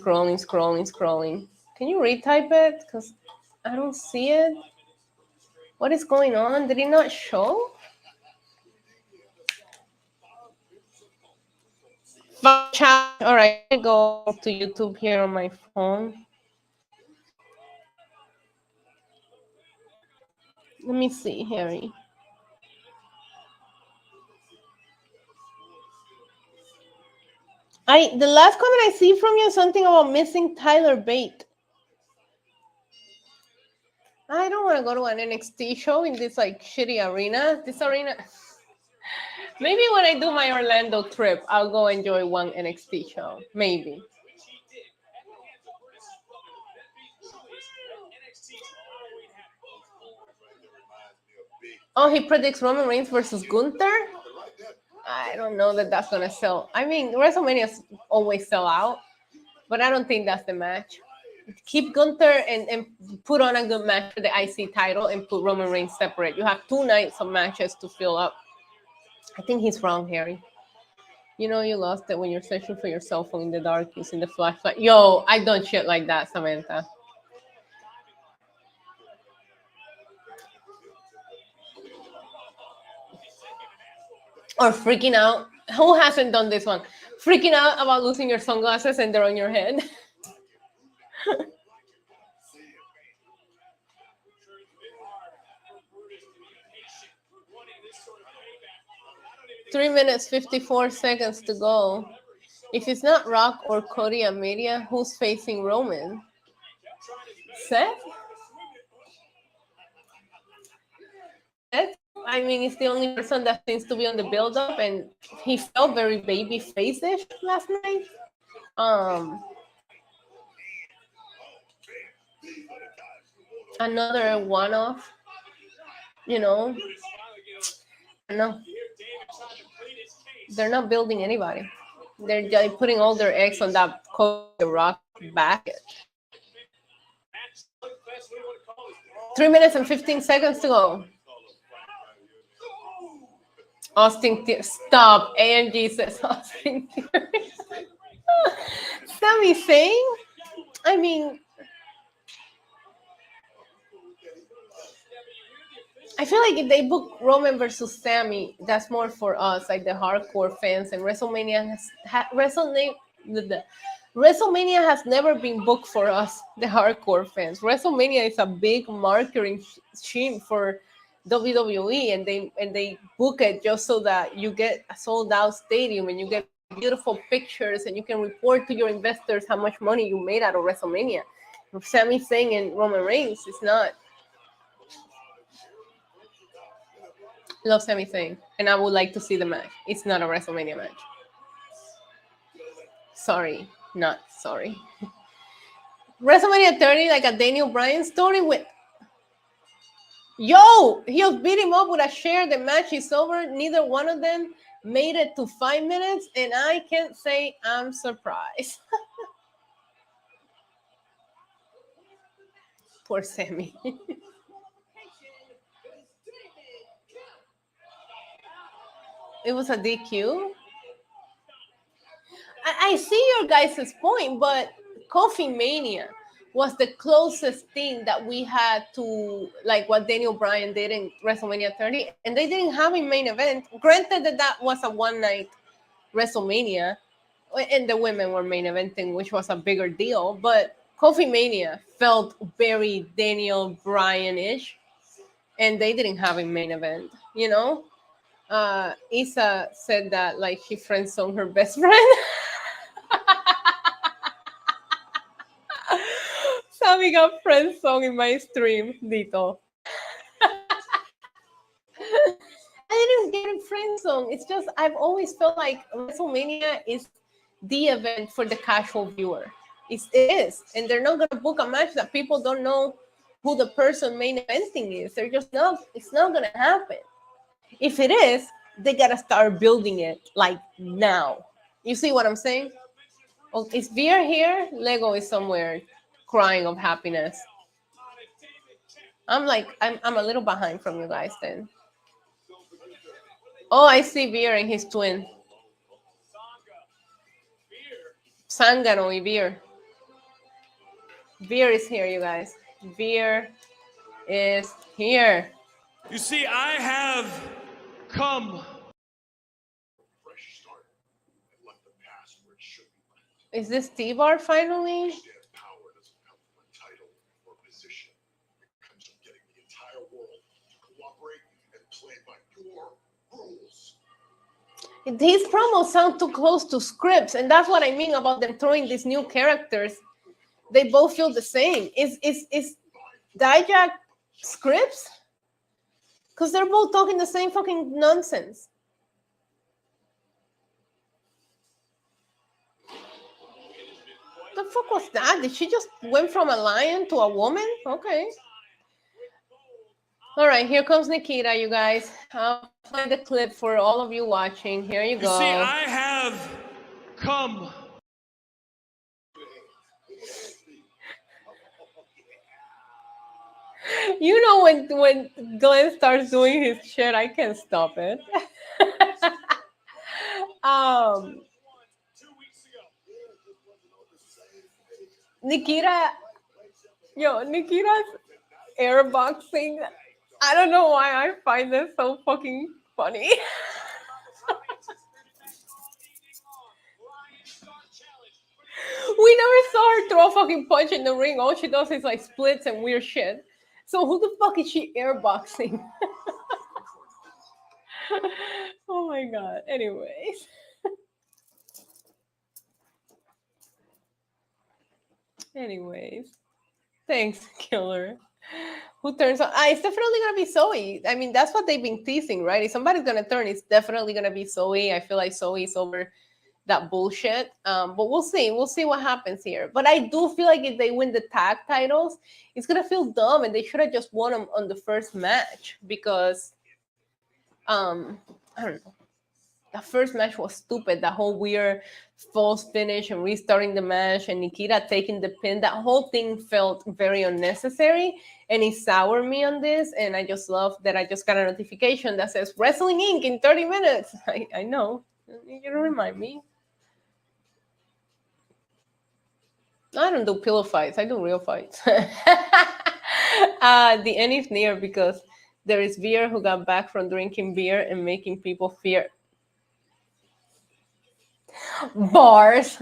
Can you retype it? Because I don't see it. What is going on? Did it not show? Chat. All right, I go to YouTube here on my phone. Let me see, Harry. The last comment I see from you is something about missing Tyler Bate. I don't want to go to an NXT show in this like shitty arena. This arena. Maybe when I do my Orlando trip, I'll go enjoy one NXT show. Maybe. Oh, he predicts Roman Reigns versus Gunther? I don't know that that's going to sell. I mean, WrestleMania always sell out, but I don't think that's the match. Keep Gunther and put on a good match for the IC title and put Roman Reigns separate. You have 2 nights of matches to fill up. I think he's wrong, Harry. You know you lost it when you're searching for your cell phone in the dark using the flashlight. Yo, I done shit like that, Samantha. Or freaking out. Who hasn't done this one? Freaking out about losing your sunglasses and they're on your head. 3 minutes, 54 seconds to go. If it's not Rock or Cody and Media, who's facing Roman? Seth? Seth? I mean, he's the only person that seems to be on the build-up, and he felt very baby face-ish last night. Another one-off, No. They're not building anybody. They're putting all their eggs on that Rock basket. 3 minutes and 15 seconds to go. Austin Theory. Stop. AMG says Austin Theory. Sami Zayn? I mean, I feel like if they book Roman versus Sammy, that's more for us, like the hardcore fans. And WrestleMania WrestleMania has never been booked for us, the hardcore fans. WrestleMania is a big marketing scheme for WWE, and they book it just so that you get a sold out stadium and you get beautiful pictures and you can report to your investors how much money you made out of WrestleMania. Sami Zayn and Roman Reigns is not. Love Sami Zayn, and I would like to see the match. It's not a WrestleMania match. Sorry, not sorry. WrestleMania 30, like a Daniel Bryan story with. Yo, he'll beat him up with a chair. The match is over. Neither one of them made it to 5 minutes, and I can't say I'm surprised. Poor Sammy. It was a DQ. I see your guys' point, but Coffee Mania was the closest thing that we had to like what Daniel Bryan did in WrestleMania 30, and they didn't have a main event. Granted that was a one-night WrestleMania, and the women were main eventing, which was a bigger deal, but Coffee Mania felt very Daniel Bryan-ish, and they didn't have a main event, you know? Isa said that like she friend-zoned her best friend. Sammy got friend-zoned in my stream, Dito. I didn't get friend-zoned. It's just I've always felt like WrestleMania is the event for the casual viewer. It is, and they're not gonna book a match that people don't know who the person main eventing is. They're just not. It's not gonna happen. If it is, they gotta start building it like now. You see what I'm saying? Oh, is Veer here? Lego is somewhere crying of happiness. I'm a little behind from you guys then. Oh, I see Veer and his twin. Sangano y Veer. Veer is here, you guys. Veer is here. You see, I have come. Is this T-Bar finally? These promos sound too close to scripts, and that's what I mean about them throwing these new characters. They both feel the same. Is Dijak scripts? Because they're both talking the same fucking nonsense. The fuck was that? Did she just went from a lion to a woman? Okay. All right, here comes Nikita, you guys. I'll play the clip for all of you watching. Here you go. You see, I have come. You know when Glenn starts doing his shit, I can't stop it. Nikita's airboxing. I don't know why I find this so fucking funny. We never saw her throw a fucking punch in the ring. All she does is like splits and weird shit. So who the fuck is she airboxing? Oh my god. Anyways. Thanks, Killer. Who turns on? It's definitely gonna be Zoe. I mean, that's what they've been teasing, right? If somebody's gonna turn, it's definitely gonna be Zoe. I feel like Zoe's over that bullshit. But we'll see. We'll see what happens here. But I do feel like if they win the tag titles, it's gonna feel dumb, and they should have just won them on the first match because, I don't know. The first match was stupid. The whole weird false finish and restarting the match and Nikita taking the pin. That whole thing felt very unnecessary and it soured me on this. And I just love that I just got a notification that says Wrestling Inc. in 30 minutes. I know. You don't remind me. I don't do pillow fights. I do real fights. The end is near because there is beer who got back from drinking beer and making people fear. Bars.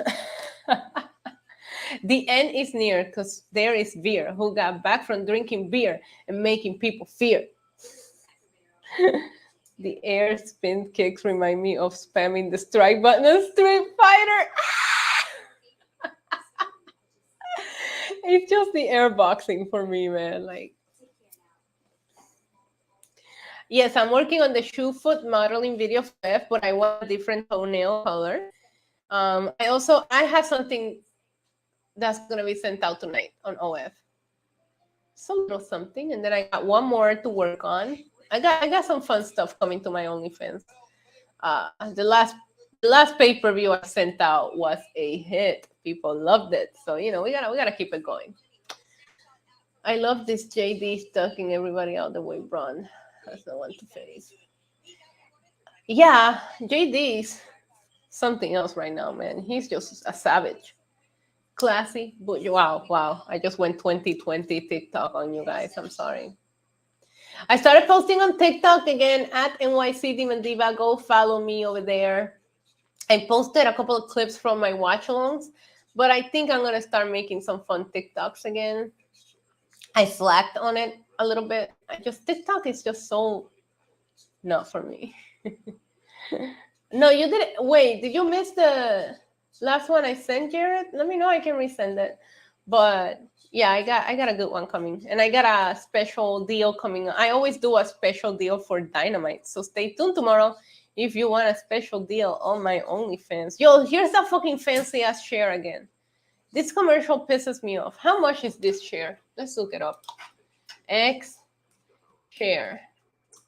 The end is near because there is beer who got back from drinking beer and making people fear. The air spin kicks remind me of spamming the strike button on Street Fighter. It's just the air boxing for me, man. Like, yes, I'm working on the shoe foot modeling video for F, but I want a different toenail color. I have something that's gonna be sent out tonight on OF. It's a little something, and then I got one more to work on. I got some fun stuff coming to my OnlyFans. The last pay-per-view I sent out was a hit. People loved it, so we gotta keep it going. I love this JD stucking everybody out the way. Braun has no one to face. Yeah, JD's something else right now, man. He's just a savage. Classy, but wow. I just went 2020 TikTok on you guys. I'm sorry. I started posting on TikTok again at NYC Demon Diva. Go follow me over there. I posted a couple of clips from my watch-alongs, but I think I'm going to start making some fun TikToks again. I slacked on it a little bit. TikTok is just so not for me. No, you didn't. Wait, did you miss the last one I sent, Jared? Let me know. I can resend it. But yeah, I got a good one coming, and I got a special deal coming. I always do a special deal for Dynamite, so stay tuned tomorrow if you want a special deal on my OnlyFans. Yo, here's a fucking fancy ass chair again. This commercial pisses me off. How much is this chair? Let's look it up. X chair.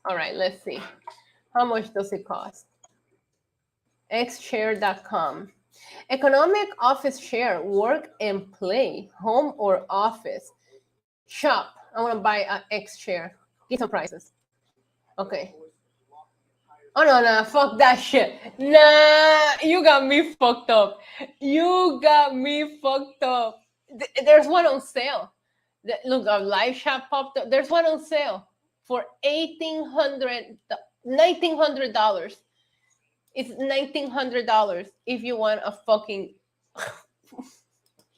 All right, let's see. How much does it cost? xchair.com. Economic office chair, work and play, home or office. Shop. I want to buy an X chair. Get some prices. Okay. Oh, no, fuck that shit. Nah, you got me fucked up. There's one on sale. Look, a live shop popped up. There's one on sale for $1,900. It's $1,900 if you want a fucking...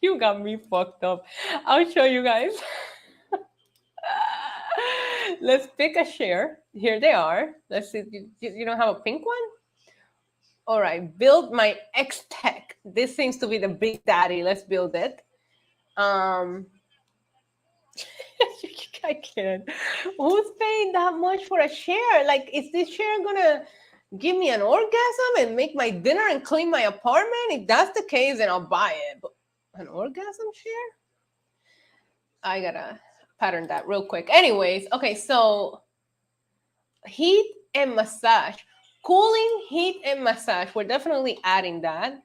You got me fucked up. I'll show you guys. Let's pick a share. Here they are. Let's see. You don't have a pink one? All right. Build my X-Tech. This seems to be the big daddy. Let's build it. I can't. Who's paying that much for a share? Like, is this share gonna give me an orgasm and make my dinner and clean my apartment? If that's the case, then I'll buy it. But an orgasm share? I gotta pattern that real quick. Anyways, okay, so heat and massage. Cooling, heat, and massage. We're definitely adding that.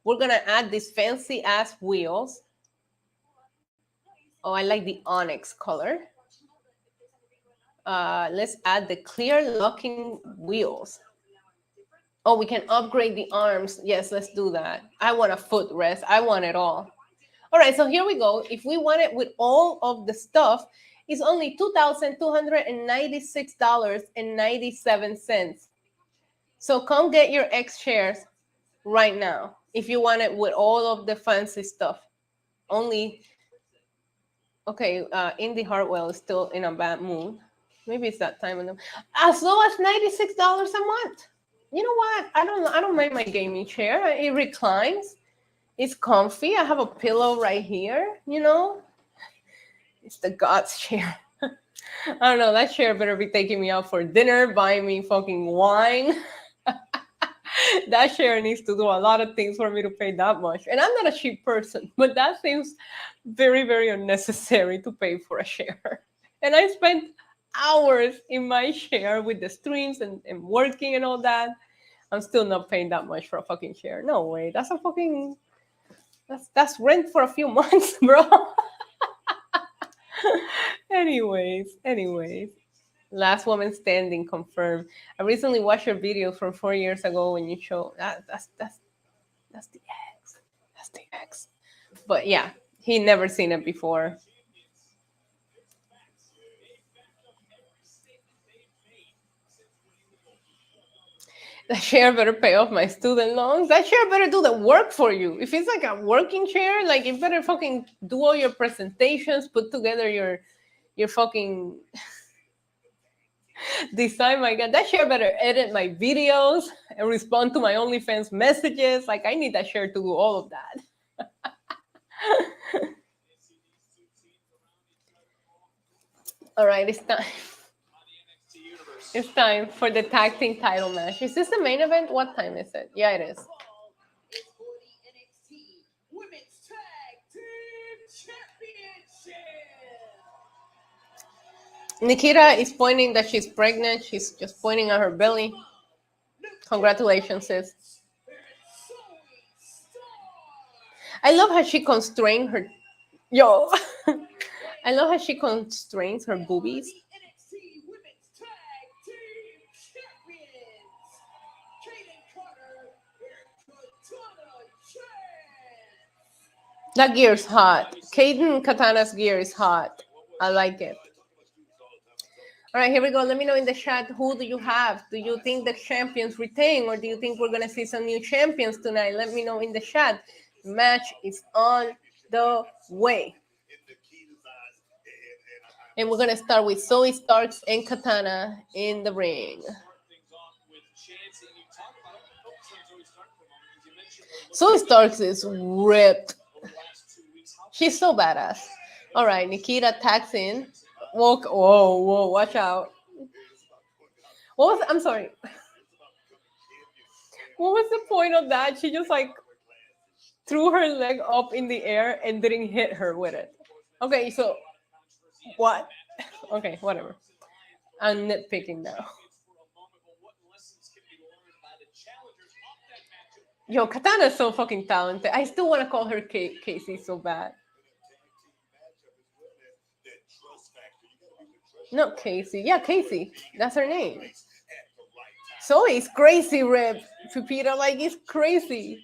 We're gonna add these fancy ass wheels. Oh, I like the onyx color. Let's add the clear locking wheels. Oh, we can upgrade the arms. Yes, let's do that. I want a footrest. I want it all. All right, so here we go. If we want it with all of the stuff, it's only $2,296.97. So come get your X shares right now if you want it with all of the fancy stuff. Only, okay, Indy Hartwell is still in a bad mood. Maybe it's that time of them. As low as $96 a month. You know what? I don't mind my gaming chair. It reclines. It's comfy. I have a pillow right here, It's the God's chair. I don't know. That chair better be taking me out for dinner, buying me fucking wine. That chair needs to do a lot of things for me to pay that much. And I'm not a cheap person, but that seems very, very unnecessary to pay for a chair. And I spent hours in my chair with the streams and working and all that. I'm still not paying that much for a fucking chair. No way. That's a fucking... That's rent for a few months, bro. Anyways. Last woman standing confirmed. I recently watched your video from 4 years ago when you show that's the X. That's the X. But yeah, he never seen it before. That chair better pay off my student loans. That chair better do the work for you. If it's like a working chair, like you better fucking do all your presentations, put together your fucking design. My God, that chair better edit my videos and respond to my OnlyFans messages. Like I need that chair to do all of that. All right, it's time. It's time for the tag team title match. Is this the main event? What time is it? Yeah, it is. It's for the NXT Women's Tag Team Championship. Nikita is pointing that she's pregnant. She's just pointing at her belly. Congratulations, sis. I love how she constrained her... Yo! I love how she constrains her boobies. That gear is hot. Kaden Katana's gear is hot. I like it. All right, here we go. Let me know in the chat, who do you have? Do you think the champions retain, or do you think we're going to see some new champions tonight? Let me know in the chat. The match is on the way. And we're going to start with Zoe Starks and Katana in the ring. Zoe Starks is ripped. She's so badass. All right, Nikita tags in. Whoa, watch out. I'm sorry. What was the point of that? She just like threw her leg up in the air and didn't hit her with it. Okay, so what? Okay, whatever. I'm nitpicking now. Yo, Katana's so fucking talented. I still want to call her Casey so bad. Not Casey. Yeah, Casey. That's her name. So it's crazy, Rip. Pipita, like, it's crazy.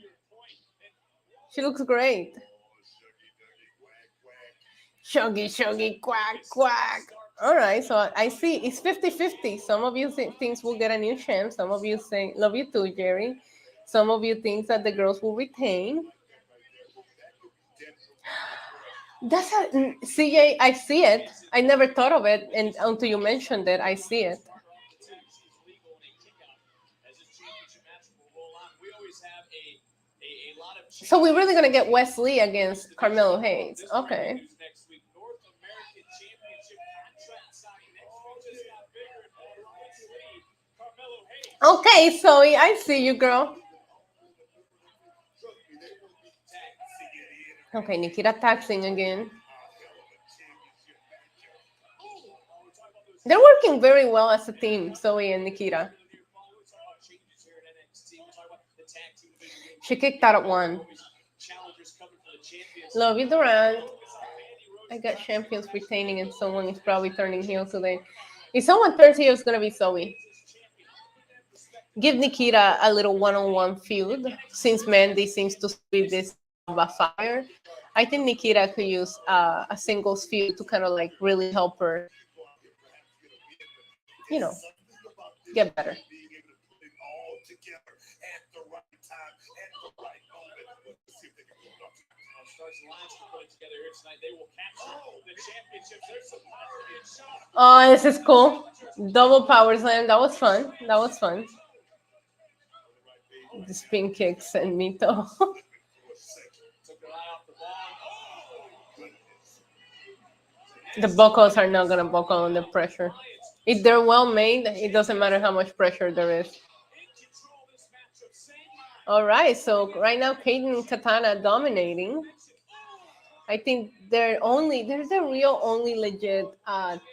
She looks great. Shuggy, quack, quack. All right, so I see it's 50-50. Some of you think we'll get a new champ. Some of you say, love you too, Jerry. Some of you think that the girls will retain. That's a CJ. I see it. I never thought of it, and until you mentioned it, I see it. So we're really gonna get Wesley against Carmelo Hayes. Okay. Okay, Zoe, I see you, girl. Okay, Nikita taxing again. They're working very well as a team, Zoe and Nikita. She kicked out at 1. Love you, Durant. I got champions retaining, and someone is probably turning heel today. If someone turns heel, it's going to be Zoe. Give Nikita a little one-on-one feud, since Mandy seems to be this of a fire. I think Nikita could use a singles feud to kind of like really help her, you know, get better. Oh, this is cool. Double power slam. That was fun. The spin kicks and Mito. The buckles are not going to buckle under pressure. If they're well made, it doesn't matter how much pressure there is. All right, so right now, Kaden and Katana dominating. I think they're the real only legit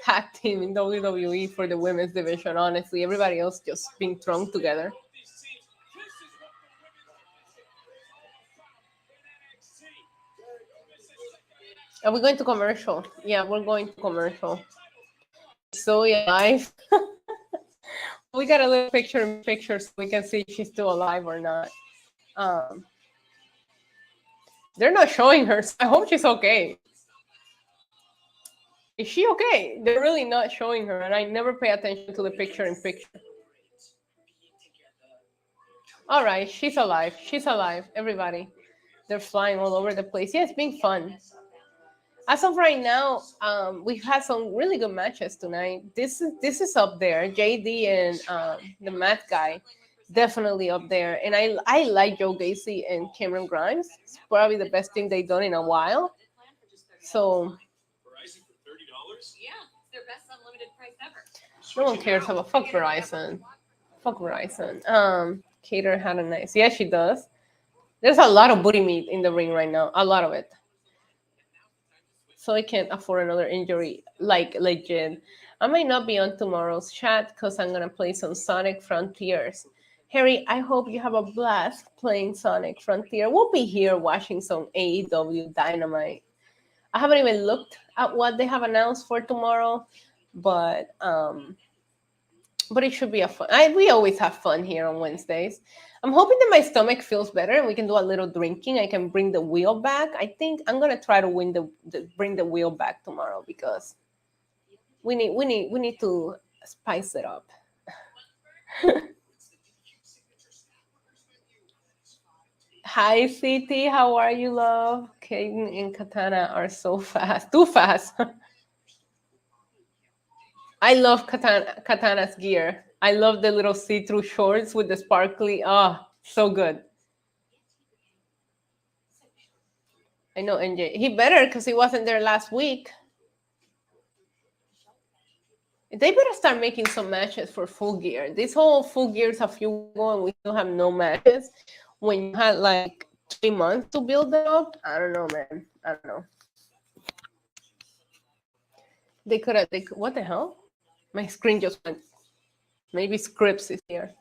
tag team in WWE for the women's division, honestly. Everybody else just being thrown together. Are we going to commercial? Yeah, we're going to commercial. So alive. We got a little picture so we can see if she's still alive or not. Um, they're not showing her, so I hope she's okay. Is she okay? They're really not showing her, and I never pay attention to the picture. All right, she's alive. She's alive. Everybody, they're flying all over the place. Yeah, it's been fun. As of right now, we've had some really good matches tonight. This is up there. JD and the Matt guy, definitely up there. And I like Joe Gacy and Cameron Grimes. It's probably the best thing they've done in a while. So Yeah, it's their best unlimited price ever. no one cares about fuck Verizon. Fuck Verizon. Cater had a nice. Yeah, she does. There's a lot of booty meat in the ring right now. A lot of it. So I can't afford another injury, like legit. I might not be on tomorrow's chat because I'm gonna play some Sonic Frontiers. Harry, I hope you have a blast playing Sonic Frontier. We'll be here watching some AEW Dynamite. I haven't even looked at what they have announced for tomorrow, but it should be a fun. We always have fun here on Wednesdays. I'm hoping that my stomach feels better and we can do a little drinking. I can bring the wheel back. I think I'm gonna try to bring the wheel back tomorrow because we need to spice it up. Hi, CT. How are you, love? Kaden and Katana are so fast. Too fast. I love Katana's gear. I love the little see-through shorts with the sparkly. Ah, so good. I know NJ. He better because he wasn't there last week. They better start making some matches for Full Gear. This whole Full Gear's a few ago and we still have no matches. When you had like 3 months to build them up, I don't know, man. I don't know. They could have. What the hell? My screen just went. Maybe Scripps is here.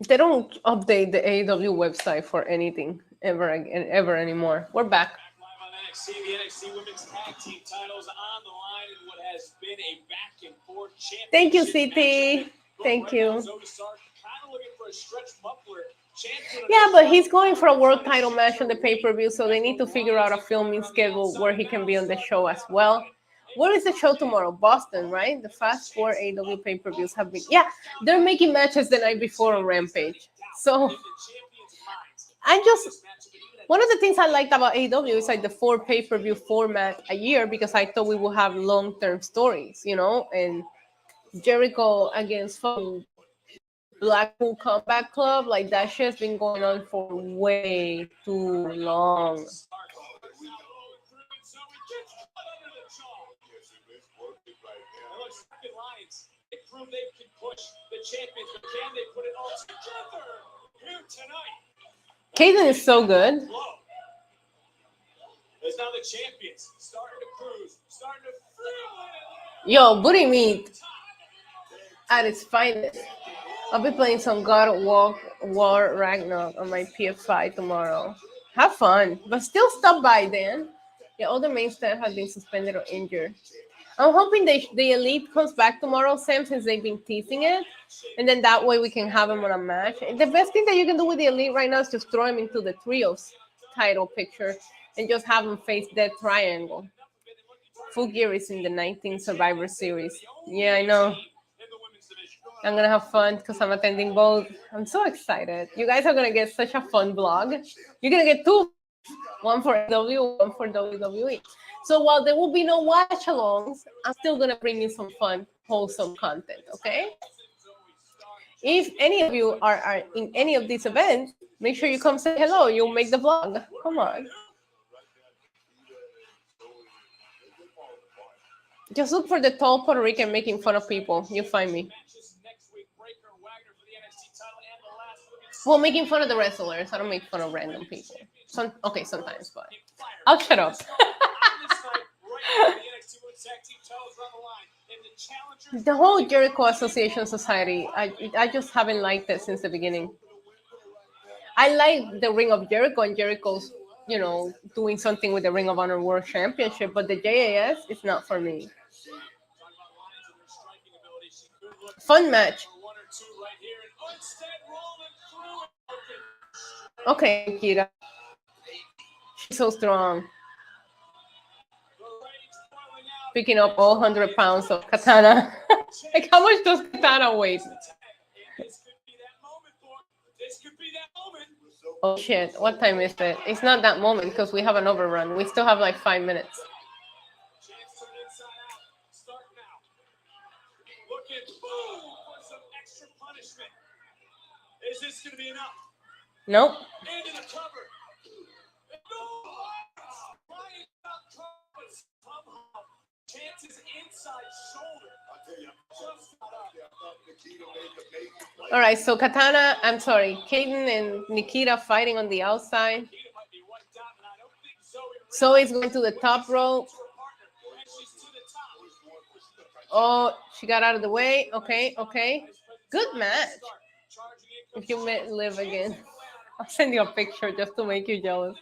They don't update the AEW website for anything ever anymore. We're back. Live on NXT, the NXT Women's Tag Team titles on the line in what has been a back and forth championship. Thank you, CT. Thank you. Yeah, but he's going for a world title match on the pay-per-view, so they need to figure out a filming schedule where he can be on the show as well. Where is the show tomorrow? Boston, right? The Fast 4 AEW pay-per-views have been... Yeah, they're making matches the night before on Rampage. So, one of the things I liked about AEW is like the 4 pay-per-view format a year because I thought we would have long-term stories, you know? And Jericho against Blackpool Combat Club, like that shit's been going on for way too long. Prove they can push the champions, but can they put it all together here tonight? Kaden is so good. As now the champions starting to cruise, starting to feel it. Yo, booty meat at its finest. I'll be playing some God of War Ragnarok on my PS5 tomorrow. Have fun, but still stop by then. Yeah, all the main staff has been suspended or injured. I'm hoping the Elite comes back tomorrow, Sam, since they've been teasing it. And then that way we can have them on a match. And the best thing that you can do with the Elite right now is just throw them into the Trios title picture and just have them face Death Triangle. Full Gear is in the 19th Survivor Series. Yeah, I know. I'm going to have fun because I'm attending both. I'm so excited. You guys are going to get such a fun vlog. You're going to get 2. One for AEW, one for WWE. So while there will be no watch-alongs, I'm still going to bring you some fun, wholesome content, okay? If any of you are in any of these events, make sure you come say hello. You'll make the vlog. Come on. Just look for the tall Puerto Rican making fun of people. You'll find me. Well, making fun of the wrestlers. I don't make fun of random people. Okay, sometimes, but I'll shut up. The whole Jericho Association Society, I just haven't liked it since the beginning. I like the Ring of Jericho and Jericho's, doing something with the Ring of Honor World Championship, but the JAS is not for me. Fun match. Okay, Kira. She's so strong. Picking up all 100 pounds of Katana. Like, how much does Katana weigh? Oh shit, what time is it? It's not that moment because we have an overrun. We still have like 5 minutes. Is this going to be enough? Nope. Into the cover. Chances inside shoulder. All right, so Kaden and Nikita fighting on the outside. Zoe's going to the top rope. Oh, she got out of the way. Okay. Good match. If you live again, I'll send you a picture just to make you jealous.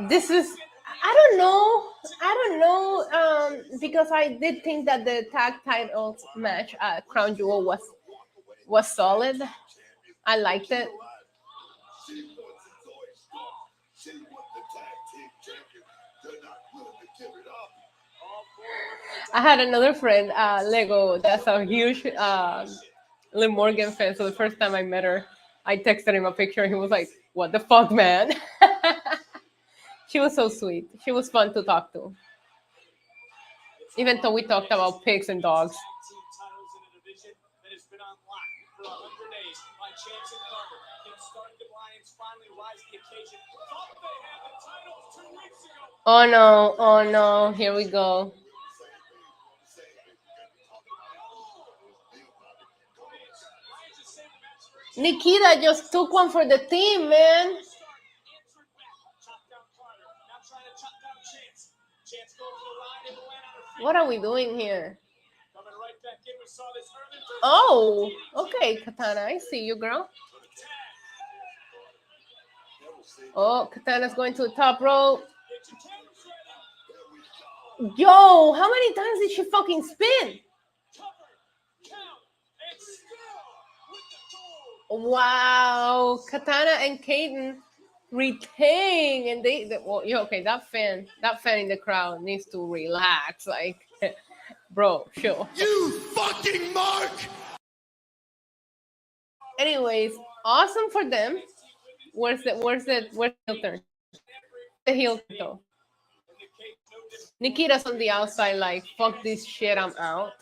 This is, I don't know, because I did think that the tag titles match at Crown Jewel was solid. I liked it. I had another friend, Lego, that's a huge Liv Morgan fan. So the first time I met her, I texted him a picture and he was like, "What the fuck, man?" She was so sweet. She was fun to talk to. Even though we talked about pigs and dogs. Oh no, here we go. Nikita just took one for the team, man. What are we doing here? Oh, okay, Katana. I see you, girl. Oh, Katana's going to the top rope. Yo, how many times did she fucking spin? Wow, Katana and Kaden retain, and okay, that fan in the crowd needs to relax, like, bro, sure. You fucking mark. Anyways, awesome for them. Where's the heel turn? The heel turn. Nikita's on the outside, like, fuck this shit, I'm out.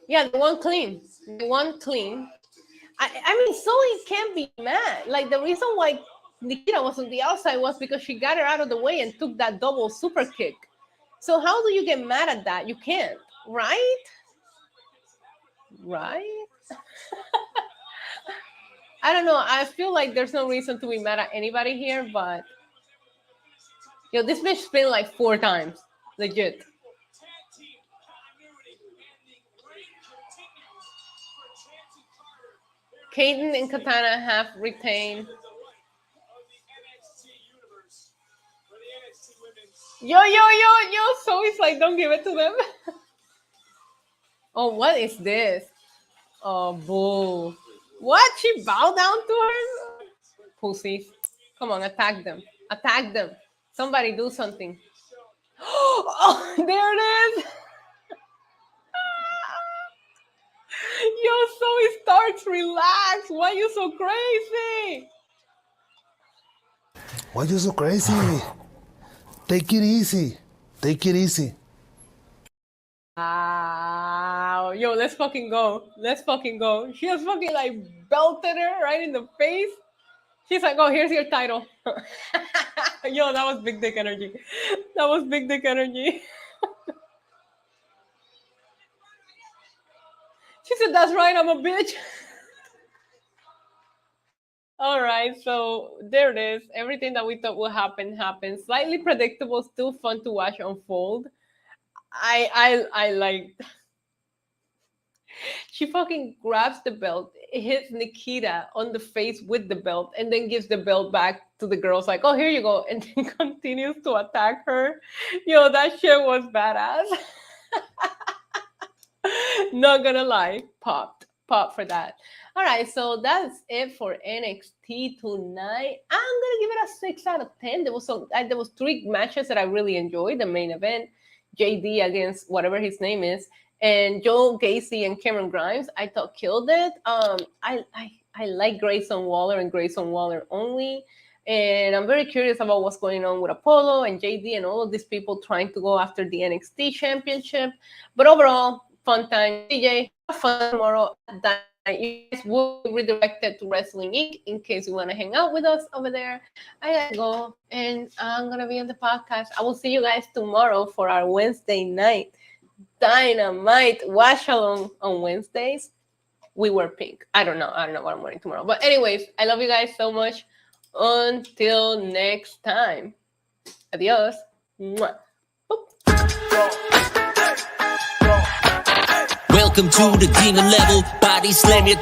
Yeah, the one clean. I mean, Zoe can't be mad. Like, the reason why Nikita was on the outside was because she got her out of the way and took that double super kick. So how do you get mad at that? You can't, right? Right? I don't know. I feel like there's no reason to be mad at anybody here, but this bitch spin like 4 times. Legit. Kaden and Katana have retained. Yo, so it's like, don't give it to them. Oh, what is this? Oh, bull. What? She bowed down to her? Pussies. Come on, attack them. Somebody do something. Oh, there it is. Yo, Zoe Starks, relax. Why are you so crazy? Why you so crazy? Take it easy. Wow. Yo, let's fucking go. She has fucking like belted her right in the face. She's like, oh, here's your title. Yo, that was big dick energy. She said, that's right, I'm a bitch. All right, so there it is. Everything that we thought would happen happened. Slightly predictable, still fun to watch unfold. I like. She fucking grabs the belt, hits Nikita on the face with the belt, and then gives the belt back to the girls, like, "Oh, here you go," and then continues to attack her. Yo, that shit was badass. Not gonna lie, pop for that. All right, so that's it for NXT tonight. I'm gonna give it a 6 out of 10. There was 3 matches that I really enjoyed. The main event, JD against whatever his name is, and Joe Gacy and Cameron Grimes, I thought killed it. I like Grayson Waller and Grayson Waller only. And I'm very curious about what's going on with Apollo and JD and all of these people trying to go after the NXT championship. But overall, fun time. DJ, have fun tomorrow at Dynamite. You guys will be redirected to Wrestling Inc. in case you want to hang out with us over there. I gotta go, and I'm gonna be on the podcast. I will see you guys tomorrow for our Wednesday night Dynamite watch along on Wednesdays. We wear pink. I don't know what I'm wearing tomorrow. But anyways, I love you guys so much. Until next time. Adios. Mwah. Welcome to the demon level. Body slam your